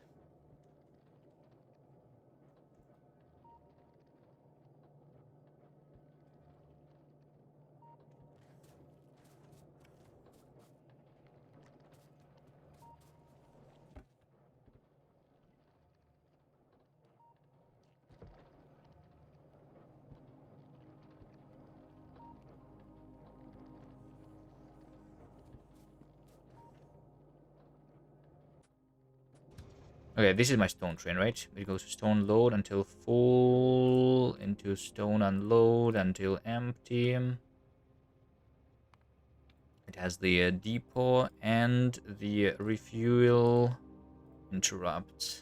Okay, this is my stone train, right? It goes to stone load until full, into stone unload until empty. It has the depot and the refuel interrupts.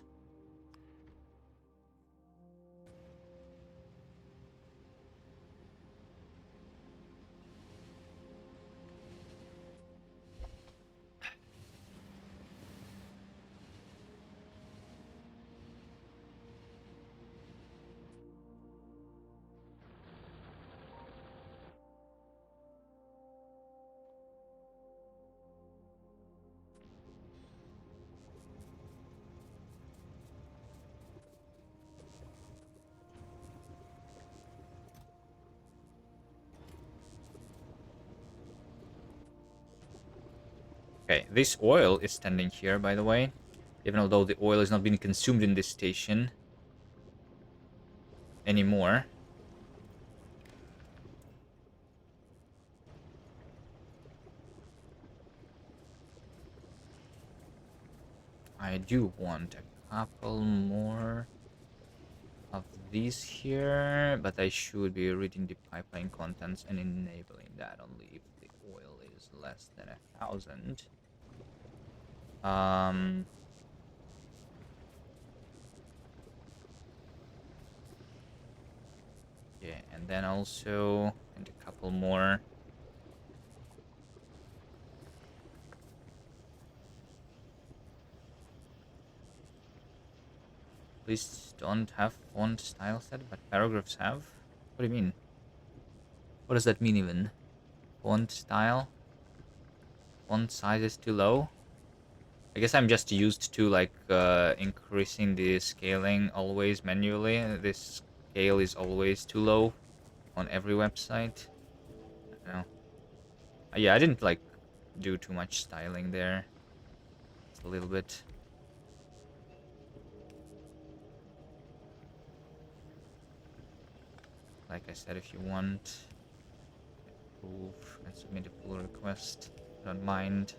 Okay, this oil is standing here, by the way. Even although the oil is not being consumed in this station anymore. I do want a couple more of these here, but I should be reading the pipeline contents and enabling that only if the oil is less than 1,000. Yeah, and then also and a couple more. Please don't have font style set, but paragraphs have. What do you mean? What does that mean even? Font style? Font size is too low? I guess I'm just used to like increasing the scaling always manually. This scale is always too low on every website. I don't know. Yeah, I didn't like do too much styling there. It's a little bit. Like I said, if you want, approve and submit a pull request. I don't mind.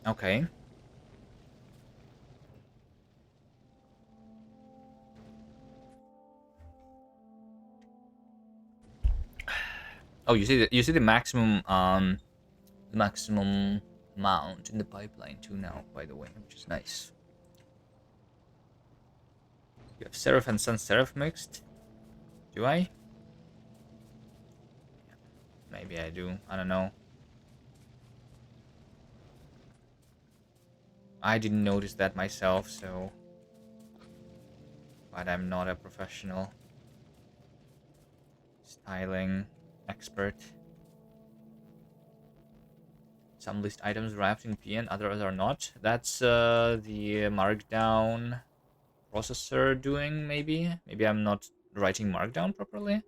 Okay. Oh, you see the maximum amount in the pipeline too now, by the way, which is nice. You have serif and sans serif mixed? Do I? Maybe I do. I don't know. I didn't notice that myself, so. But I'm not a professional styling expert. Some list items wrapped in PN, others are not. That's the Markdown processor doing, maybe? Maybe I'm not writing Markdown properly?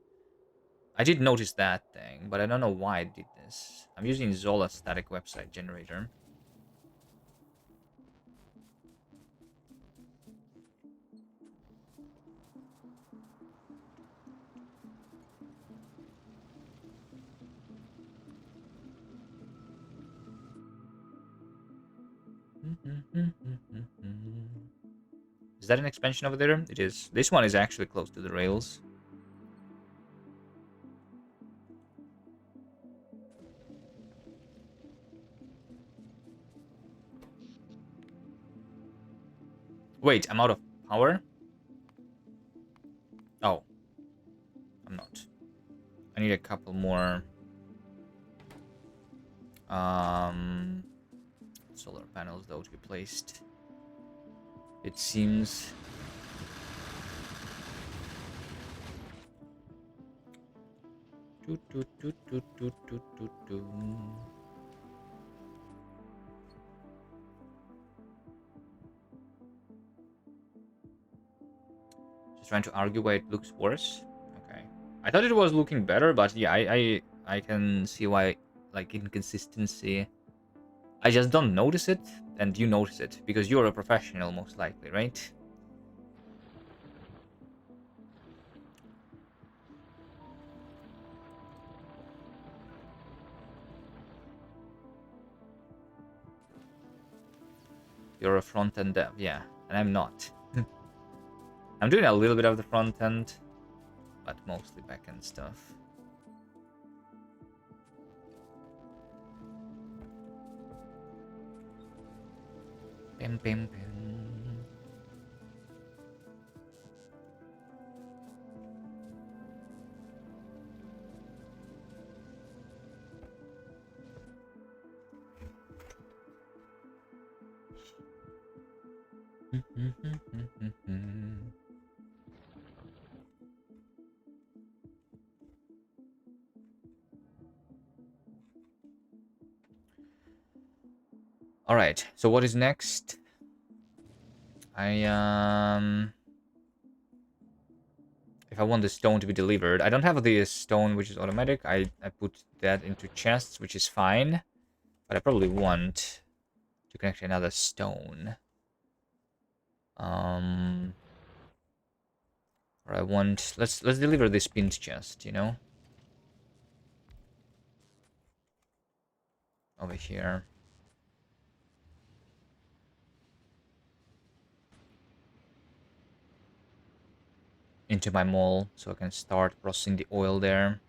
I did notice that thing, but I don't know why it did this. I'm using Zola static website generator. Is that an expansion over there? It is. This one is actually close to the rails. Wait, I'm out of power? Oh. I'm not. I need a couple more solar panels though to be placed. It seems. Just trying to argue why it looks worse. Okay. I thought it was looking better, but yeah, I can see why, like, inconsistency. I just don't notice it, and you notice it because you're a professional, most likely, right? You're a front end dev, yeah, and I'm not. I'm doing a little bit of the front end, but mostly back end stuff. Bim, bim, bim. All right. So what is next? If I want the stone to be delivered, I don't have the stone which is automatic. I put that into chests, which is fine, but I probably want to connect another stone. Or I want let's deliver this pinned chest, you know, over here. Into my mall so I can start processing the oil there.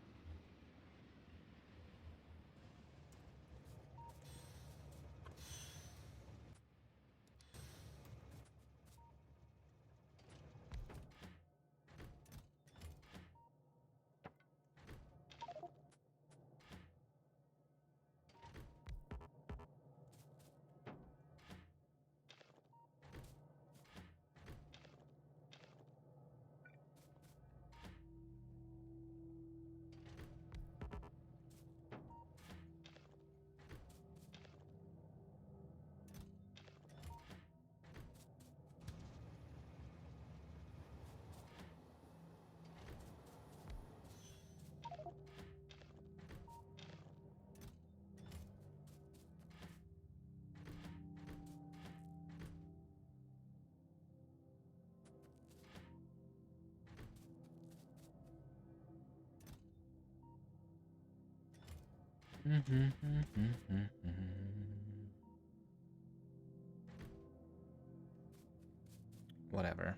Whatever.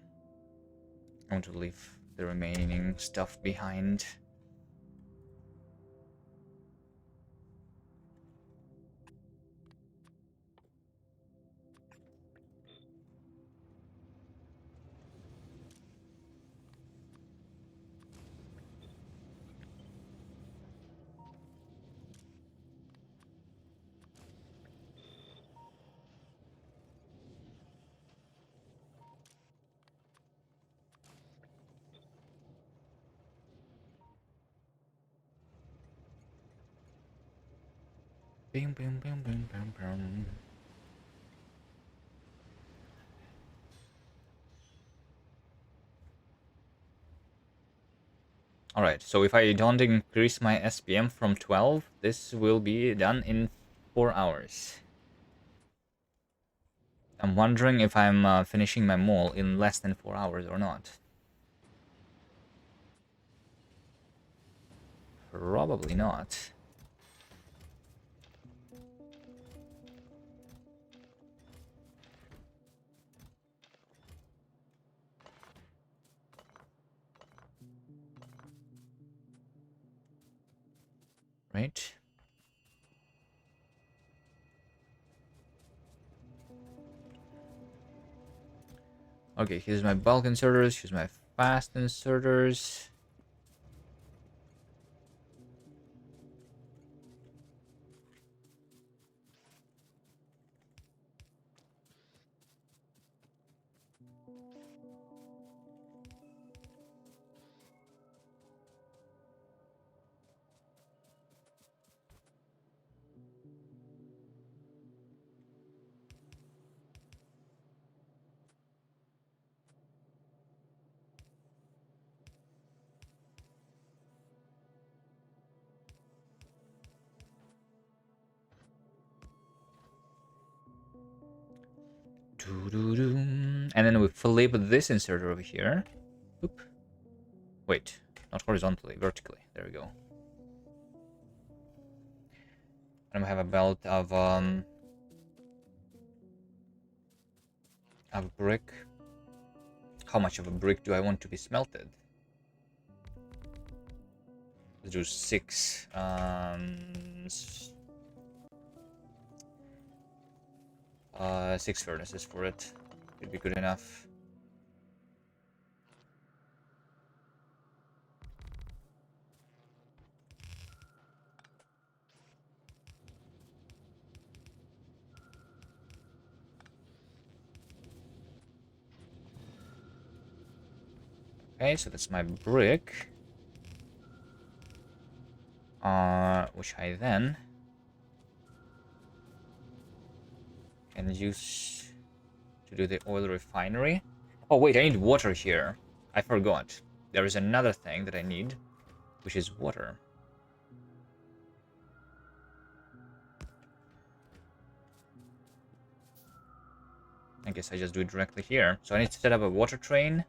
I want to leave the remaining stuff behind. Bing, bing, bing, bing, bing, bing. Alright, so if I don't increase my SPM from 12, this will be done in 4 hours. I'm wondering if I'm finishing my mall in less than 4 hours or not. Probably not. right? Okay, here's my bulk inserters, here's my fast inserters. And then we flip this inserter over here. Oop. Wait, not horizontally, vertically. There we go. And we have a belt of brick. How much of a brick do I want to be smelted? Let's do 6. 6 furnaces for it. Would be good enough. Okay, so that's my brick. Which I then can use to do the oil refinery. Oh wait, I need water here. I forgot. There is another thing that I need, which is water. I guess I just do it directly here. So I need to set up a water train.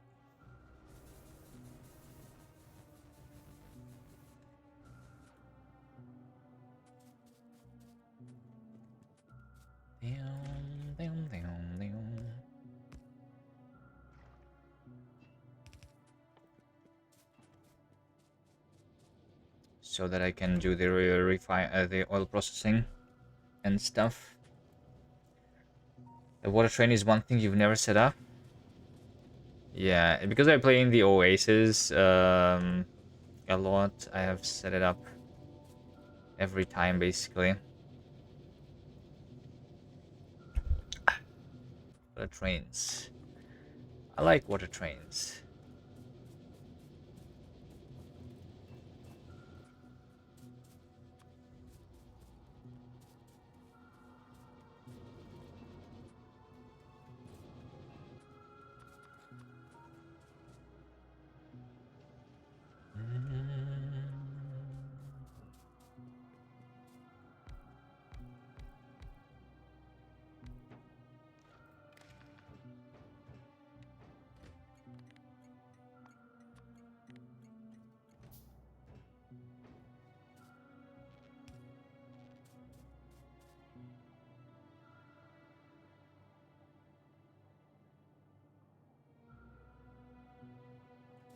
So that I can do the the oil processing and stuff. The water train is one thing you've never set up. Yeah, because I play in the Oasis a lot, I have set it up every time basically. Water trains. I like water trains.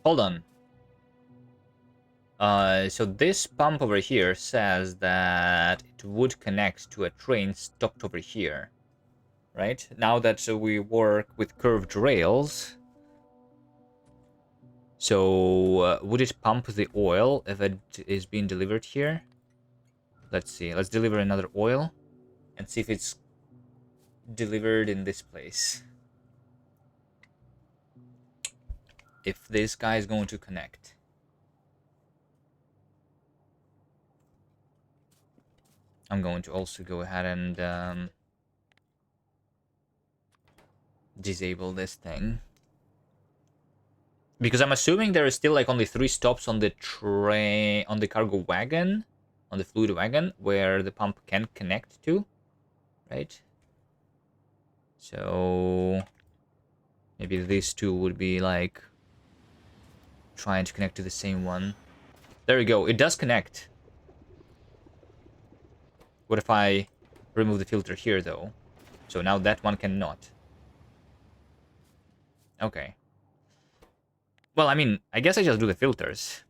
Hold on. So this pump over here says that it would connect to a train stopped over here, right? Now that we work with curved rails, so would it pump the oil if it is being delivered here? Let's see. Let's deliver another oil and see if it's delivered in this place. If this guy is going to connect. I'm going to also go ahead and disable this thing. Because I'm assuming there is still like only 3 stops on the train, on the cargo wagon, on the fluid wagon, where the pump can connect to, right? So maybe these two would be like trying to connect to the same one. There we go. It does connect. What if I remove the filter here, though? So now that one cannot. Okay. Well, I mean, I guess I just do the filters.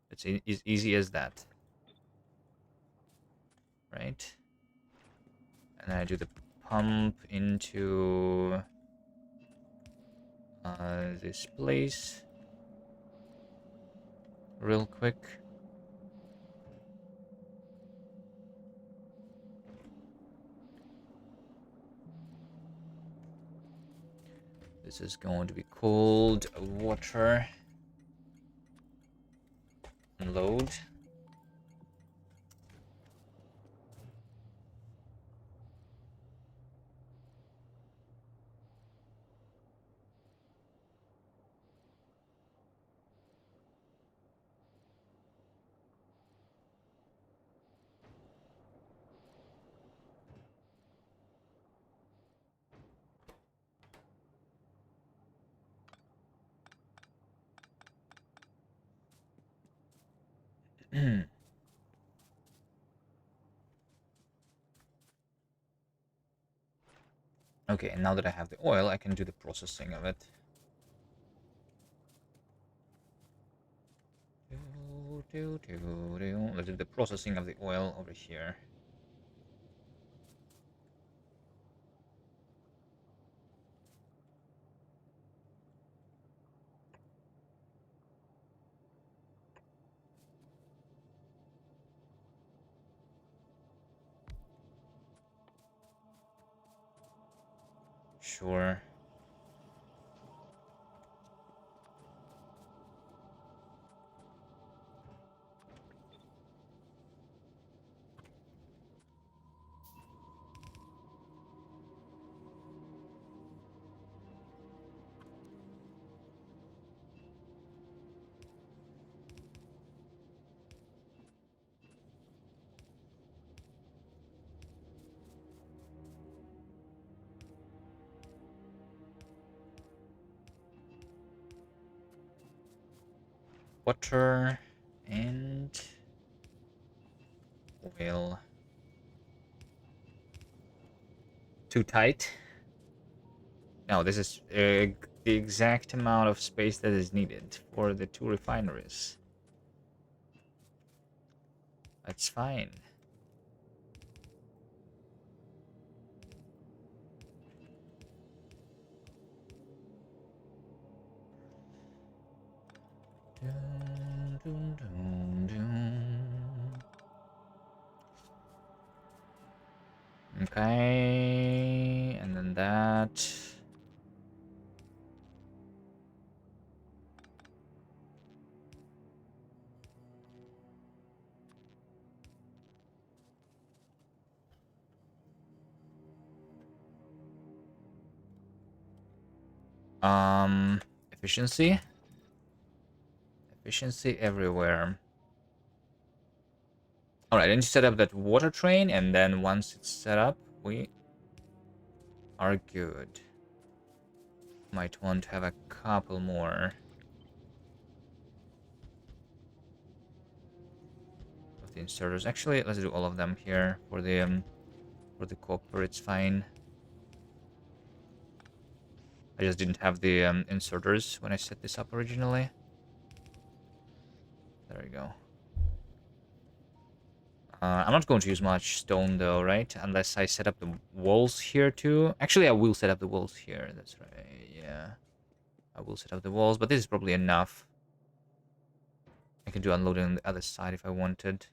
It's as easy as that. right? And I do the pump into this place real quick. This is going to be cold water. Unload. Okay, and now that I have the oil, I can do the processing of it. Let's do the processing of the oil over here. Sure. Water and oil. Too tight? No, this is the exact amount of space that is needed for the 2 refineries. That's fine. Dun, dun, dun, dun. Okay, and then that. Efficiency. Efficiency everywhere. Alright, then set up that water train, and then once it's set up, we are good. Might want to have a couple more of the inserters. Actually, let's do all of them here for the copper. It's fine. I just didn't have the inserters when I set this up originally. There we go. I'm not going to use much stone though, right? Unless I set up the walls here too. Actually, I will set up the walls here. That's right. Yeah. I will set up the walls, but this is probably enough. I can do unloading on the other side if I wanted.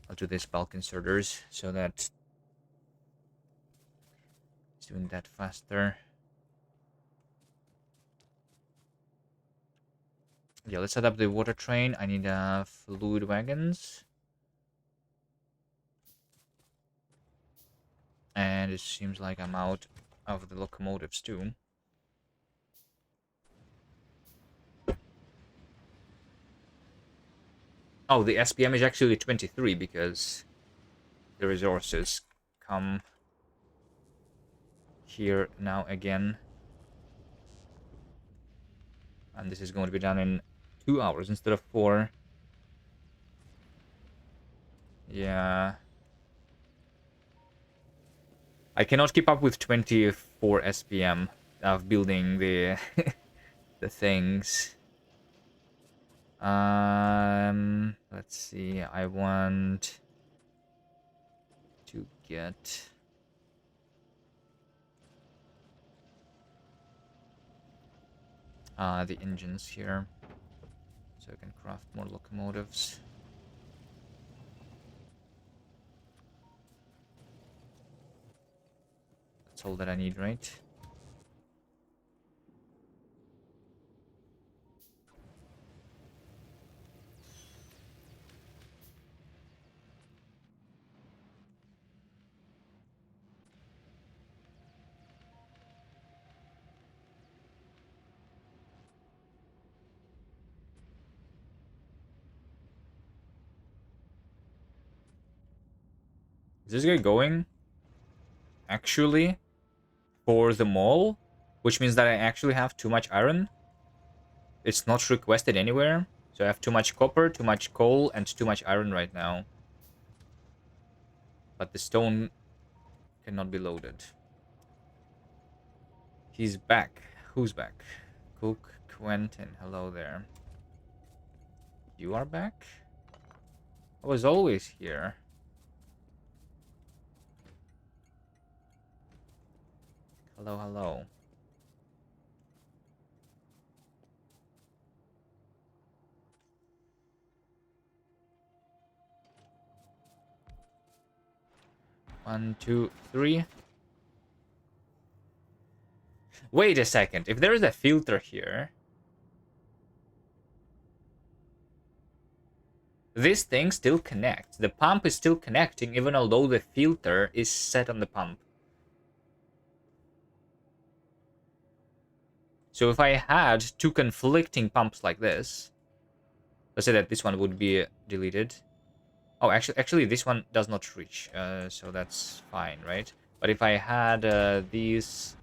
I'll do this bulk inserters so that it's doing that faster. Yeah, let's set up the water train. I need fluid wagons. And it seems like I'm out of the locomotives too. Oh, the SPM is actually 23 because the resources come here now again. And this is going to be done in 2 hours instead of 4. Yeah. I cannot keep up with 24 SPM of building the the things. Let's see. I want to get the engines here, so I can craft more locomotives. That's all that I need, right? Is this guy going actually for the mall? Which means that I actually have too much iron. It's not requested anywhere. So I have too much copper, too much coal, and too much iron right now. But the stone cannot be loaded. He's back. Who's back? Cook, Quentin. Hello there. You are back? I was always here. Hello, hello. One, two, three. Wait a second. If there is a filter here, this thing still connects. The pump is still connecting even although the filter is set on the pump. So if I had two conflicting pumps like this, let's say that this one would be deleted. Oh, actually, this one does not reach, so that's fine, right? But if I had these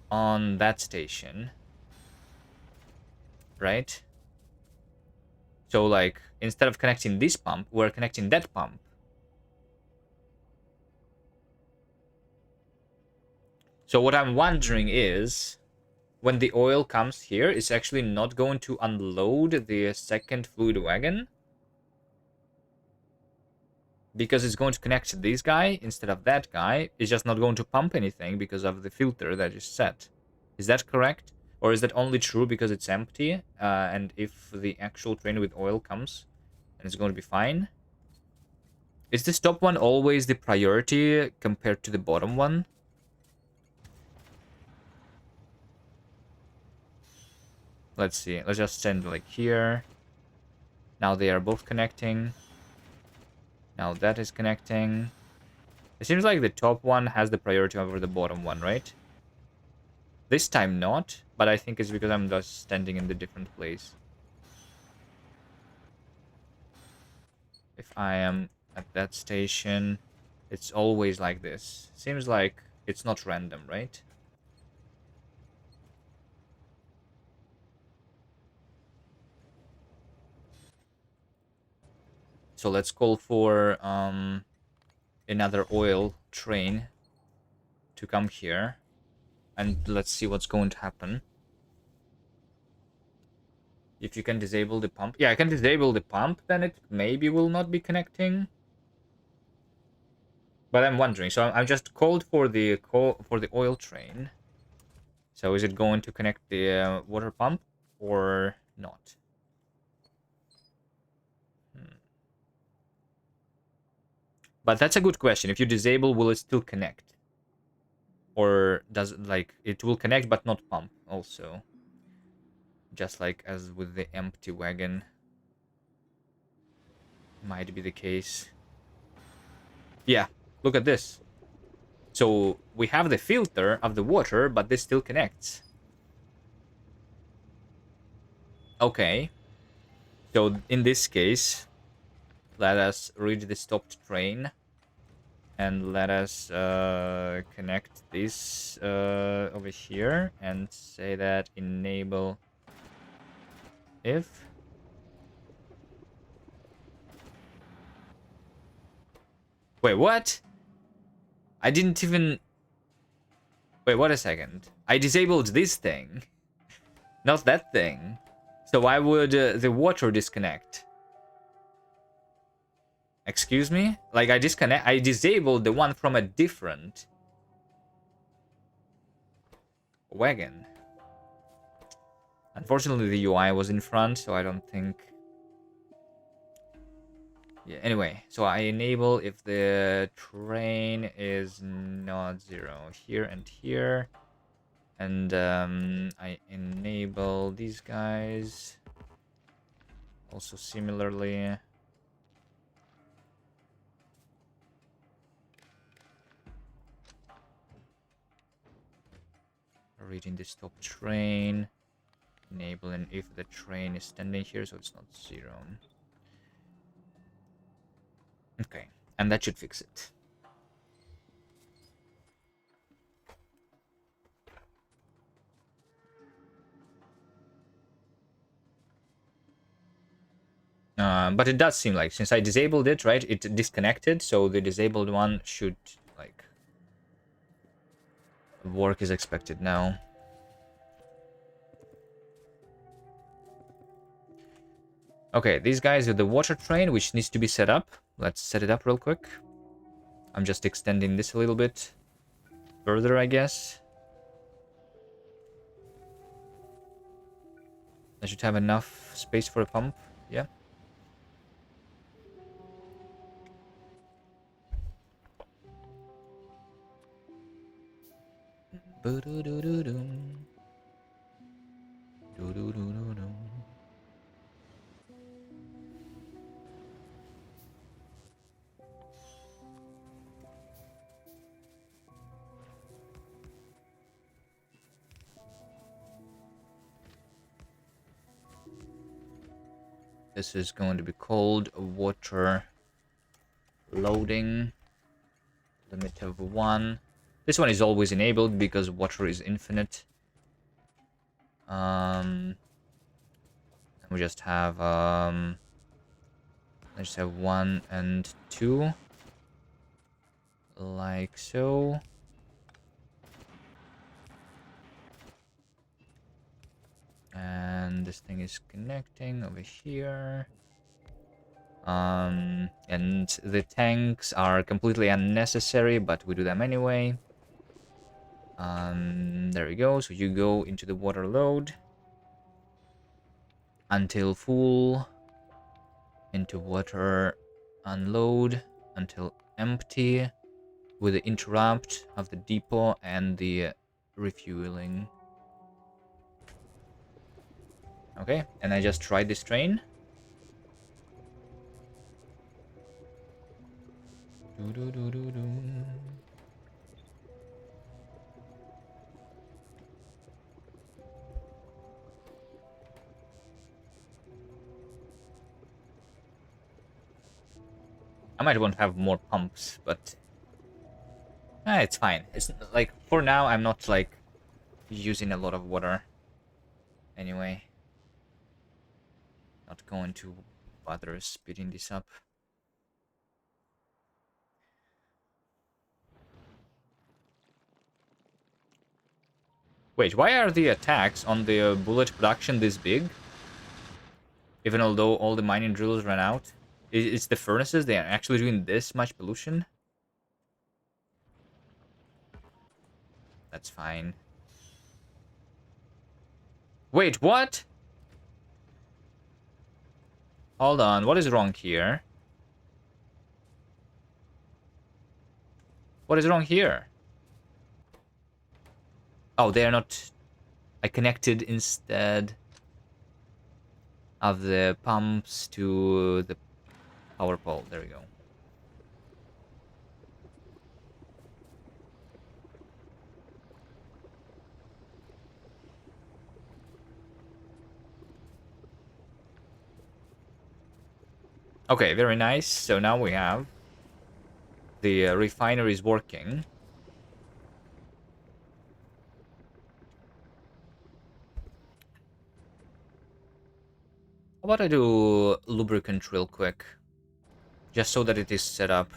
on that station, right? So, like, instead of connecting this pump, we're connecting that pump. So what I'm wondering is, when the oil comes here, it's actually not going to unload the second fluid wagon, because it's going to connect to this guy instead of that guy. It's just not going to pump anything because of the filter that is set. Is that correct? Or is that only true because it's empty? And if the actual train with oil comes, then it's going to be fine? Is this top one always the priority compared to the bottom one? Let's see. Let's just send like here. Now they are both connecting. Now that is connecting. It seems like the top one has the priority over the bottom one, right? This time not, but I think it's because I'm just standing in the different place. If I am at that station, it's always like this. Seems like it's not random, right? So let's call for another oil train to come here. And let's see what's going to happen. If you can disable the pump. Yeah, I can disable the pump, then it maybe will not be connecting. But I'm wondering. So I'm just called for the oil train. So is it going to connect the water pump or not? But that's a good question. If you disable, will it still connect? Or does it, like, it will connect but not pump also? Just like as with the empty wagon. Might be the case. Yeah, look at this. So we have the filter of the water, but this still connects. Okay. So in this case, let us read the stopped train. And let us connect this over here and say that enable if. Wait, what? I didn't even... Wait, what a second. I disabled this thing. Not that thing. So why would the water disconnect? Excuse me? Like I disabled the one from a different wagon. Unfortunately, the UI was in front, so I don't think... Yeah, anyway, so I enable if the train is not 0 here and here. And I enable these guys. Also similarly. Reading the stop train. Enabling if the train is standing here, so it's not 0. Okay, and that should fix it. But it does seem like, since I disabled it, right, it disconnected, so the disabled one should, like, work as expected now. Okay, these guys are the water train, which needs to be set up. Let's set it up real quick. I'm just extending this a little bit further, I guess. I should have enough space for a pump. Yeah. This is going to be called water loading. Limit of 1. This one is always enabled because water is infinite. We just have let's have 1 and 2, like so. And this thing is connecting over here. And the tanks are completely unnecessary, but we do them anyway. There we go. So you go into the water load until full, into water unload until empty, with the interrupt of the depot and the refueling. Okay, and I just tried this train. I might want to have more pumps, but it's fine. It's like, for now, I'm not like using a lot of water. Anyway, not going to bother speeding this up. Wait, why are the attacks on the bullet production this big? Even although all the mining drills ran out? It's the furnaces, they are actually doing this much pollution? That's fine. Wait, what? Hold on, what is wrong here? What is wrong here? Oh, they are not... I connected instead of the pumps to the power pole. There we go. Okay, very nice. So now we have the refinery is working. How about I do lubricant real quick? Just so that it is set up.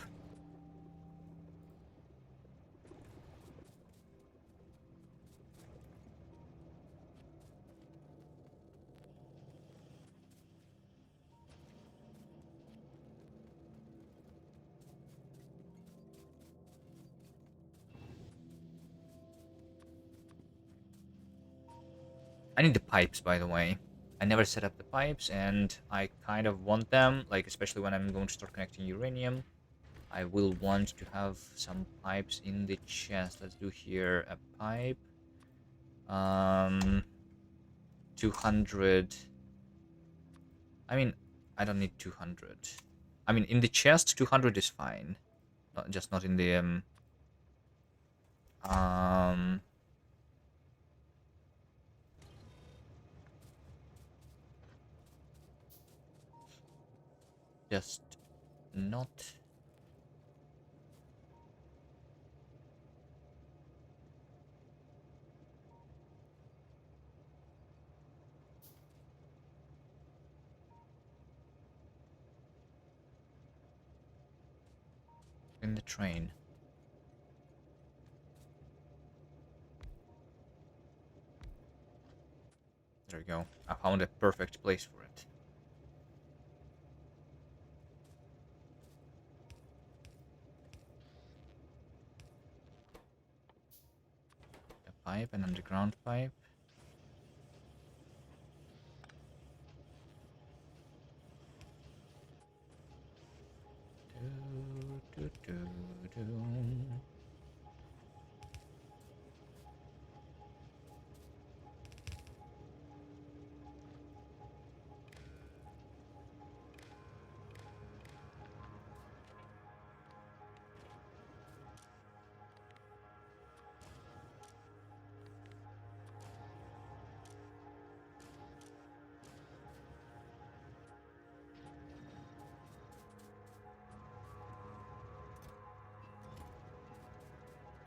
I need the pipes, by the way. I never set up the pipes, and I kind of want them, like, especially when I'm going to start connecting uranium. I will want to have some pipes in the chest. Let's do here a pipe. 200. I mean, I don't need 200. I mean, in the chest, 200 is fine. Just not in the um just not in the train. There we go. I found a perfect place for it. A pipe, an underground pipe. Do, do, do, do.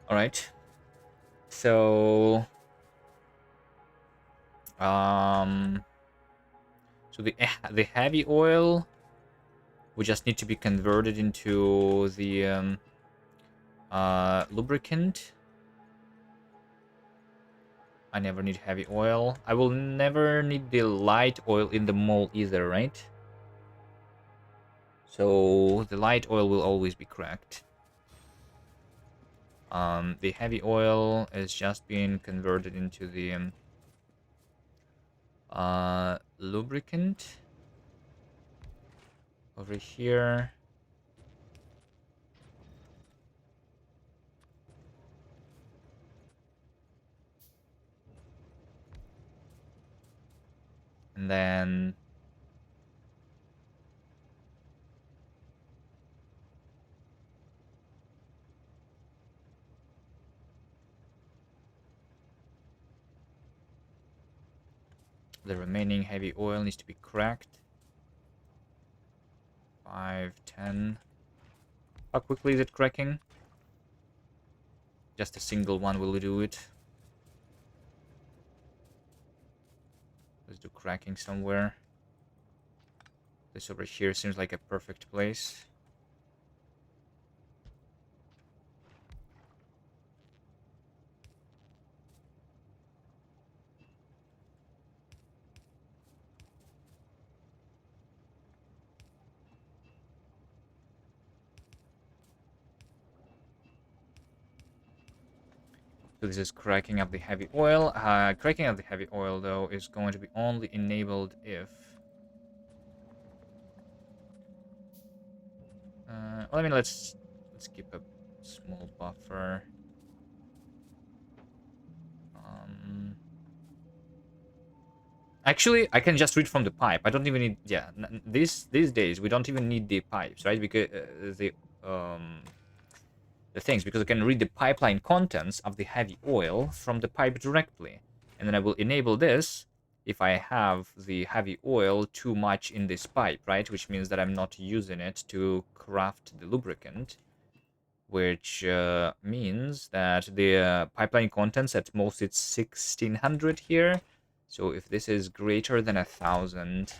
All right. So um so the heavy oil we just need to be converted into the lubricant. I never need heavy oil. I will never need the light oil in the mold either, right? So the light oil will always be cracked. The heavy oil is just being converted into the lubricant over here. And then the remaining heavy oil needs to be cracked. 5, 10. How quickly is it cracking? Just a single one will do it. Let's do cracking somewhere. This over here seems like a perfect place. So this is cracking up the heavy oil. Cracking up the heavy oil, though, is going to be only enabled if... well, I mean, let's keep a small buffer. Actually, I can just read from the pipe. I don't even need... Yeah, these days, we don't even need the pipes, right? Because the things, because I can read the pipeline contents of the heavy oil from the pipe directly. And then I will enable this if I have the heavy oil too much in this pipe, right? Which means that I'm not using it to craft the lubricant, which means that the pipeline contents at most it's 1600 here. So if this is greater than 1000,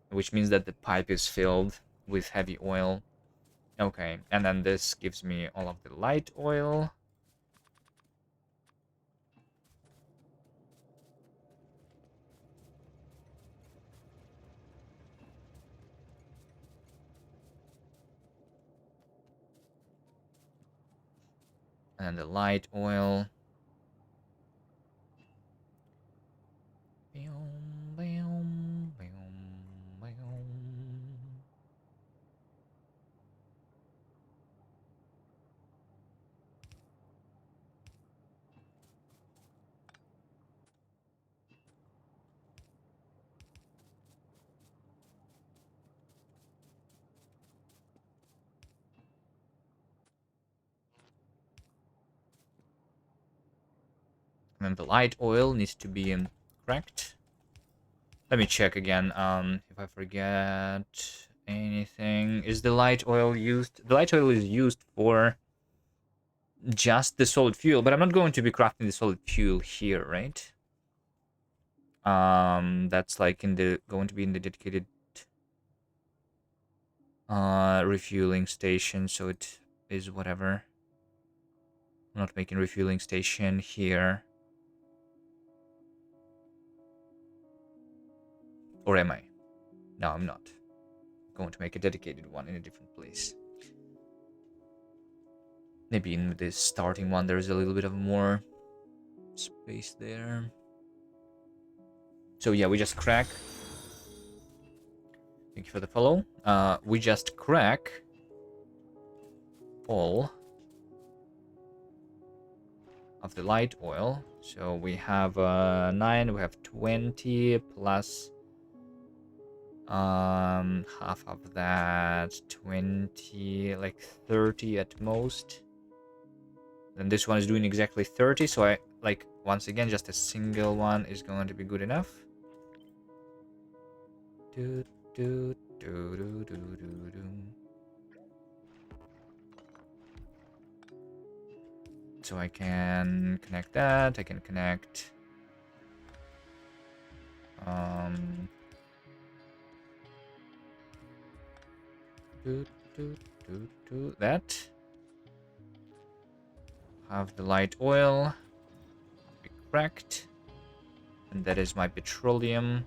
which means that the pipe is filled with heavy oil. Okay, and then this gives me all of the light oil. And then the light oil. And then the light oil needs to be cracked. Let me check again. If I forget anything, is the light oil used? The light oil is used for just the solid fuel, but I'm not going to be crafting the solid fuel here, right? That's like going to be in the dedicated refueling station, so it is whatever. I'm not making refueling station here. Or am I? No, I'm not. I'm going to make a dedicated one in a different place. Maybe in this starting one there's a little bit of more space there. So yeah, we just crack. Thank you for the follow. We just crack all of the light oil. So we have 9, we have 20 plus half of that, 20, like 30 at most. Then this one is doing exactly 30, so I like once again just a single one is going to be good enough. Do, do, do, do, do, do, do. So I can connect that. I can connect do, do, do, that. Have the light oil be cracked, and that is my petroleum.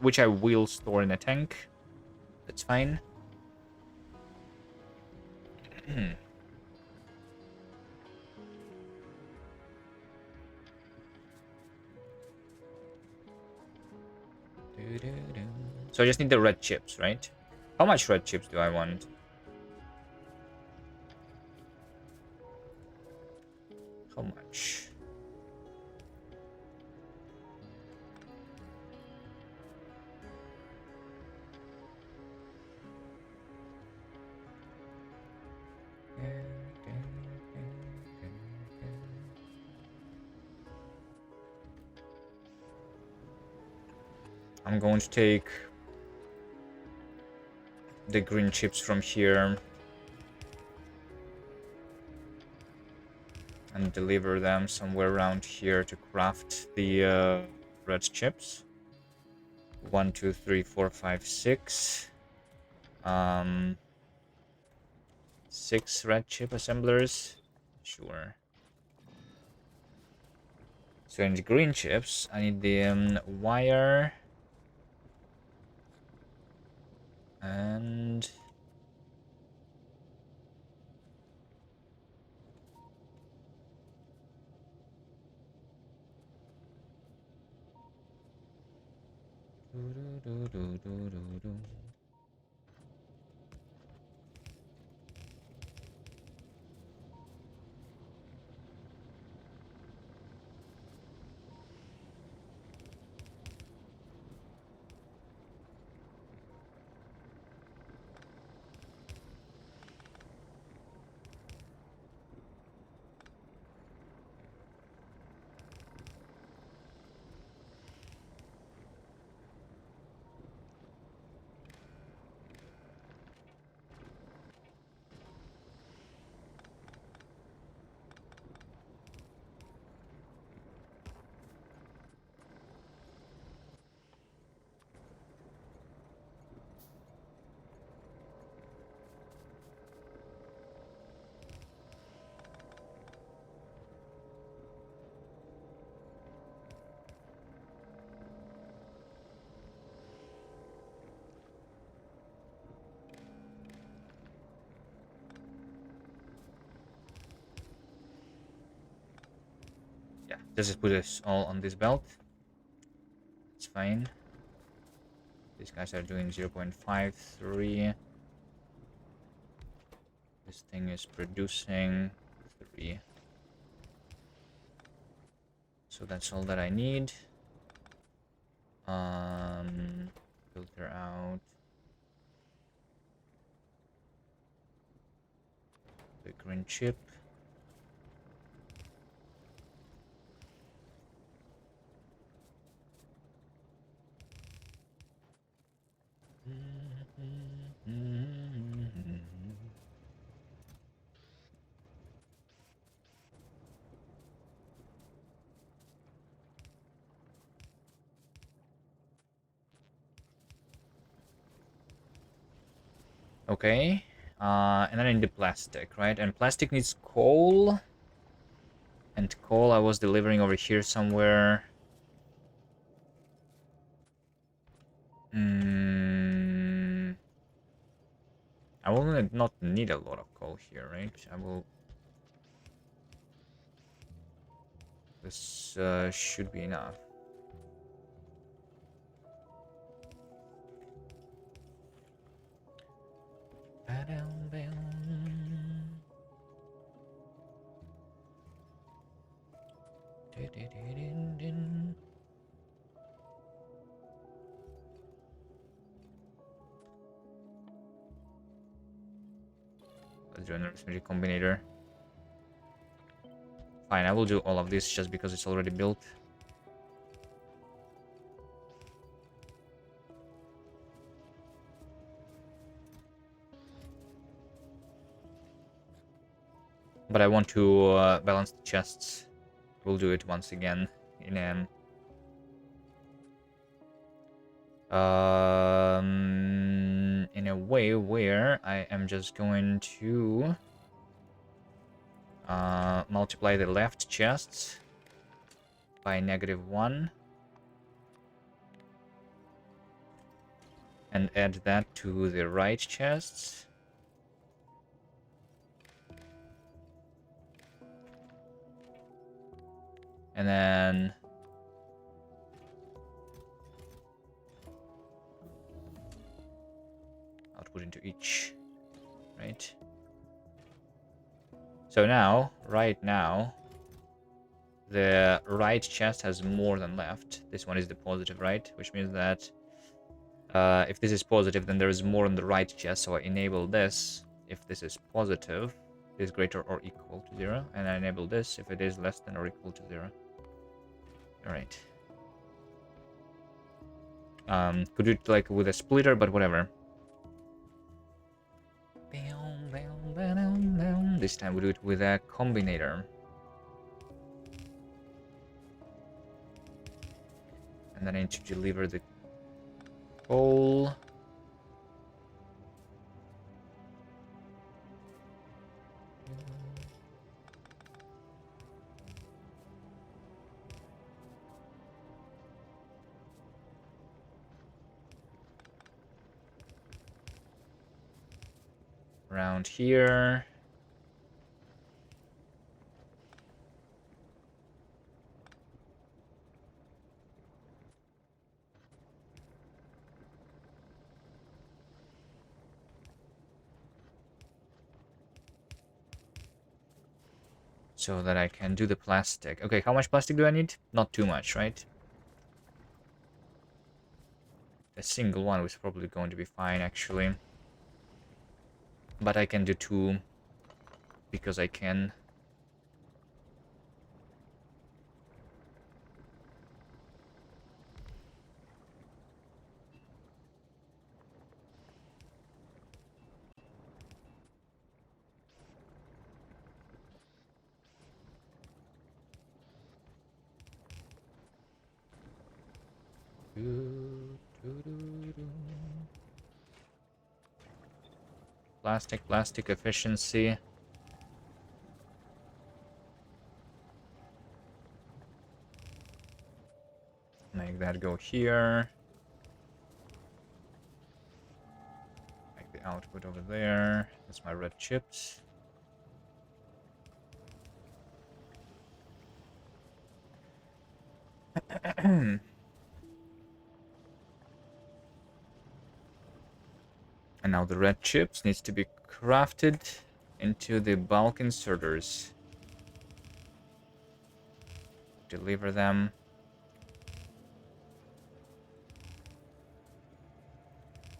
Which I will store in a tank. That's fine. So I just need the red chips, right? How much red chips do I want? How much? I'm going to take the green chips from here and deliver them somewhere around here to craft the red chips. 1, 2, 3, 4, 5, 6. 6 red chip assemblers. Sure. So in the green chips, I need the wire and yeah, just put this all on this belt. It's fine. These guys are doing 0.53. This thing is producing 3. So that's all that I need. Filter out the green chip. Okay. And then I need the plastic, right? And plastic needs coal. And coal I was delivering over here somewhere. I will not need a lot of coal here, right? I will... This should be enough. Let's do an arithmetic combinator. Fine, I will do all of this just because it's already built. But I want to balance the chests. We'll do it once again in a way where I am just going to multiply the left chests by -1 and add that to the right chests. And then output into each, right? So now, right now, the right chest has more than left. This one is the positive, right? Which means that if this is positive, then there is more on the right chest. So I enable this if this is positive, it is greater or equal to 0. And I enable this if it is less than or equal to 0. Alright. Could do it like with a splitter, but whatever. This time we do it with a combinator. And then I need to deliver the coal. Around here. So that I can do the plastic. Okay, how much plastic do I need? Not too much, right? A single one was probably going to be fine, actually. But I can do 2 because I can. Plastic efficiency. Make that go here. Make the output over there. That's my red chips. And now the red chips needs to be crafted into the bulk inserters. Deliver them.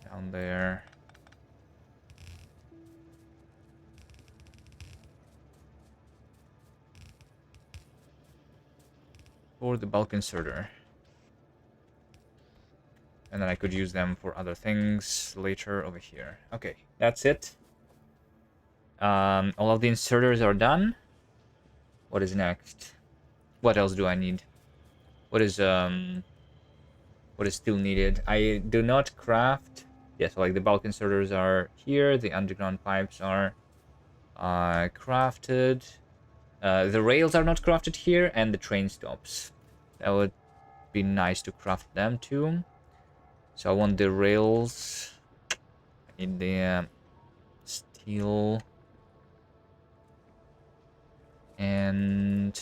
Down there. For the bulk inserter. And then I could use them for other things later over here. Okay, that's it. All of the inserters are done. What is next? What else do I need? What is still needed? I do not craft. Yes, like the bulk inserters are here. The underground pipes are crafted. The rails are not crafted here, and the train stops. That would be nice to craft them too. So I want the rails. I need the steel and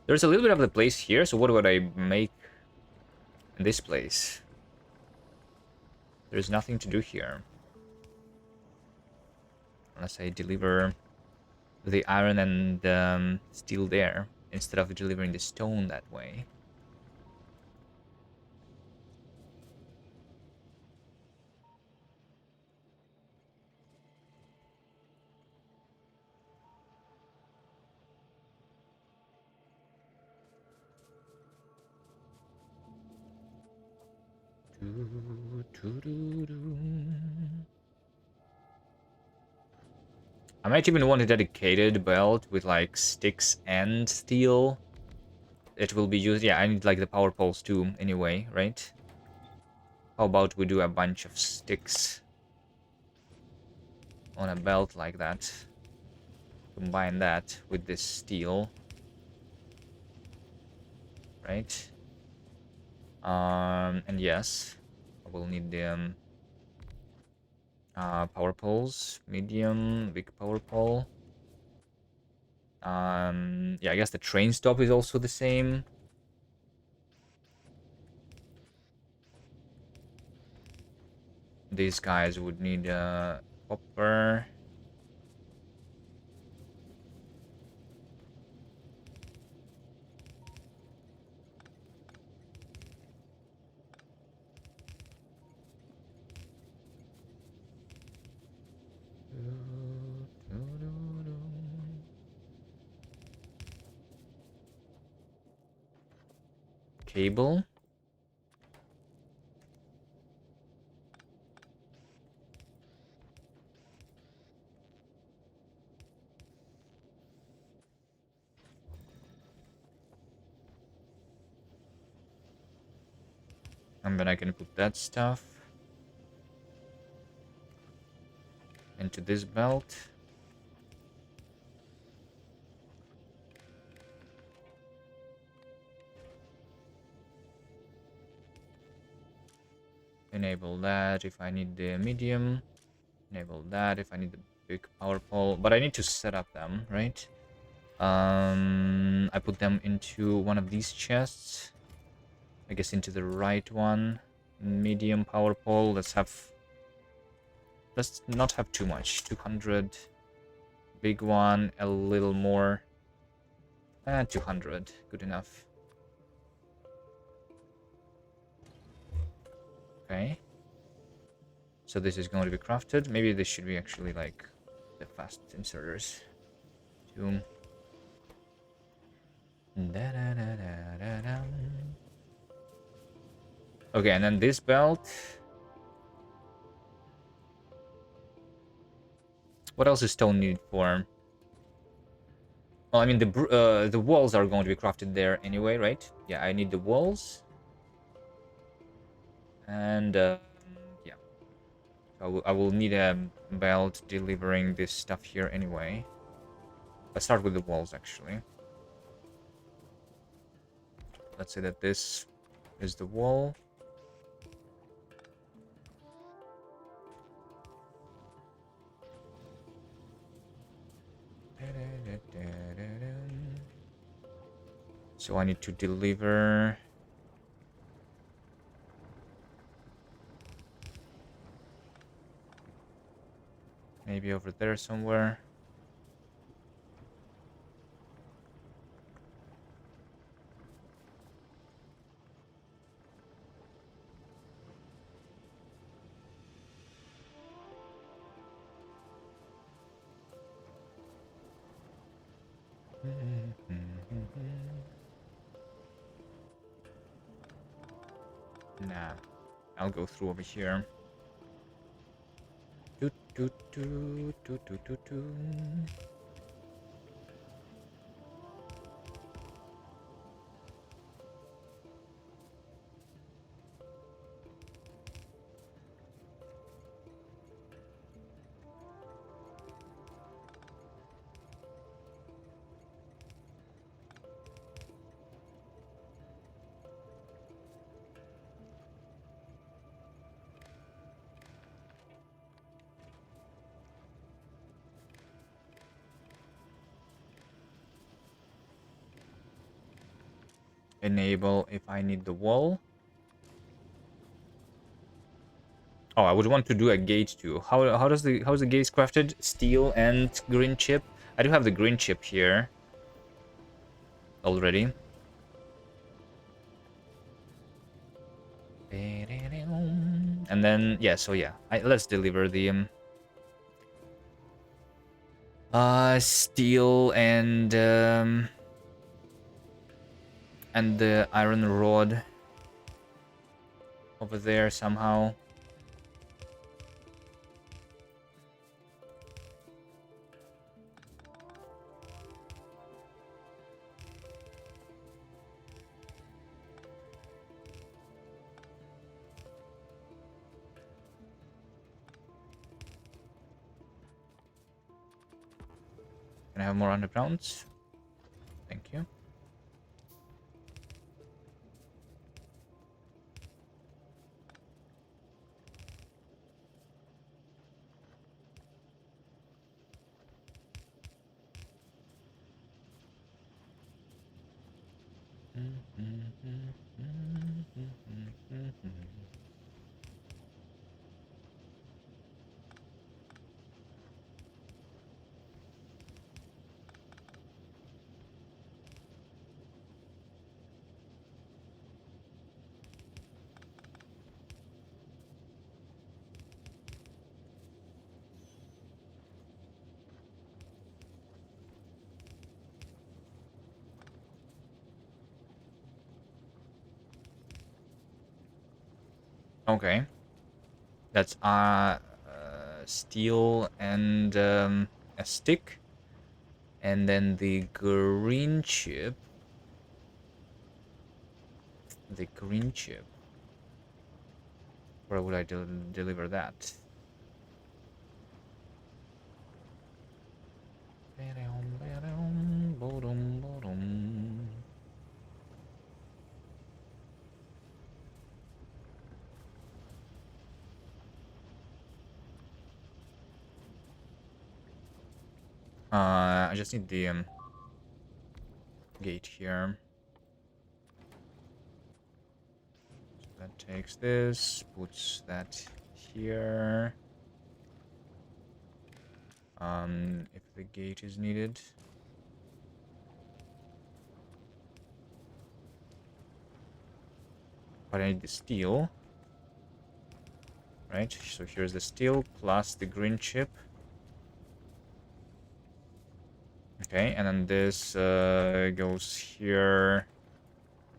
there's a little bit of the place here. So what would I make in this place? There's nothing to do here. Unless I deliver the iron and steel there instead of delivering the stone that way. I might even want a dedicated belt with like sticks and steel. It will be used. Yeah, I need like the power poles too anyway, right? How about we do a bunch of sticks on a belt like that? Combine that with this steel. Right? And yes, I will need the power poles, medium, big power pole. Yeah, I guess the train stop is also the same. These guys would need copper. Cable. And then I can put that stuff into this belt. Enable that if I need the medium. Enable that if I need the big power pole. But I need to set up them, right? I put them into one of these chests. I guess into the right one. Medium power pole. Let's not have too much. 200. Big one, a little more. 200. Good enough. Okay. So this is going to be crafted. Maybe this should be actually like the fast inserters. Two. Okay, and then this belt. What else is stone needed for? Well, I mean the walls are going to be crafted there anyway, right? Yeah, I need the walls. And yeah, so I will need a belt delivering this stuff here anyway. Let's start with the walls actually. Let's say that this is the wall. So I need to deliver. Maybe over there somewhere. Nah, I'll go through over here. Toot, toot, toot, toot, toot, toot, toot. Enable if I need the wall. Oh, I would want to do a gate too. How's the gates crafted? Steel and green chip. I do have the green chip here already. And then yeah, so yeah, let's deliver the steel and the iron rod over there somehow. Can I have more undergrounds? Thank you. Okay. That's steel and a stick. And then the green chip. The green chip. Where would I deliver that? I just need the gate here. So that takes this, puts that here. If the gate is needed. But I need the steel. Right, so here's the steel plus the green chip. Okay, and then this goes here,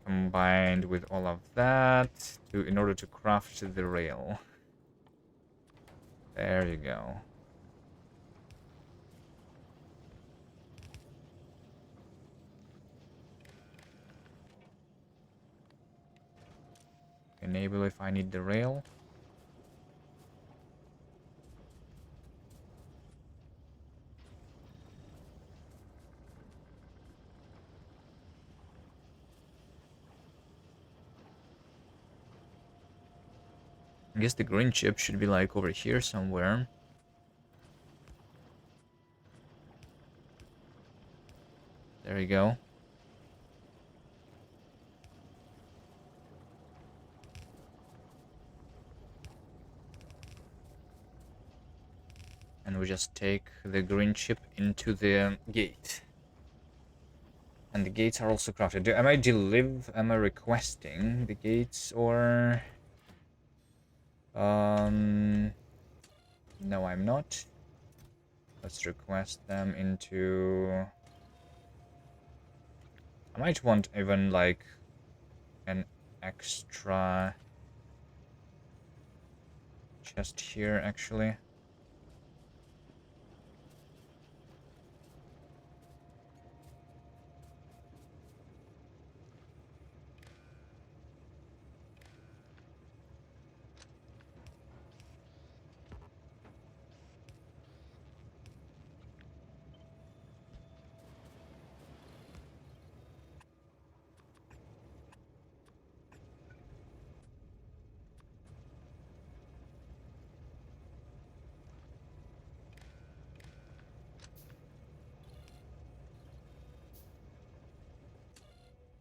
combined with all of that, in order to craft the rail. There you go. Enable if I need the rail. I guess the green chip should be like over here somewhere. There you go. we just take the green chip into the gate. And the gates are also crafted. Am I requesting the gates or... No, I'm not. Let's request them into... I might want even like an extra chest here, actually.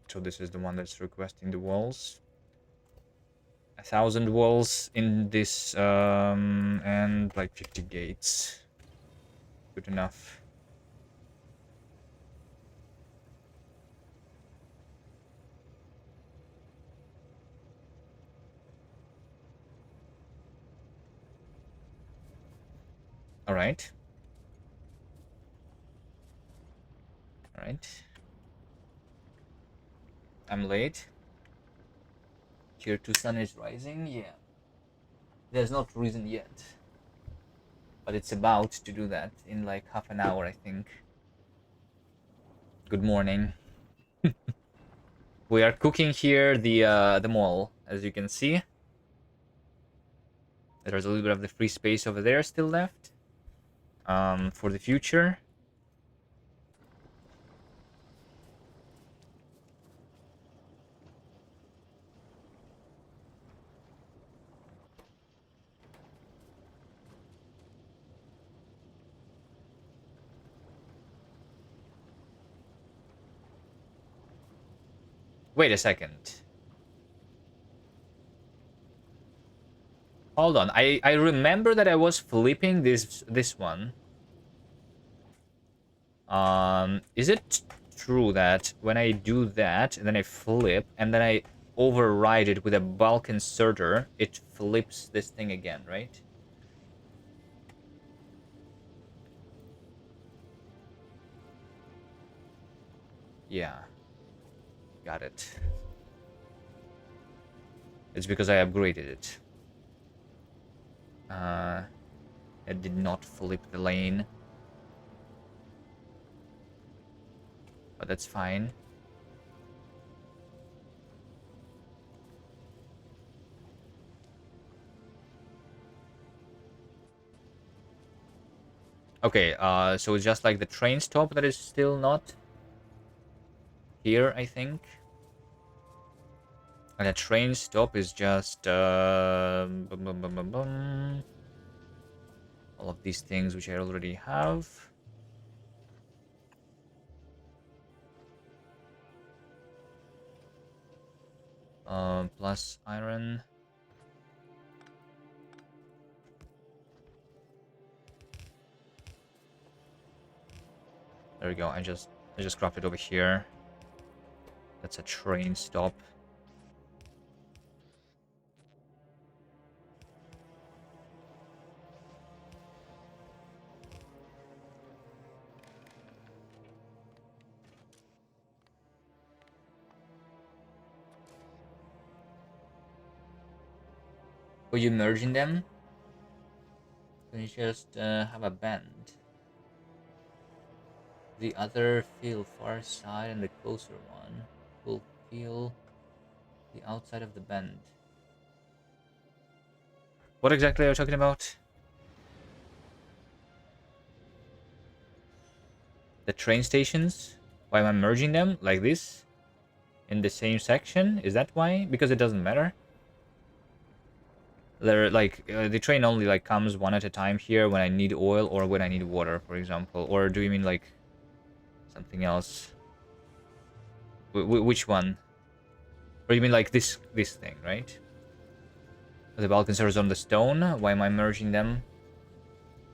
So this is the one that's requesting the walls. 1,000 walls in this, and like 50 gates. Good enough. All right. All right. I'm late. Tier 2 sun is rising. Yeah. There's not risen yet. But it's about to do that in like half an hour, I think. Good morning. We are cooking here the mall, as you can see. There's a little bit of the free space over there still left. For the future. Wait a second. Hold on. I remember that I was flipping this one. Is it true that when I do that, and then I flip, and then I override it with a bulk inserter, it flips this thing again, right? Yeah. Got it. It's because I upgraded it. It did not flip the lane. But that's fine. Okay, so it's just like the train stop that is still not here, I think. And a train stop is just bum, bum, bum, bum, bum. All of these things which I already have. Plus iron. There we go. I just crafted it over here. That's a train stop. Were you merging them? Can you just have a bend? The other feel far side and the closer one will feel the outside of the bend. What exactly are you talking about? The train stations? Why am I merging them like this? In the same section? Is that why? Because it doesn't matter? They're like the train only like comes one at a time here when I need oil or when I need water, for example. Or do you mean like something else? Which one? Or you mean like this thing, right? The Balkan servers on the stone. Why am I merging them?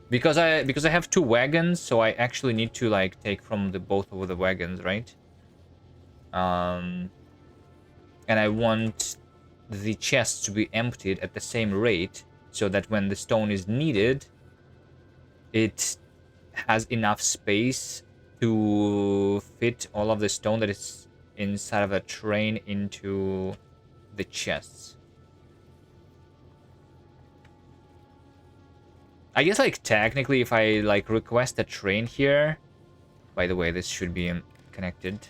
Because I have two wagons, so I actually need to like take from the both of the wagons, right? Um, and I want the chests to be emptied at the same rate, so that when the stone is needed, it has enough space to fit all of the stone that is inside of a train into the chests. I guess like technically if I like request a train here, by the way, this should be connected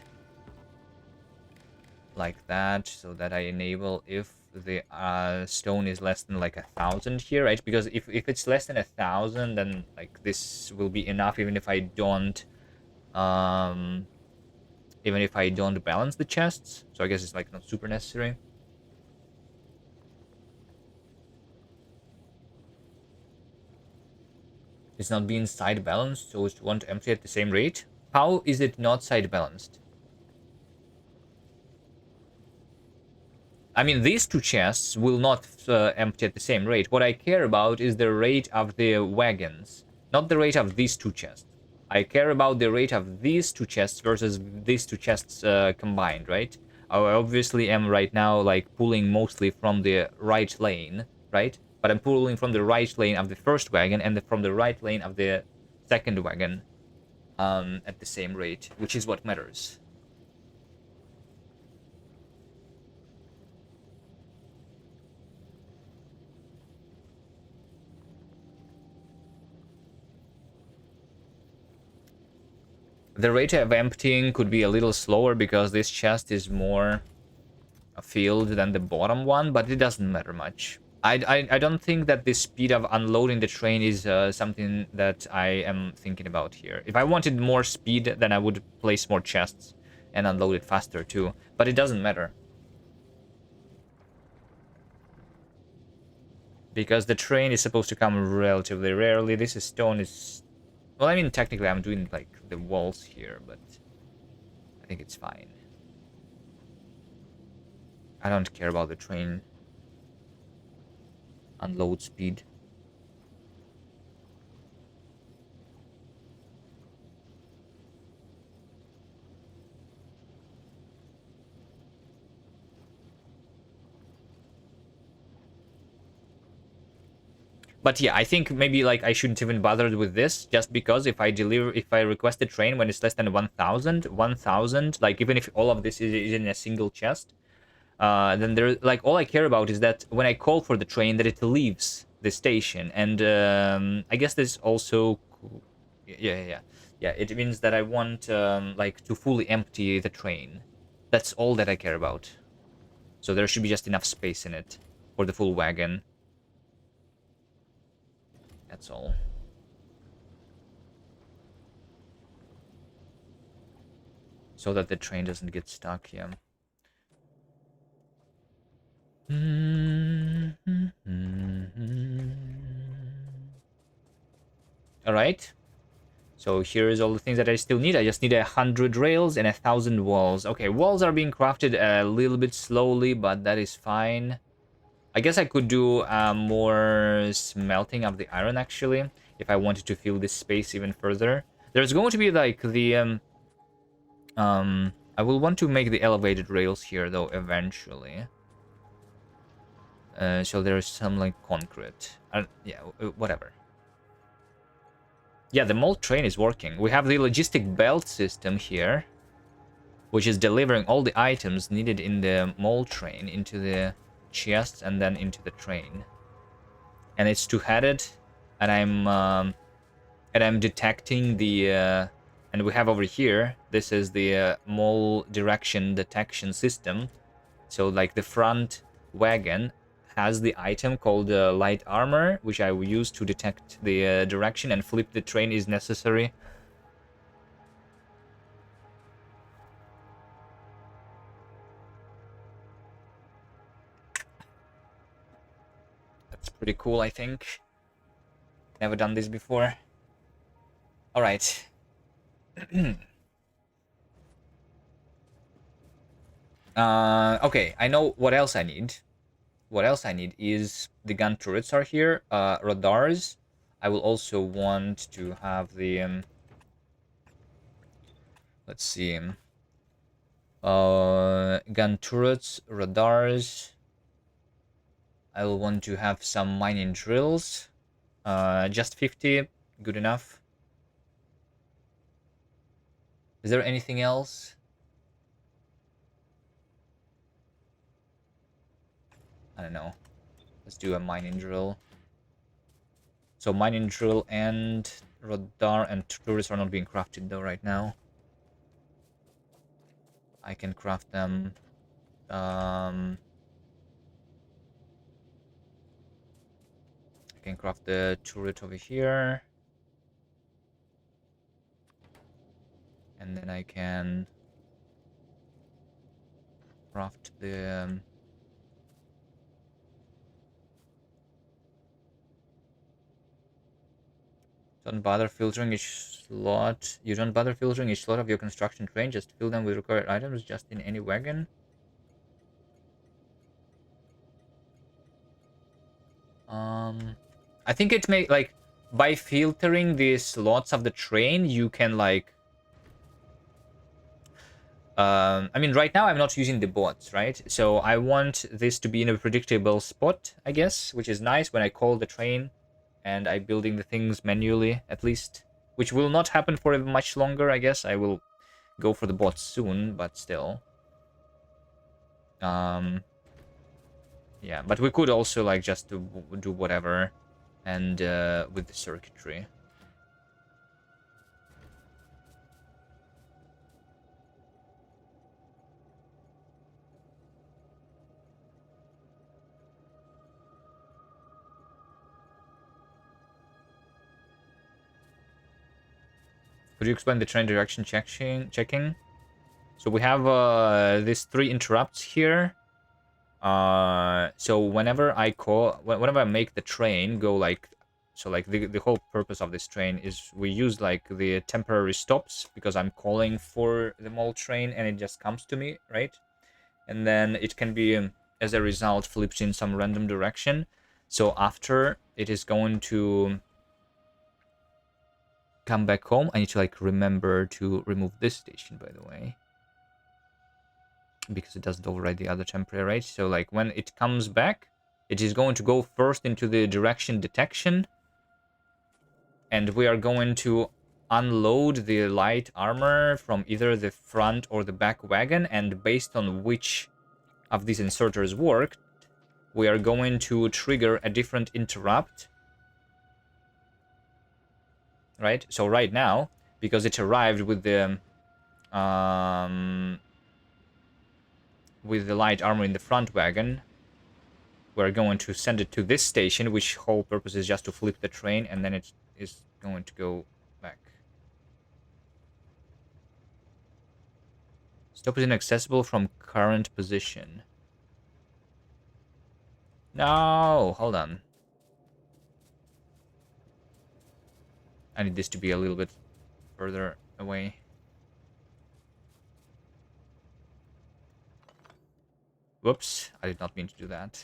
like that, so that I enable if the stone is less than like 1,000 here, right? Because if it's less than 1,000, then like this will be enough even if I don't um balance the chests. So I guess it's like not super necessary. It's not being side balanced, so it's want to empty at the same rate. How is it not side balanced? I mean, these two chests will not empty at the same rate. What I care about is the rate of the wagons, not the rate of these two chests. I care about the rate of these two chests versus these two chests combined, right? I obviously am right now like pulling mostly from the right lane, right? But I'm pulling from the right lane of the first wagon and from the right lane of the second wagon at the same rate, which is what matters. The rate of emptying could be a little slower because this chest is more filled than the bottom one, but it doesn't matter much. I don't think that the speed of unloading the train is something that I am thinking about here. If I wanted more speed, then I would place more chests and unload it faster too, but it doesn't matter. Because the train is supposed to come relatively rarely. This is stone is... Well, I mean, technically I'm doing like the walls here, but I think it's fine. I don't care about the train unload speed. But yeah, I think maybe like I shouldn't even bother with this, just because if I request a train when it's less than 1,000, like even if all of this is in a single chest, then there, like, all I care about is that when I call for the train, that it leaves the station. And I guess this also, yeah. It means that I want like to fully empty the train. That's all that I care about. So there should be just enough space in it for the full wagon. That's all. So that the train doesn't get stuck, yeah. Alright. So here is all the things that I still need. I just need 100 rails and 1,000 walls. Okay, walls are being crafted a little bit slowly, but that is fine. I guess I could do more smelting of the iron, actually, if I wanted to fill this space even further. There's going to be like the I will want to make the elevated rails here though eventually. So there's some like concrete. Yeah, whatever. Yeah, the mold train is working. We have the logistic belt system here, which is delivering all the items needed in the mold train into the chests and then into the train. And it's two-headed, and I'm detecting the and we have over here, this is the mole direction detection system. So like the front wagon has the item called light armor, which I will use to detect the direction and flip the train is necessary. That's pretty cool, I think. Never done this before. All right. Okay, I know what else I need. What else I need is the gun turrets are here, radars. I will also want to have the let's see, gun turrets, radars. I will want to have some mining drills. Just 50, good enough. Is there anything else? I don't know. Let's do a mining drill. So mining drill and radar and turrets are not being crafted though right now. I can craft them. I can craft the turret over here. And then I can craft the don't bother filtering each slot. You don't bother filtering each slot of your construction train. Just fill them with required items just in any wagon. I think it may like by filtering the slots of the train, you can like I mean, right now I'm not using the bots, right? So I want this to be in a predictable spot, I guess, which is nice when I call the train and I'm building the things manually, at least, which will not happen for much longer, I guess. I will go for the bots soon, but still. Yeah, but we could also like just do whatever and with the circuitry. Could you explain the train direction checking? So we have these 3 interrupts here. So whenever I make the train go like, so like the whole purpose of this train is we use like the temporary stops because I'm calling for the mole train and it just comes to me, right? And then it can be, as a result, flipped in some random direction. So after it is going to come back home, I need to like remember to remove this station, by the way, because it doesn't override the other temporary, right? So like when it comes back, it is going to go first into the direction detection, and we are going to unload the light armor from either the front or the back wagon, and based on which of these inserters worked, we are going to trigger a different interrupt, right? So right now, because it arrived with the light armor in the front wagon, we're going to send it to this station, which whole purpose is just to flip the train, and then it is going to go back. Stop is inaccessible from current position. No, hold on. I need this to be a little bit further away. Whoops, I did not mean to do that.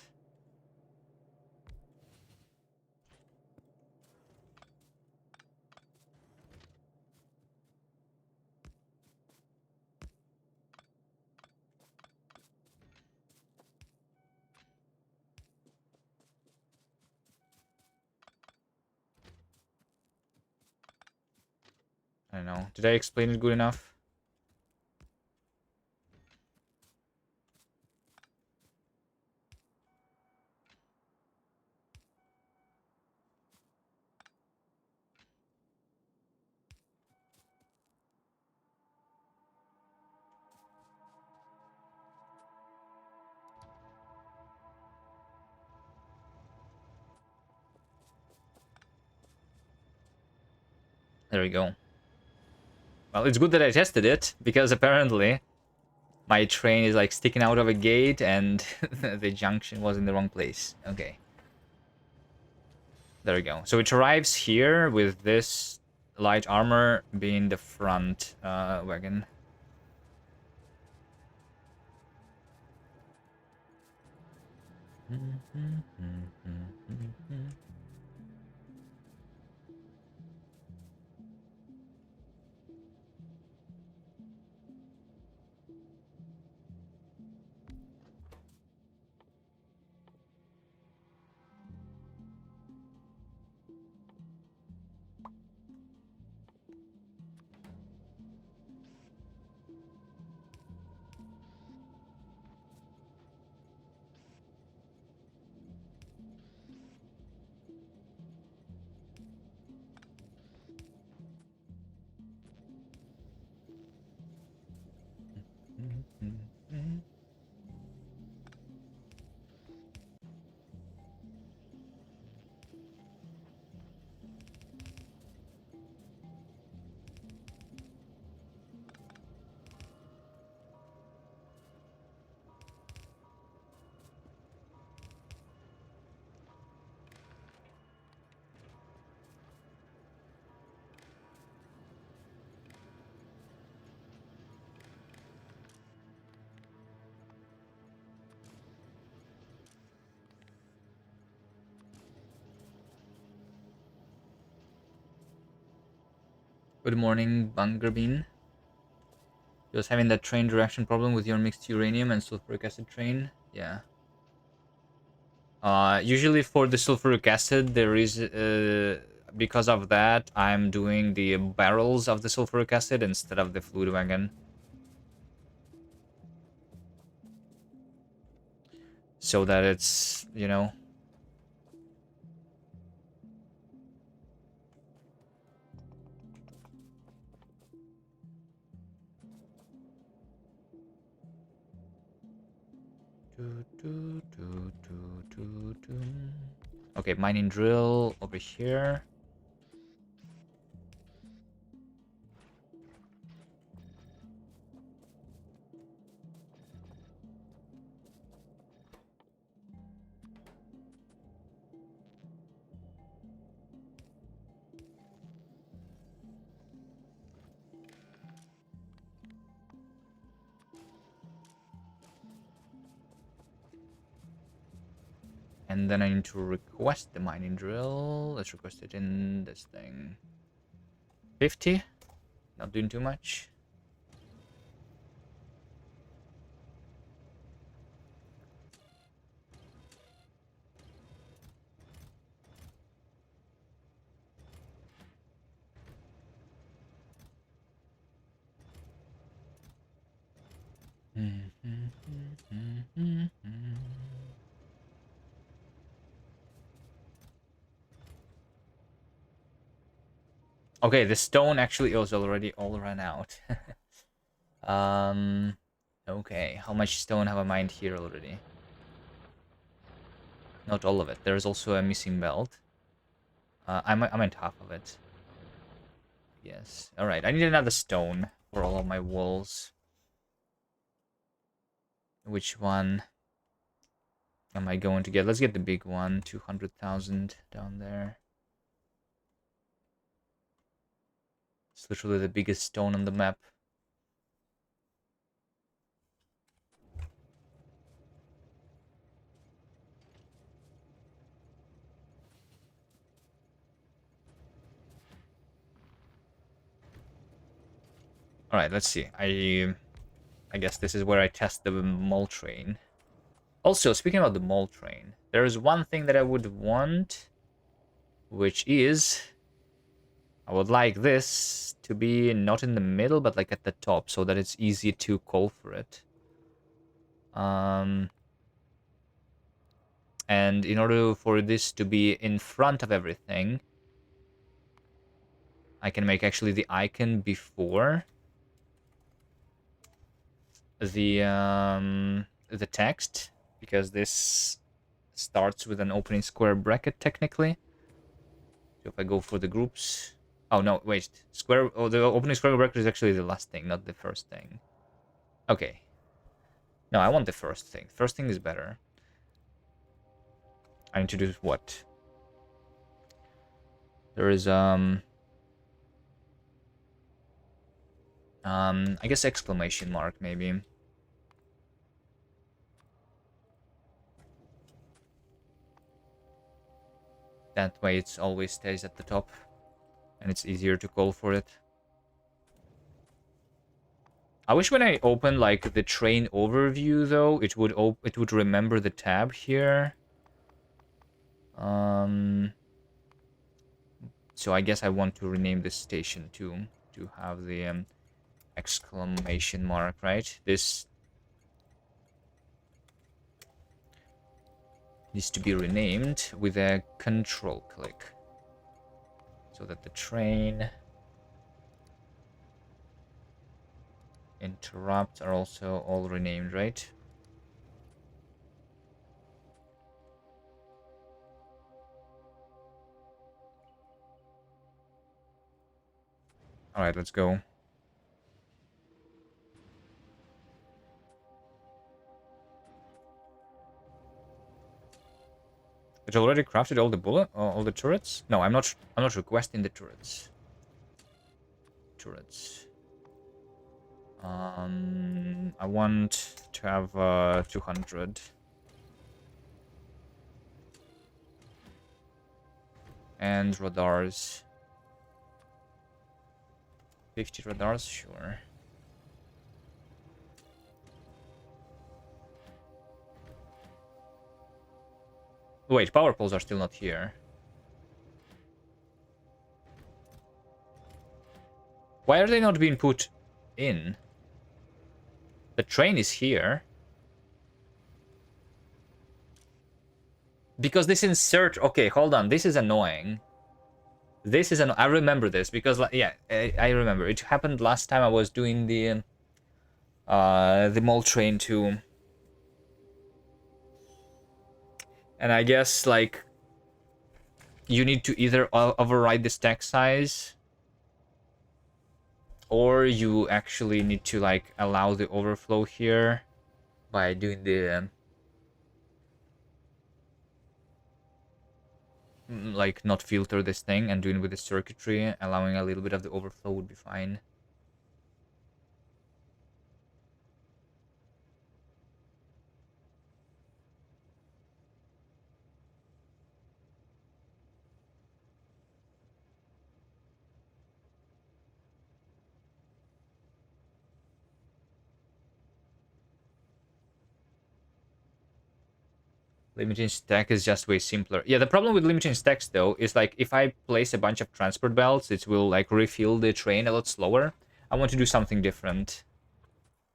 I don't know. Did I explain it good enough? There we go. Well, it's good that I tested it, because apparently my train is like sticking out of a gate and the junction was in the wrong place. Okay. There we go. So it arrives here with this light armor being the front wagon. Good morning, Bungerbean. Just having that train direction problem with your mixed uranium and sulfuric acid train. Yeah. Usually for the sulfuric acid, there is because of that, I'm doing the barrels of the sulfuric acid instead of the fluid wagon. So that it's, you know. Okay, mining drill over here. And then I need to request the mining drill. Let's request it in this thing. 50? Not doing too much. Okay, the stone actually is already all run out. Okay, how much stone have I mined here already? Not all of it. There's also a missing belt. I meant half of it. Yes. All right. I need another stone for all of my walls. Which one am I going to get? Let's get the big one. 200,000 down there. It's literally the biggest stone on the map. All right. Let's see. I guess this is where I test the mole train. Also, speaking about the mole train, there is one thing that I would want, which is I would like this to be not in the middle, but like at the top, so that it's easy to call for it. And in order for this to be in front of everything, I can make actually the icon before the text, because this starts with an opening square bracket technically. So if I go for the groups, oh no, wait, square. Oh, the opening square bracket is actually the last thing, not the first thing. Okay. No, I want the first thing. First thing is better. I need to do what? There is I guess exclamation mark maybe. That way it always stays at the top and it's easier to call for it. I wish when I open like the train overview though, it would remember the tab here. So I guess I want to rename this station too, to have the exclamation mark, right? This needs to be renamed with a control click so that the train interrupt are also all renamed, right? All right, let's go. It already crafted all the all the turrets? No, I'm not requesting the turrets. I want to have 200. And radars. 50 radars, sure. Wait, power poles are still not here. Why are they not being put in? The train is here. Because this insert... Okay, hold on. This is annoying. This is I remember this because, yeah, I remember. It happened last time I was doing the mall train too. And I guess, like, you need to either override the stack size, or you actually need to, like, allow the overflow here by doing the like, not filter this thing and doing with the circuitry, allowing a little bit of the overflow would be fine. Limiting stack is just way simpler. Yeah, the problem with limiting stacks, though, is, like, if I place a bunch of transport belts, it will, like, refill the train a lot slower. I want to do something different.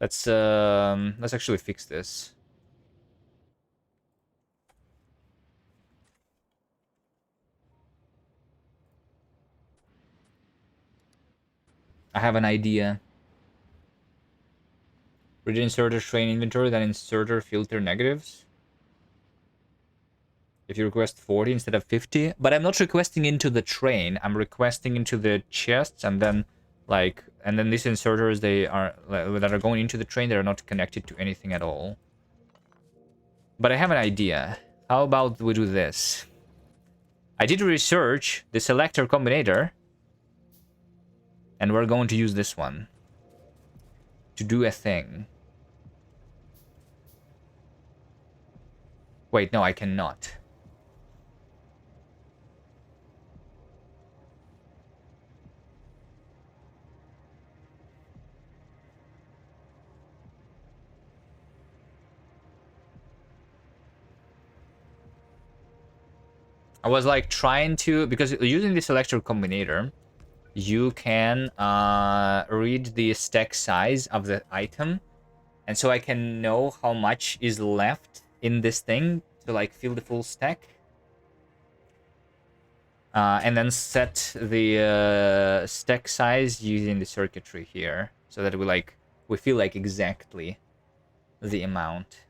Let's actually fix this. I have an idea. Read inserter train inventory, then inserter filter negatives. If you request 40 instead of 50, but I'm not requesting into the train. I'm requesting into the chests, and then, like, and then these inserters, they are that are going into the train. They are not connected to anything at all. But I have an idea. How about we do this? I did research the selector combinator, and we're going to use this one to do a thing. Wait, no, I cannot. I was, like, trying to, because using the selector combinator, you can read the stack size of the item, and so I can know how much is left in this thing to, like, fill the full stack, and then set the stack size using the circuitry here, so that we feel like exactly the amount.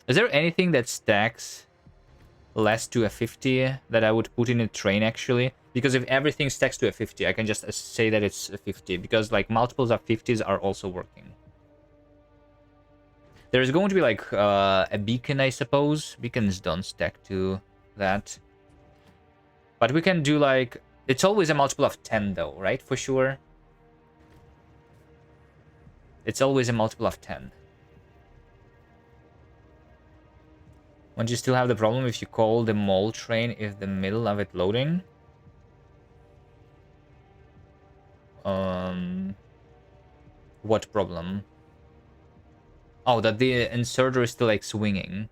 Is there anything that stacks less to a 50 that I would put in a train, actually? Because if everything stacks to a 50, I can just say that it's a 50, because, like, multiples of 50s are also working. There's going to be, like, a beacon, I suppose. Beacons don't stack to that. But we can do, like... It's always a multiple of 10, though, right? For sure. It's always a multiple of 10. Won't you still have the problem if you call the mall train if the middle of it loading? What problem? Oh, that the inserter is still, like, swinging.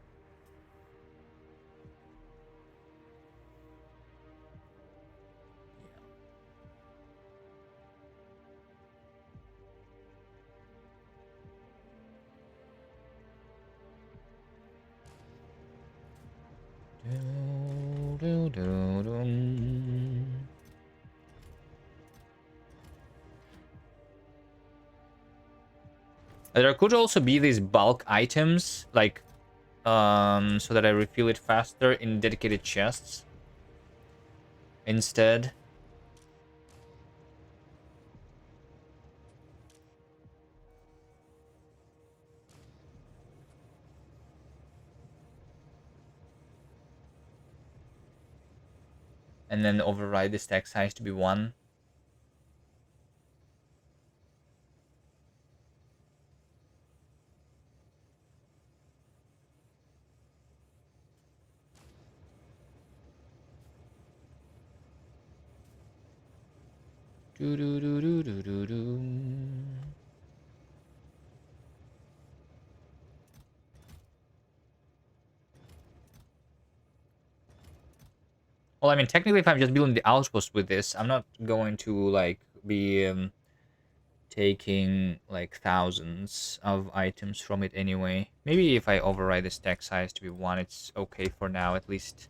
There could also be these bulk items, like, so that I refill it faster in dedicated chests instead. And then override the stack size to be 1. Do do do do do do do. Well, I mean, technically, if I'm just building the outpost with this, I'm not going to like be taking like thousands of items from it anyway. Maybe if I override the stack size to be 1, it's okay for now at least.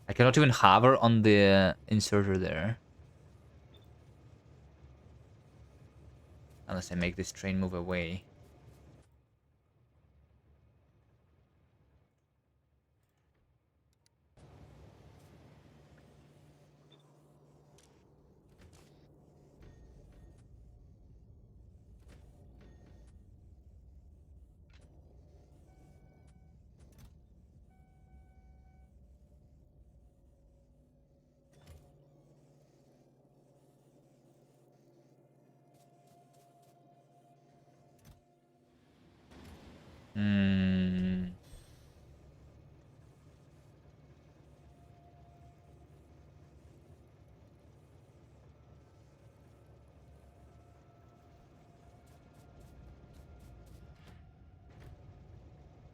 I cannot even hover on the inserter there. Unless I make this train move away. Hmm.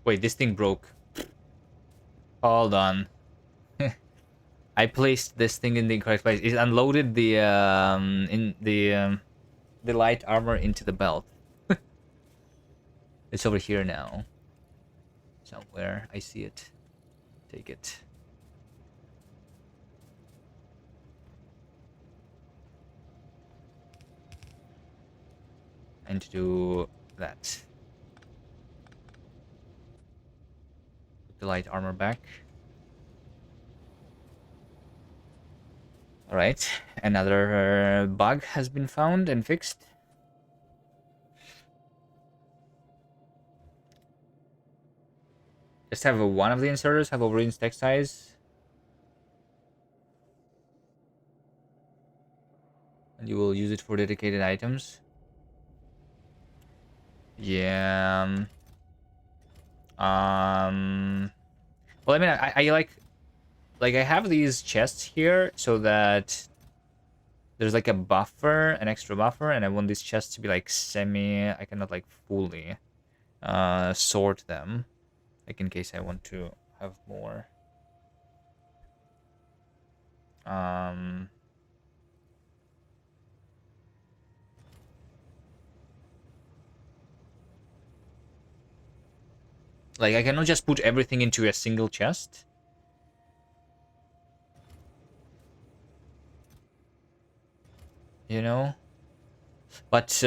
Wait, this thing broke. Hold on. I placed this thing in the incorrect place. It unloaded the light armor into the belt. It's over here now. Somewhere. I see it. Take it. And to do that. Put the light armor back. Alright. Another bug has been found and fixed. Just have one of the inserters have overridden stack size. And you will use it for dedicated items. Yeah. Well, I mean, I like I have these chests here so that there's like a buffer, an extra buffer, and I want these chests to be like semi. I cannot like fully sort them, like in case I want to have more. Um. Like I cannot just put everything into a single chest. You know? But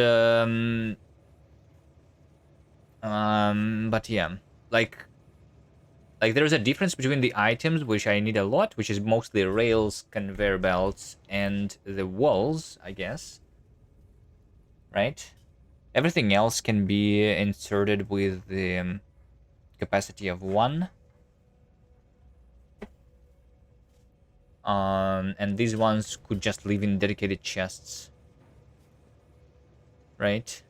yeah. Like there's a difference between the items which I need a lot, which is mostly rails, conveyor belts, and the walls, I guess. Right? Everything else can be inserted with the capacity of 1. And these ones could just live in dedicated chests. Right?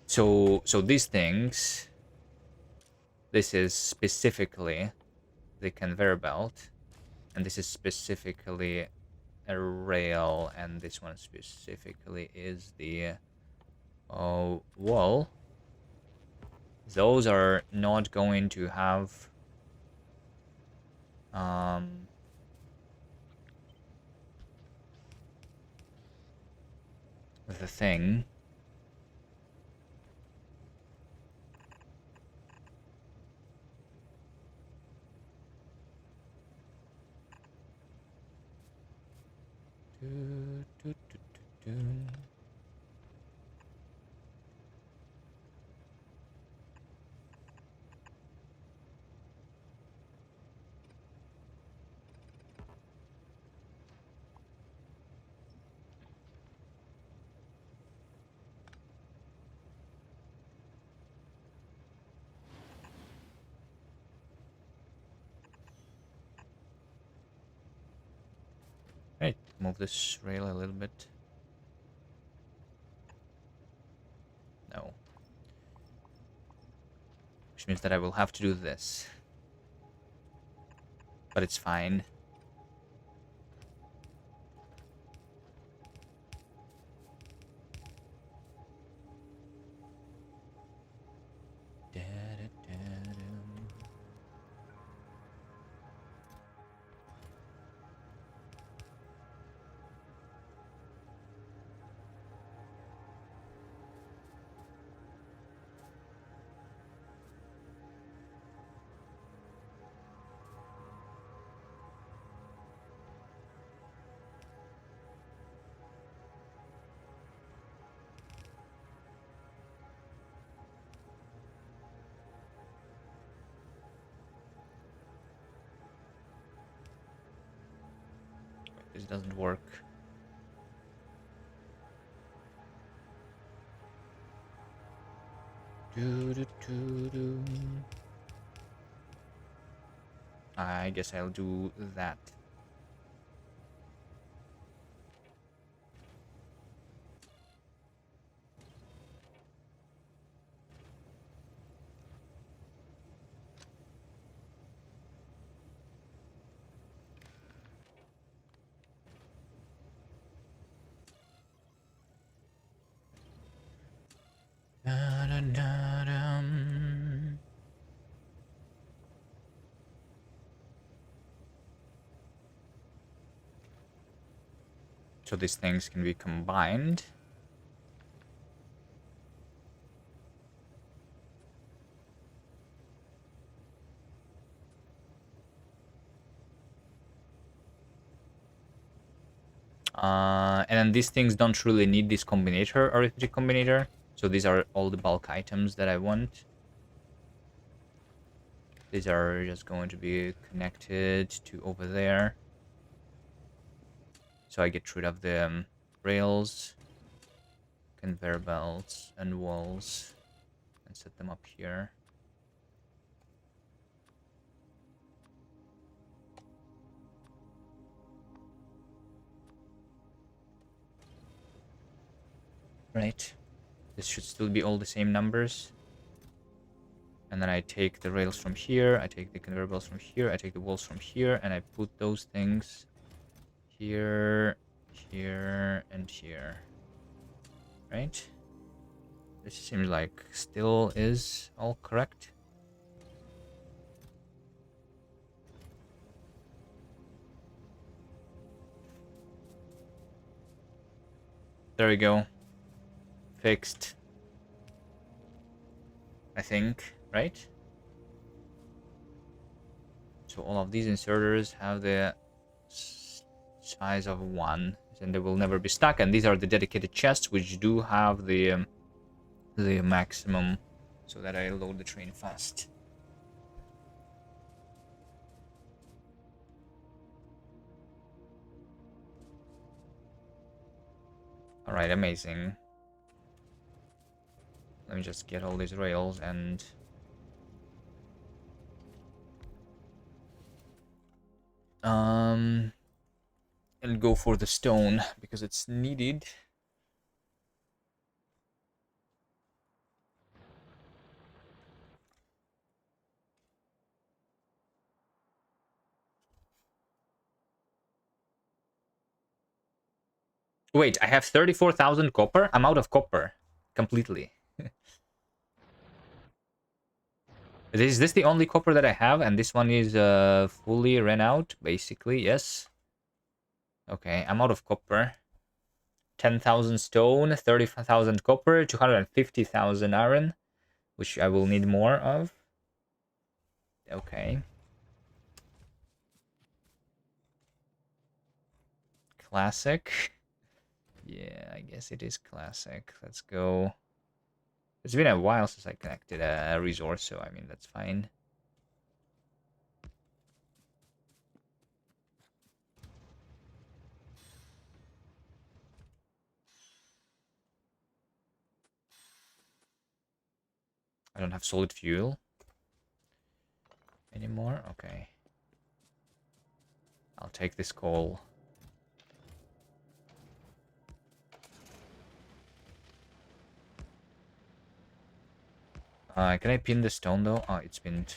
So these things, this is specifically the conveyor belt, and this is specifically a rail, and this one specifically is the wall. Those are not going to have the thing. Do, do, do, do, do. Right, move this rail a little bit. No. Which means that I will have to do this. But it's fine. This doesn't work. I guess I'll do that. Da-da-da-dum. So these things can be combined. And then these things don't really need this combinator, arithmetic combinator. So these are all the bulk items that I want. These are just going to be connected to over there. So I get rid of the rails, conveyor belts, and walls, and set them up here. Right. This should still be all the same numbers. And then I take the rails from here, I take the conveyor belts from here, I take the walls from here, and I put those things here, here, and here. Right? This seems like still is all correct. There we go. Fixed. I think, right? So all of these inserters have the size of 1, and they will never be stuck. And these are the dedicated chests, which do have the maximum, so that I load the train fast. All right, amazing. Let me just get all these rails and go for the stone because it's needed. Wait, I have 34,000 copper? I'm out of copper completely. Is this the only copper that I have? And this one is fully ran out, basically, yes. Okay, I'm out of copper. 10,000 stone, 35,000 copper, 250,000 iron, which I will need more of. Okay. Classic. Yeah, I guess it is classic. Let's go. It's been a while since I connected a resource, so I mean, that's fine. I don't have solid fuel anymore. Okay. I'll take this coal. Can I pin the stone though? Oh, it's pinned.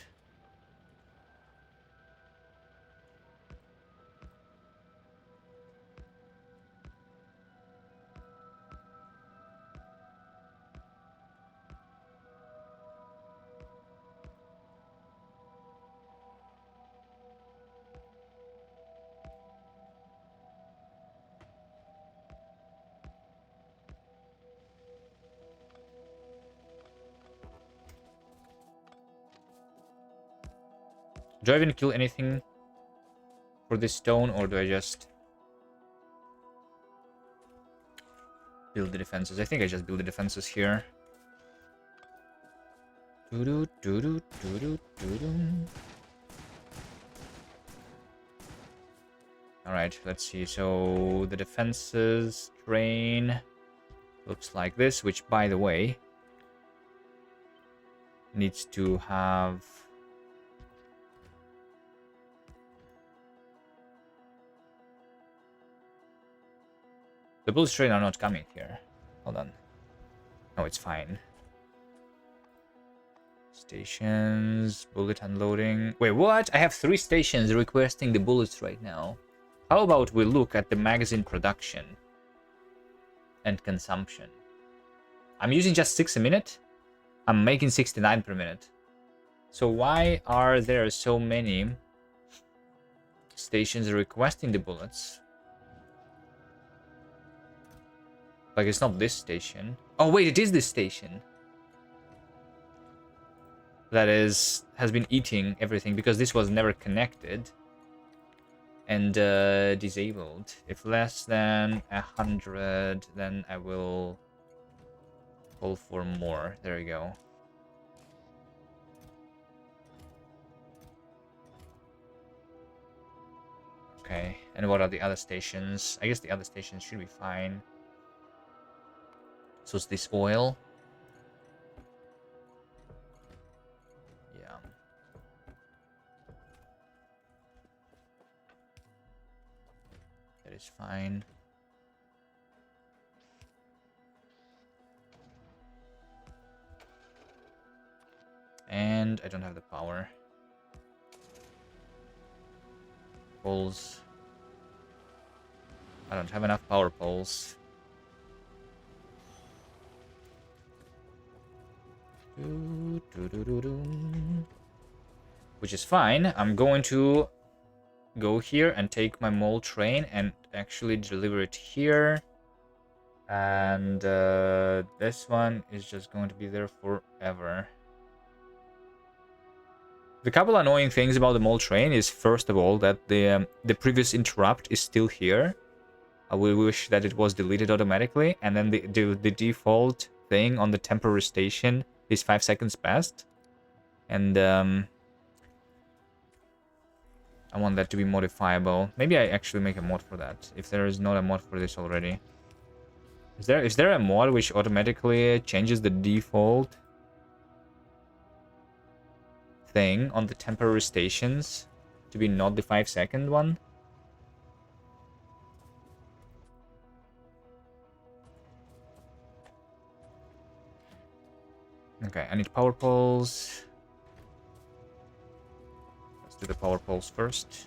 Do I even kill anything for this stone, or do I just build the defenses? I think I just build the defenses here. Alright, let's see. So the defenses train looks like this, which, by the way, needs to have... The bullets train are not coming here. Hold on. No, it's fine. Stations, bullet unloading. Wait, what? I have 3 stations requesting the bullets right now. How about we look at the magazine production and consumption? I'm using just 6 a minute. I'm making 69 per minute. So why are there so many stations requesting the bullets? Like, it's not this station. Oh, wait, it is this station. That has been eating everything because this was never connected and disabled. If less than 100, then I will call for more. There we go. Okay, and what are the other stations? I guess the other stations should be fine. So it's this oil. Yeah. That is fine. And I don't have the power. Poles. I don't have enough power poles. Which is fine. I'm going to go here and take my mole train and actually deliver it here. And this one is just going to be there forever. The couple annoying things about the mole train is, first of all, that the previous interrupt is still here. I will wish that it was deleted automatically, and then the default thing on the temporary station is 5 seconds past. And I want that to be modifiable. Maybe I actually make a mod for that, if there is not a mod for this already. Is there a mod which automatically changes the default thing on the temporary stations to be not the 5-second one? Okay, I need power poles. Let's do the power poles first.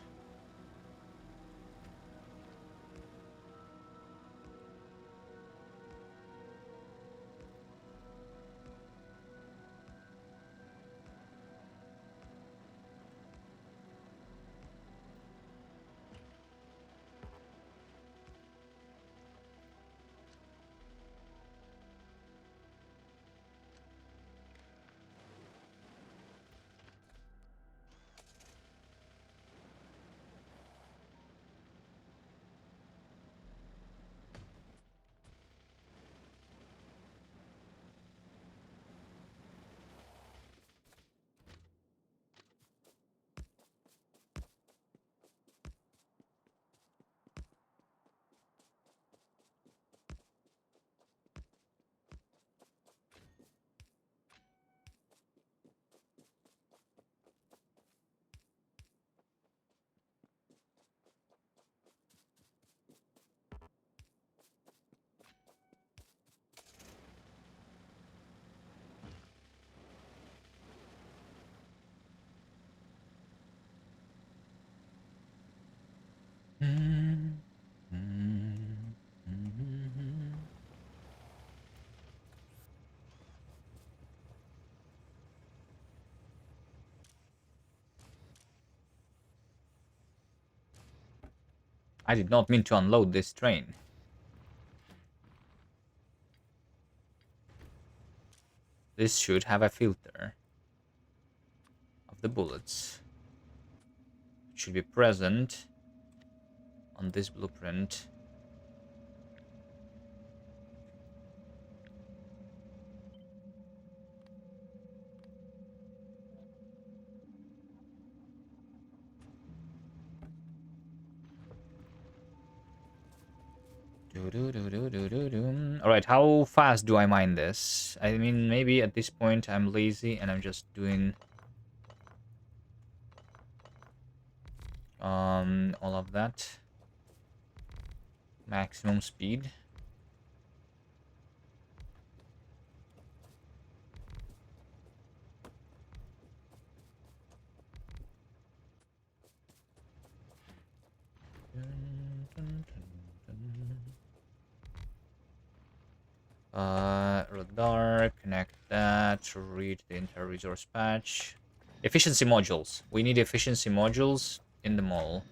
I did not mean to unload this train. This should have a filter of the bullets. It should be present on this blueprint. Alright, how fast do I mine this? I mean, maybe at this point I'm lazy and I'm just doing all of that. Maximum speed. Radar, connect that, read the entire resource patch. Efficiency modules. We need efficiency modules in the mall.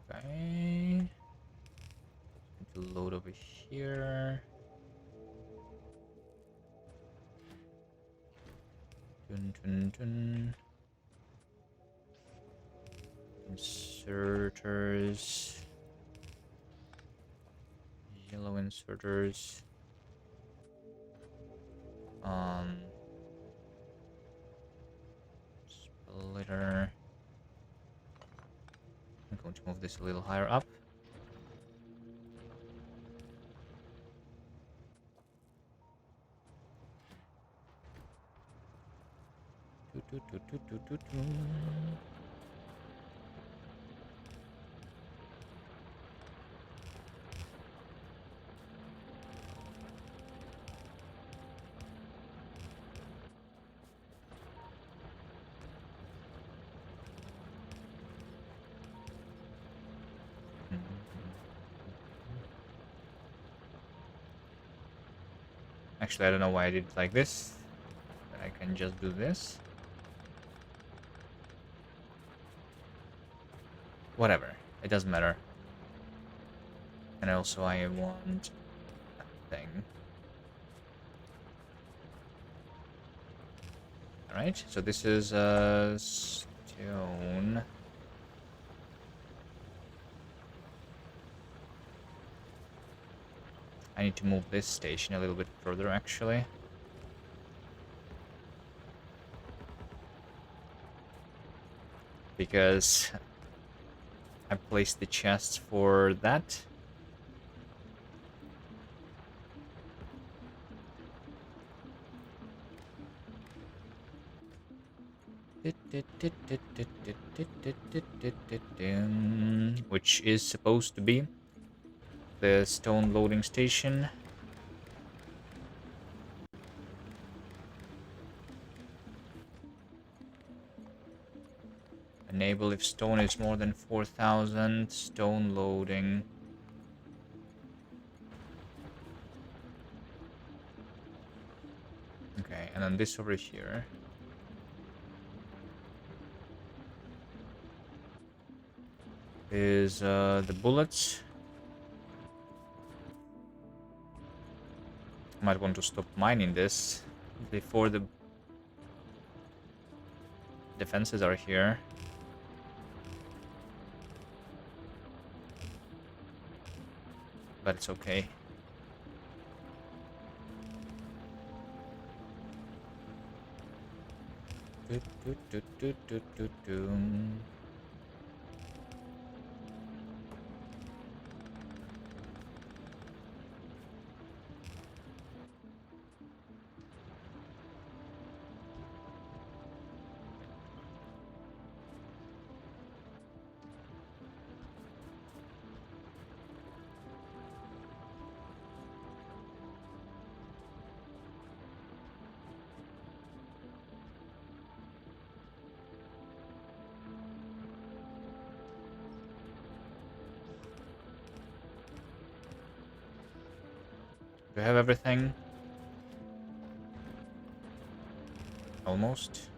Okay. To load over here. Dun, dun, dun. Inserters. Yellow inserters. Splitter. I'm going to move this a little higher up. Actually, I don't know why I did it like this. But I can just do this. Whatever. It doesn't matter. And also I want that thing. Alright, so this is stone. I need to move this station a little bit further, actually. Because I placed the chests for that. Which is supposed to be the stone loading station. Enable if stone is more than 4,000. Stone loading. Okay, and then this over here. Is the bullets. I might want to stop mining this before the defenses are here. But it's okay. Do I have everything? Almost.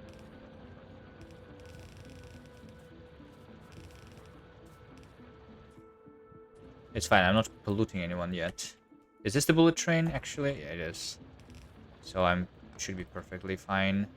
It's fine, I'm not polluting anyone yet. Is this the bullet train, actually? Yeah, it is. So I'm should be perfectly fine.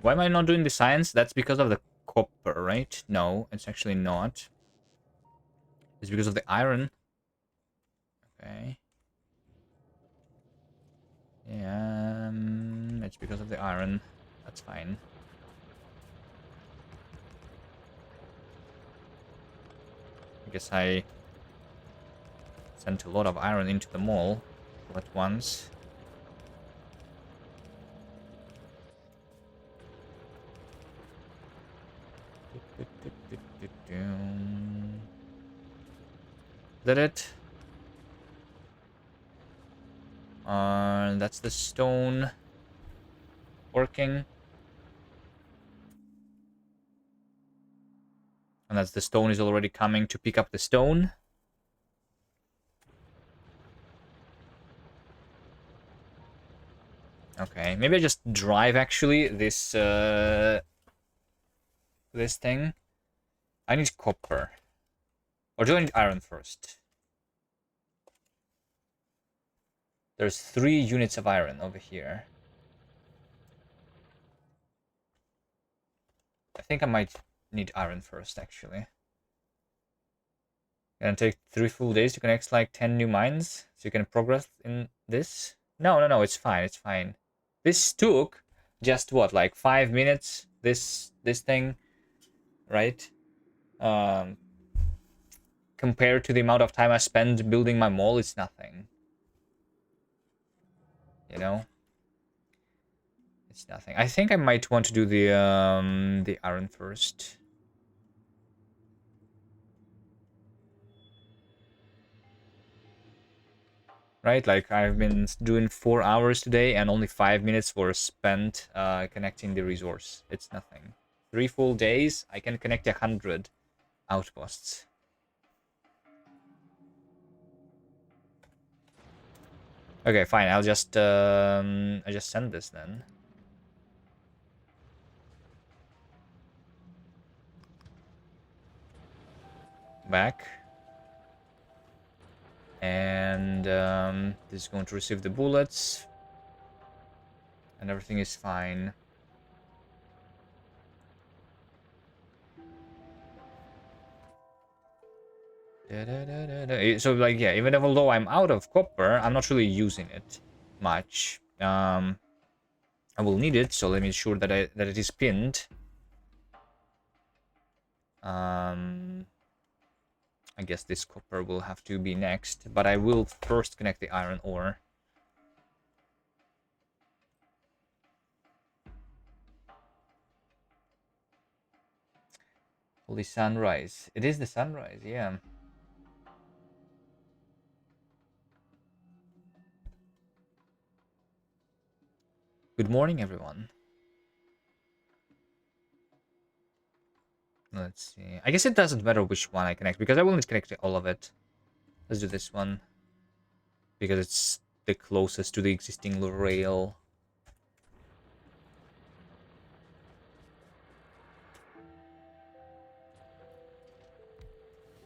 Why am I not doing the science? That's because of the copper, right? No, it's actually not. It's because of the iron. Okay. Yeah, it's because of the iron. That's fine. I guess I sent a lot of iron into the mall all at once. Is that it? That's the stone working. And that's the stone is already coming to pick up the stone. Okay, maybe I just drive actually this this thing. I need copper. Or do I need iron first? There's 3 units of iron over here. I think I might need iron first, actually. Gonna take 3 full days to connect like 10 new mines, so you can progress in this. No, it's fine, it's fine. This took just what, like 5 minutes? This thing, right? Um, compared to the amount of time I spent building my mall, it's nothing. You know? It's nothing. I think I might want to do the iron first. Right? Like I've been doing 4 hours today and only 5 minutes were spent connecting the resource. It's nothing. 3 full days, I can connect 100 outposts. Okay, fine. I just send this then. Back. And this is going to receive the bullets. And everything is fine. So like yeah, even although I'm out of copper, I'm not really using it much. I will need it, so let me ensure that it is pinned. I guess this copper will have to be next, but I will first connect the iron ore. Holy sunrise. It is the sunrise, yeah. Good morning, everyone. Let's see. I guess it doesn't matter which one I connect, because I will need to connect all of it. Let's do this one. Because it's the closest to the existing rail.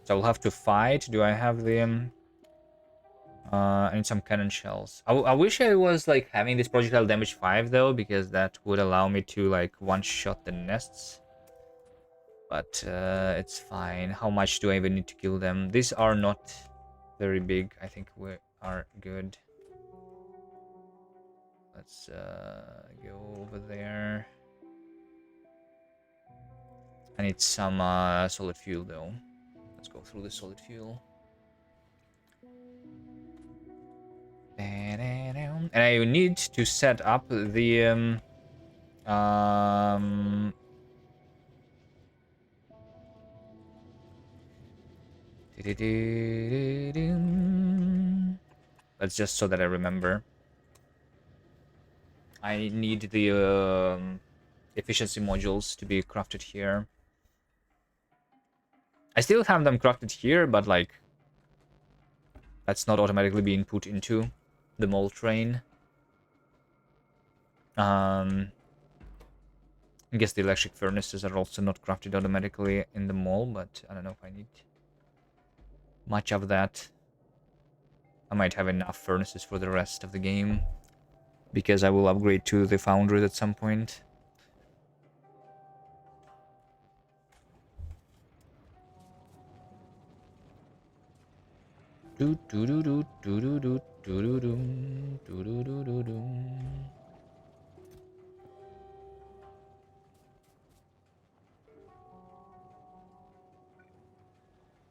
So I'll have to fight. Do I have the I need some cannon shells. I wish I was like having this projectile damage 5 though, because that would allow me to like one-shot the nests. But it's fine. How much do I even need to kill them? These are not very big. I think we are good. Let's go over there. I need some solid fuel though. Let's go through the solid fuel. And I need to set up the that's just so that I remember. I need the efficiency modules to be crafted here. I still have them crafted here, but like that's not automatically being put into the mole train. I guess the electric furnaces are also not crafted automatically in the mall, but I don't know if I need much of that. I might have enough furnaces for the rest of the game, because I will upgrade to the foundries at some point. We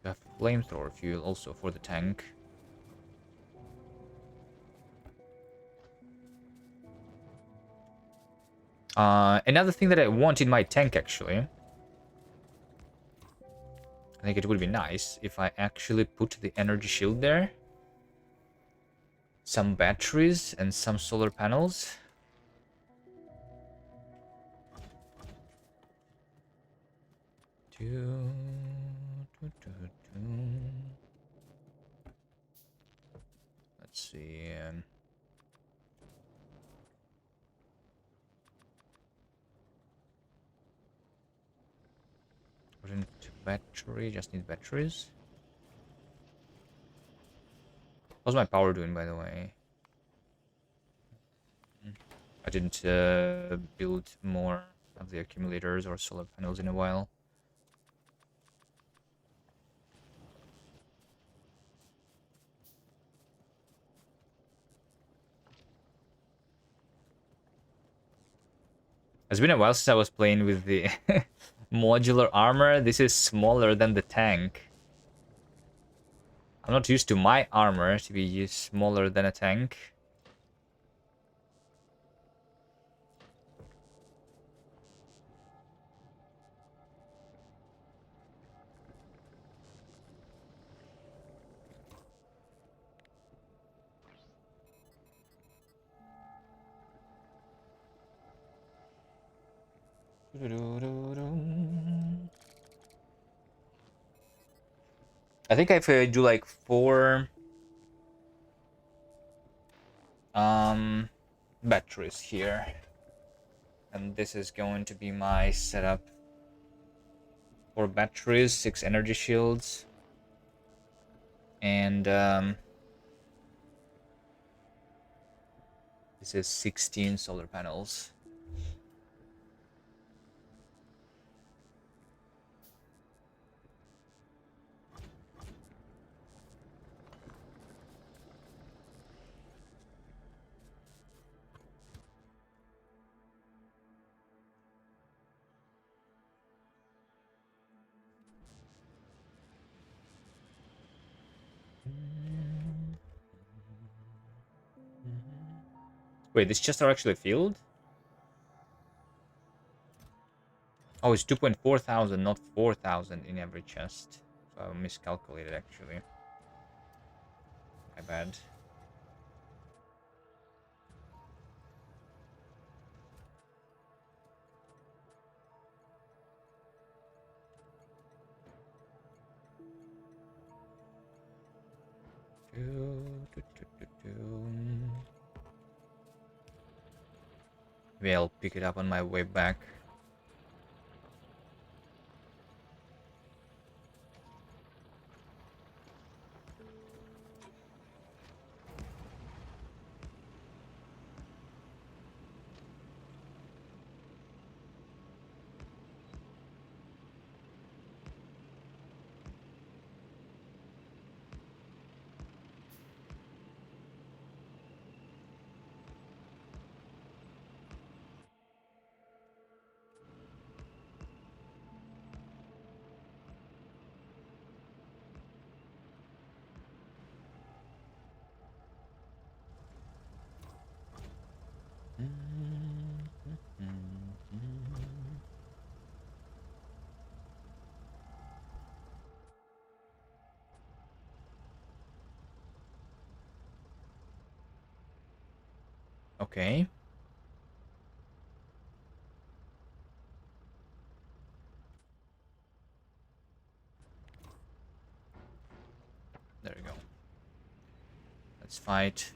have flamethrower fuel also for the tank. Another thing that I want in my tank, actually, I think it would be nice if I actually put the energy shield there, some batteries, and some solar panels. Let's see. Battery, just need batteries. How's my power doing, by the way? I didn't build more of the accumulators or solar panels in a while. It's been a while since I was playing with the modular armor. This is smaller than the tank. I'm not used to my armor to be smaller than a tank. I think if I do like 4 batteries here, and this is going to be my setup. 4 batteries, 6 energy shields, and this is 16 solar panels. Wait, these chests are actually filled? Oh, it's 2.4 thousand, not 4,000 in every chest. So I miscalculated, actually. My bad. Maybe I'll pick it up on my way back. Okay. There we go. Let's fight.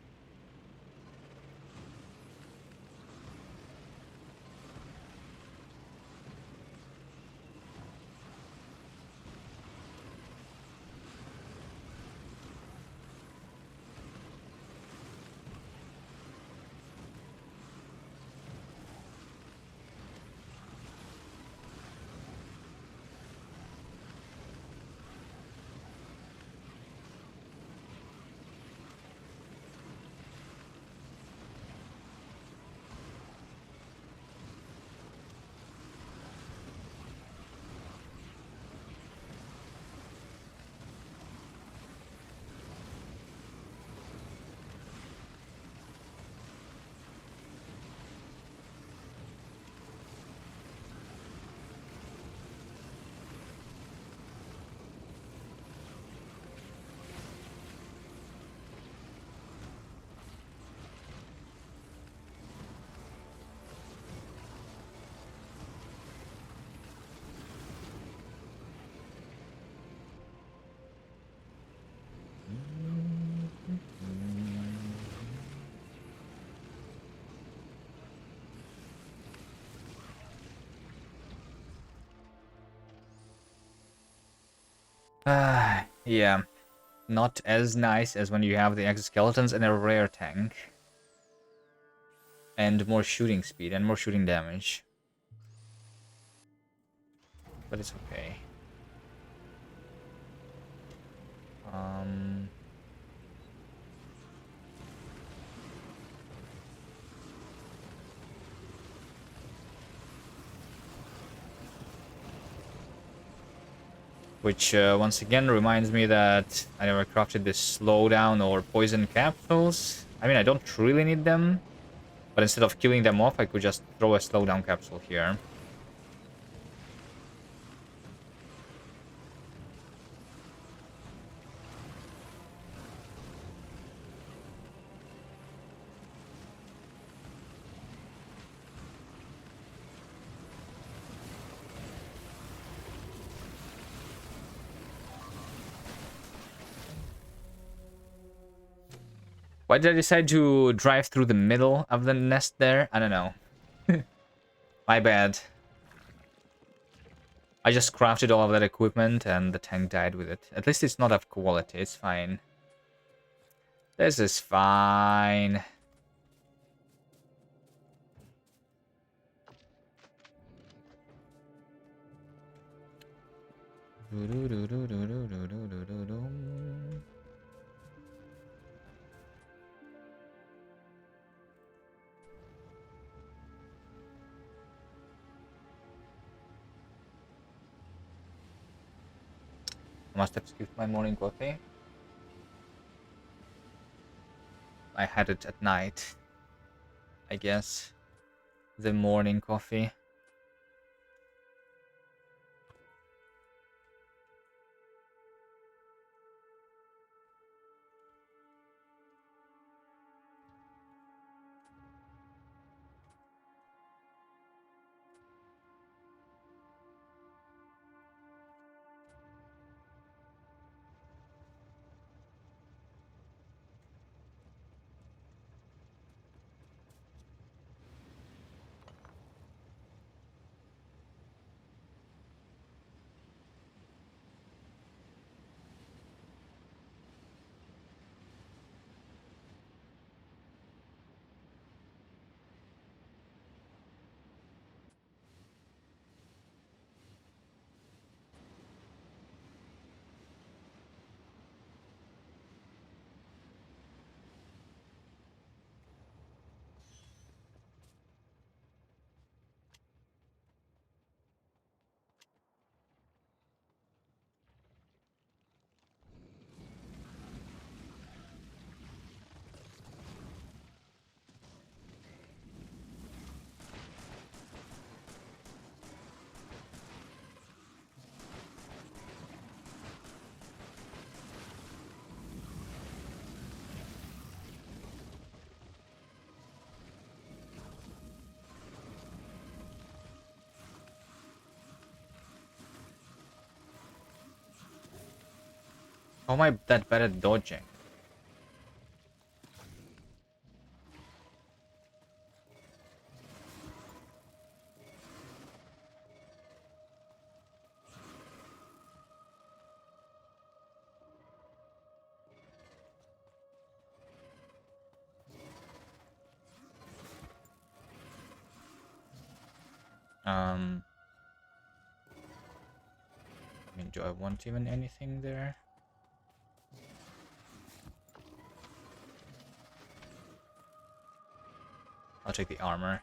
Yeah. Not as nice as when you have the exoskeletons and a rare tank. And more shooting speed and more shooting damage. But it's okay. Um... Which, once again, reminds me that I never crafted this slowdown or poison capsules. I mean, I don't really need them. But instead of killing them off, I could just throw a slowdown capsule here. Why did I decide to drive through the middle of the nest there? I don't know. My bad. I just crafted all of that equipment and the tank died with it. At least it's not of quality. It's fine. This is fine. I must have skipped my morning coffee. I had it at night, I guess. The morning coffee. How am I that bad at dodging? I mean, do I want even anything there? I'll take the armor.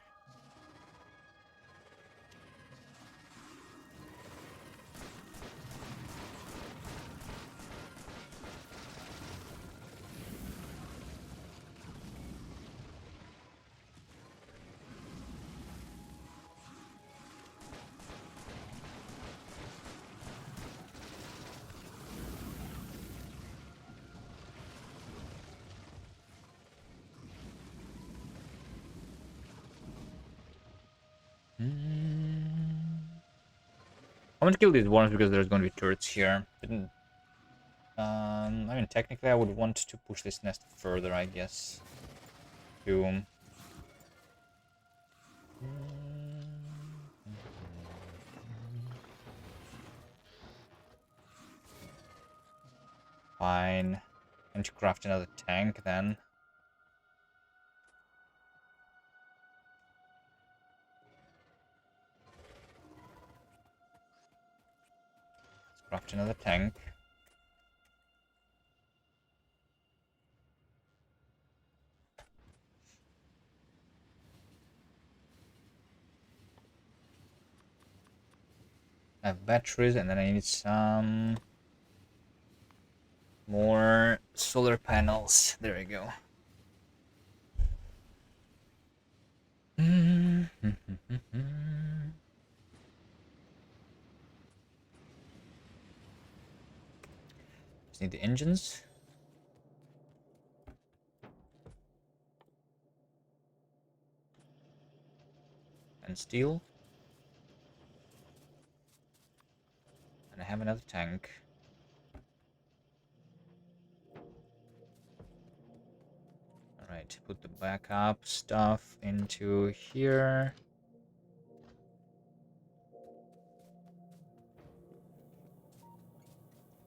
I'm gonna kill these worms because there's gonna be turrets here. I mean, technically I would want to push this nest further, I guess. To... Fine. And to craft another tank then. Let's craft another tank. I have batteries, and then I need some more solar panels. There we go. Just need the engines. And steel. And I have another tank. Alright, put the backup stuff into here.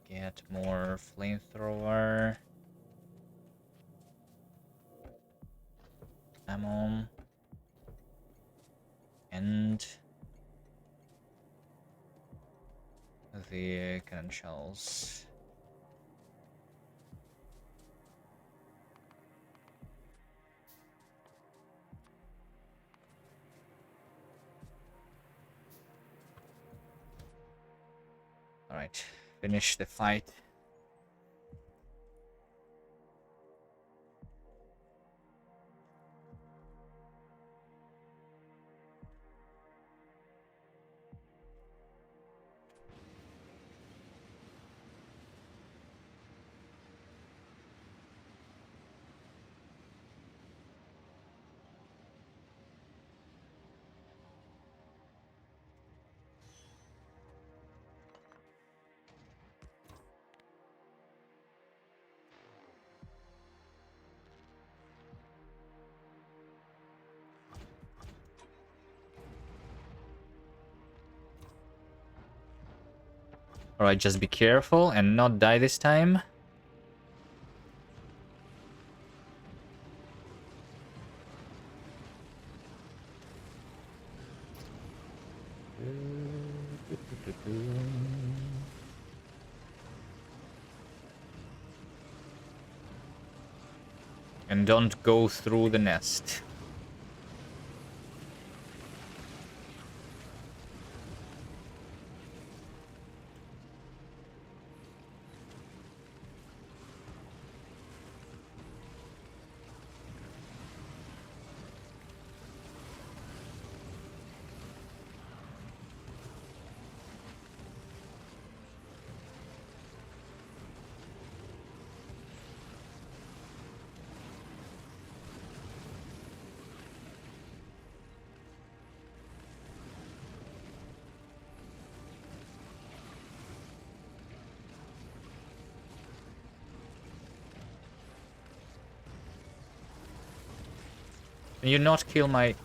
Get more flamethrower. Ammo. And the cannon shells. Alright, finish the fight. Alright, just be careful and not die this time. And don't go through the nest. Can you not kill my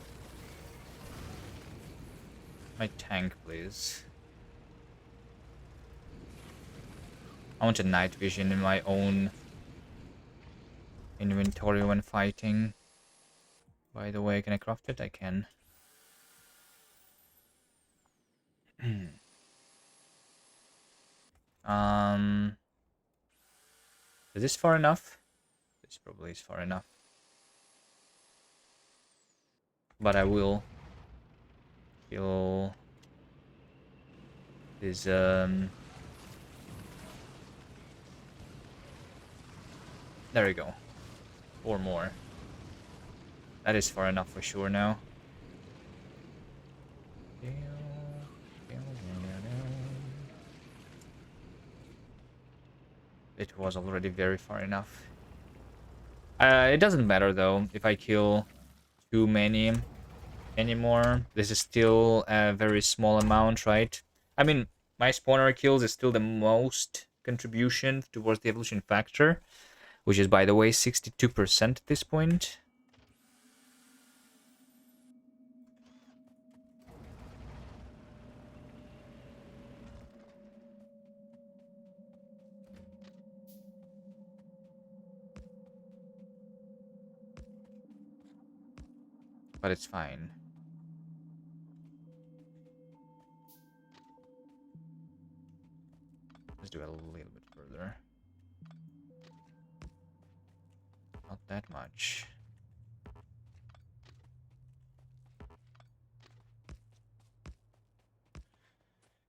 tank, please? I want a night vision in my own inventory when fighting. By the way, can I craft it? I can. Is this far enough? This probably is far enough. But I will kill this there we go. 4 more. That is far enough for sure now. It was already very far enough. It doesn't matter though if I kill too many anymore. This is still a very small amount, right? I mean, my spawner kills is still the most contribution towards the evolution factor, which is, by the way, 62% at this point. But it's fine. Let's do it a little bit further. Not that much.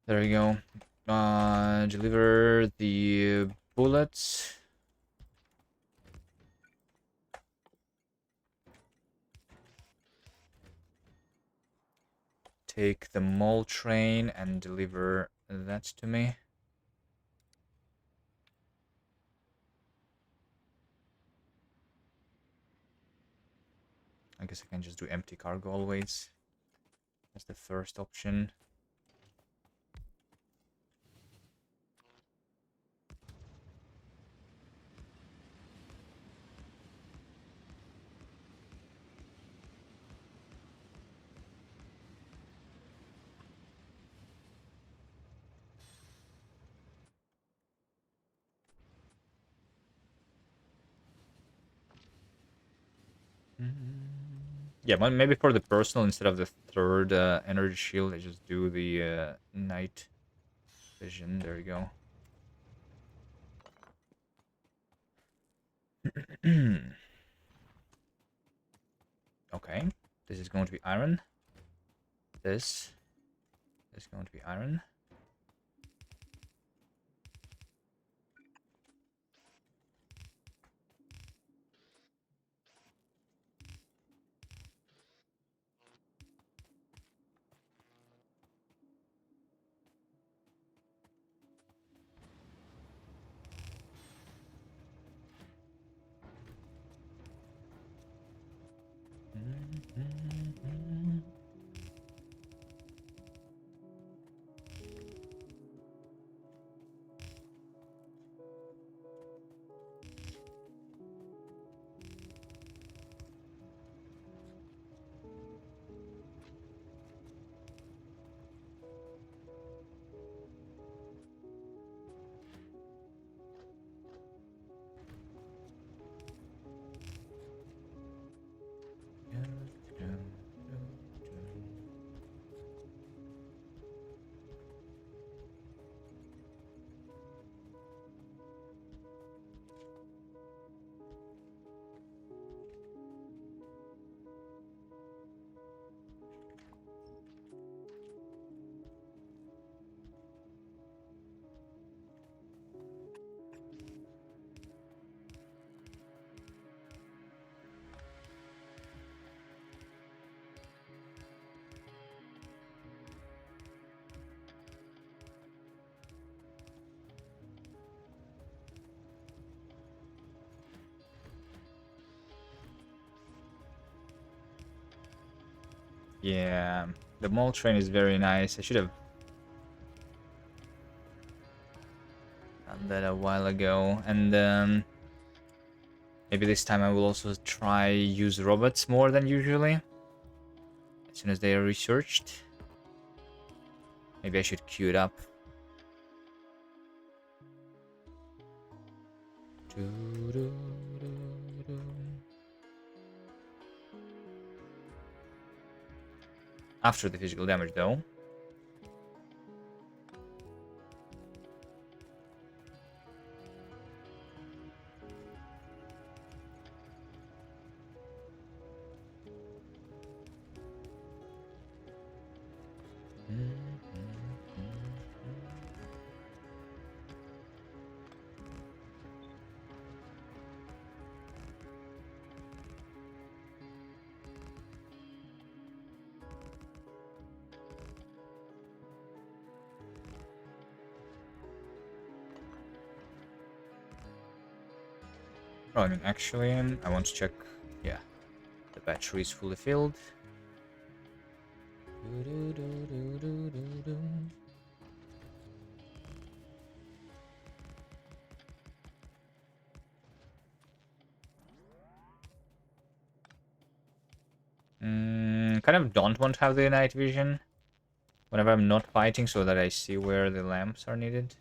There we go. Deliver the bullets. Take the mole train and deliver that to me. I guess I can just do empty cargo always. That's the first option. Yeah, but maybe for the personal, instead of the third energy shield, I just do the night vision. There we go. Okay, this is going to be iron. This is going to be iron. Yeah, the mole train is very nice. I should have done that a while ago. And Maybe this time I will also try use robots more than usually. As soon as they are researched. Maybe I should queue it up. After the physical damage, though. Oh, I mean, actually, I want to check. Yeah, the battery is fully filled. Kind of don't want to have the night vision whenever I'm not fighting, so that I see where the lamps are needed.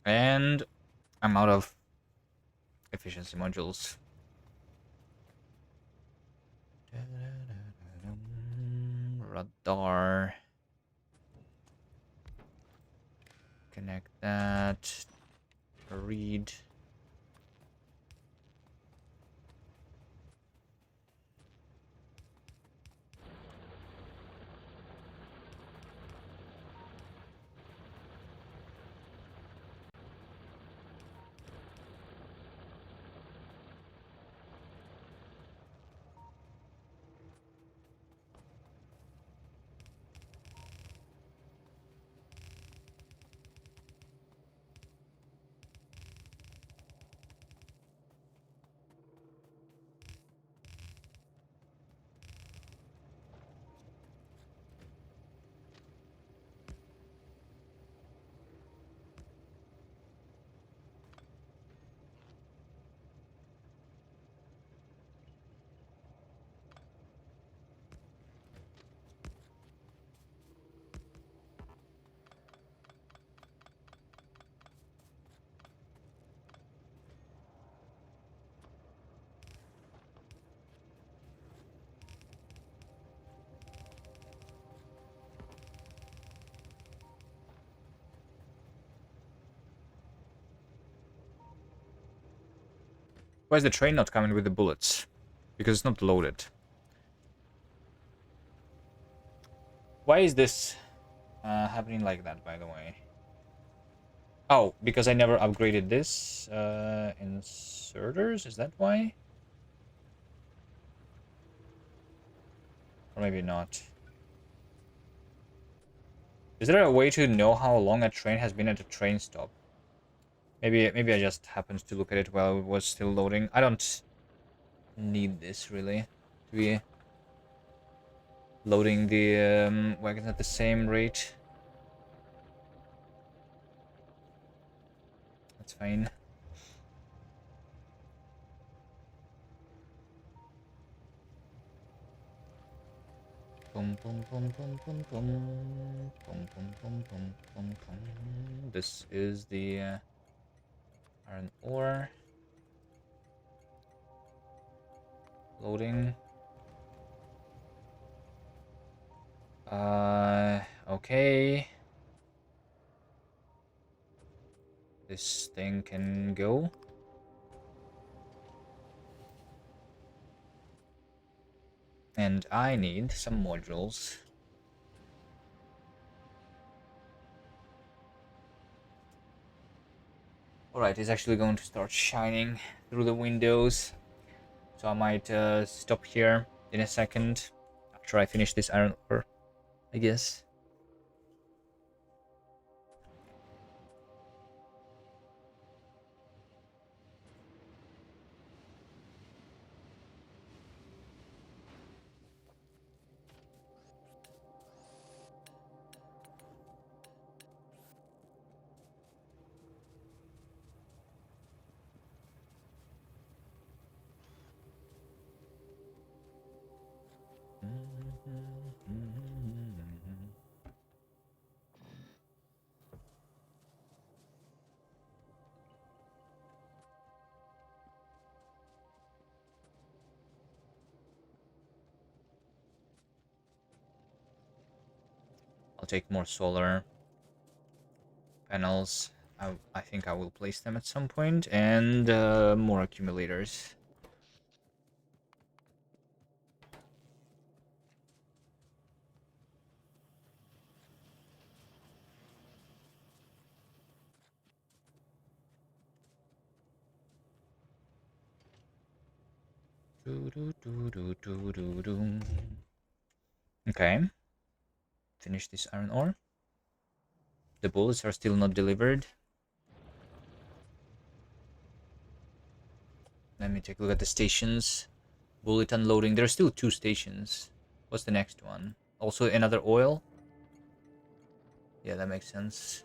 And I'm out of efficiency modules. Radar. Connect that. Read. Why is the train not coming with the bullets? Because it's not loaded. Why is this happening like that, by the way? Oh, because I never upgraded this inserters? Is that why? Or maybe not. Is there a way to know how long a train has been at a train stop? Maybe I just happened to look at it while it was still loading. I don't need this, really, to be loading the wagons at the same rate. That's fine. This is the iron ore. Loading. Okay. This thing can go. And I need some modules. Alright, it's actually going to start shining through the windows. So I might stop here in a second after I finish this iron ore, I guess. I'll take more solar panels. I think I will place them at some point, and more accumulators. Okay. Finish this iron ore. The bullets are still not delivered. Let me take a look at the stations. Bullet unloading. There are still 2 stations. What's the next one? Also another oil? Yeah, that makes sense.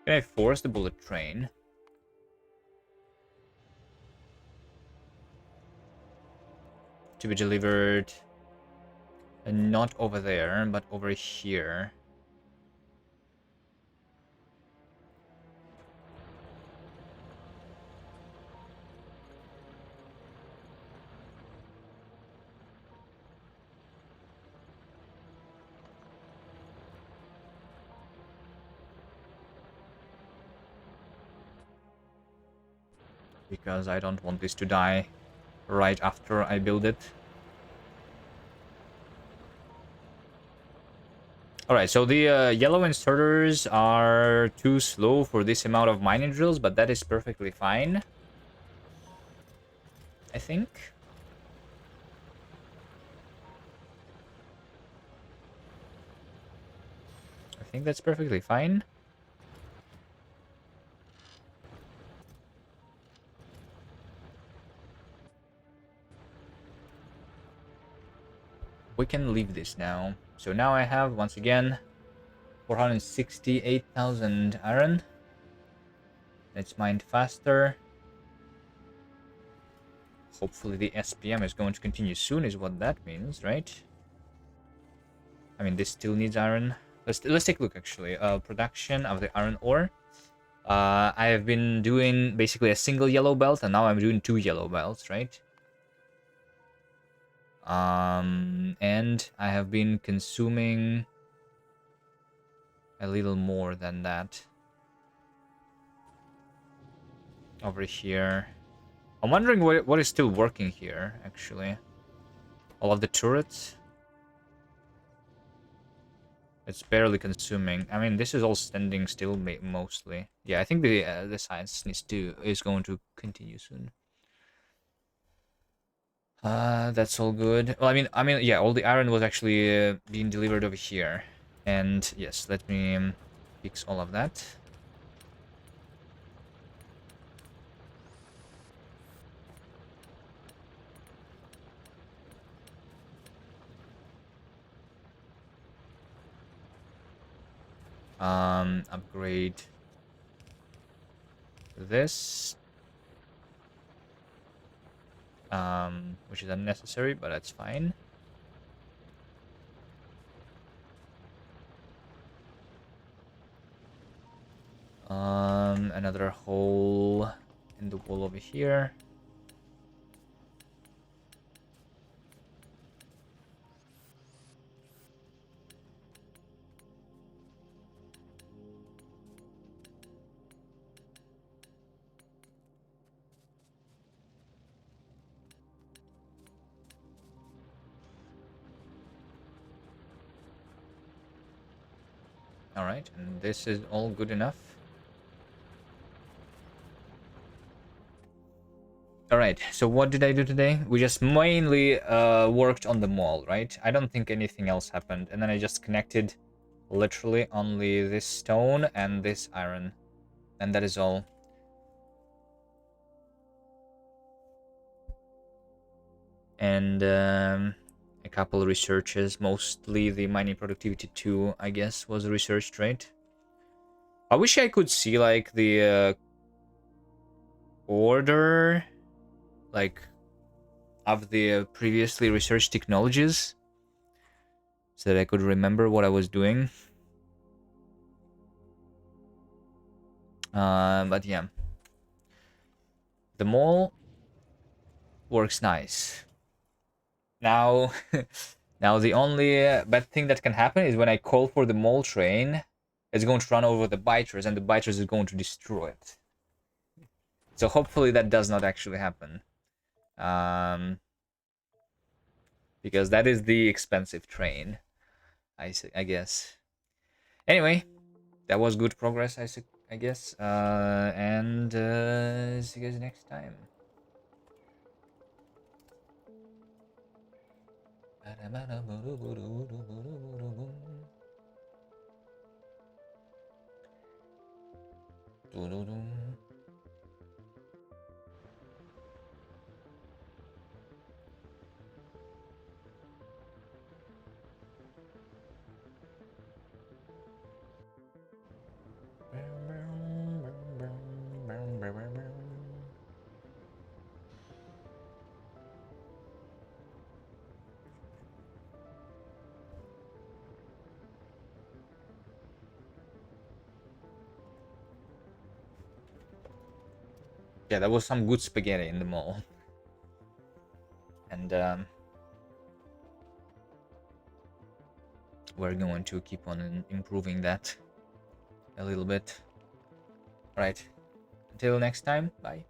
Can I force the bullet train to be delivered not over there, but over here? Because I don't want this to die right after I build it. Alright, so the yellow inserters are too slow for this amount of mining drills, but that is perfectly fine, I think. I think that's perfectly fine. We can leave this now. So now I have, once again, 468,000 iron. Let's mine faster. Hopefully the SPM is going to continue soon, is what that means, right? I mean, this still needs iron. Let's take a look, actually. Production of the iron ore. I have been doing basically a single yellow belt, and now I'm doing 2 yellow belts, right? And I have been consuming a little more than that over here. I'm wondering what is still working here, actually. All of the turrets. It's barely consuming. I mean, this is all standing still mostly. Yeah, I think the science is going to continue soon. That's all good. Well, yeah, all the iron was actually being delivered over here. And yes, let me fix all of that. Upgrade this, which is unnecessary, but that's fine. Another hole in the wall over here. All right, and this is all good enough. All right, so what did I do today? We just mainly worked on the mall, right? I don't think anything else happened. And then I just connected literally only this stone and this iron. And that is all. And a couple of researches, mostly the mining productivity 2, I guess, was researched, right? I wish I could see, like, the order, like, of the previously researched technologies, so that I could remember what I was doing. But yeah, the mall works nice. Now, now the only bad thing that can happen is when I call for the mall train, it's going to run over the biters, and the biters is going to destroy it. So hopefully that does not actually happen. Because that is the expensive train, I guess. Anyway, that was good progress, I guess. And see you guys next time. Yeah, there was some good spaghetti in the mall. And we're going to keep on improving that a little bit. All right. Until next time, bye.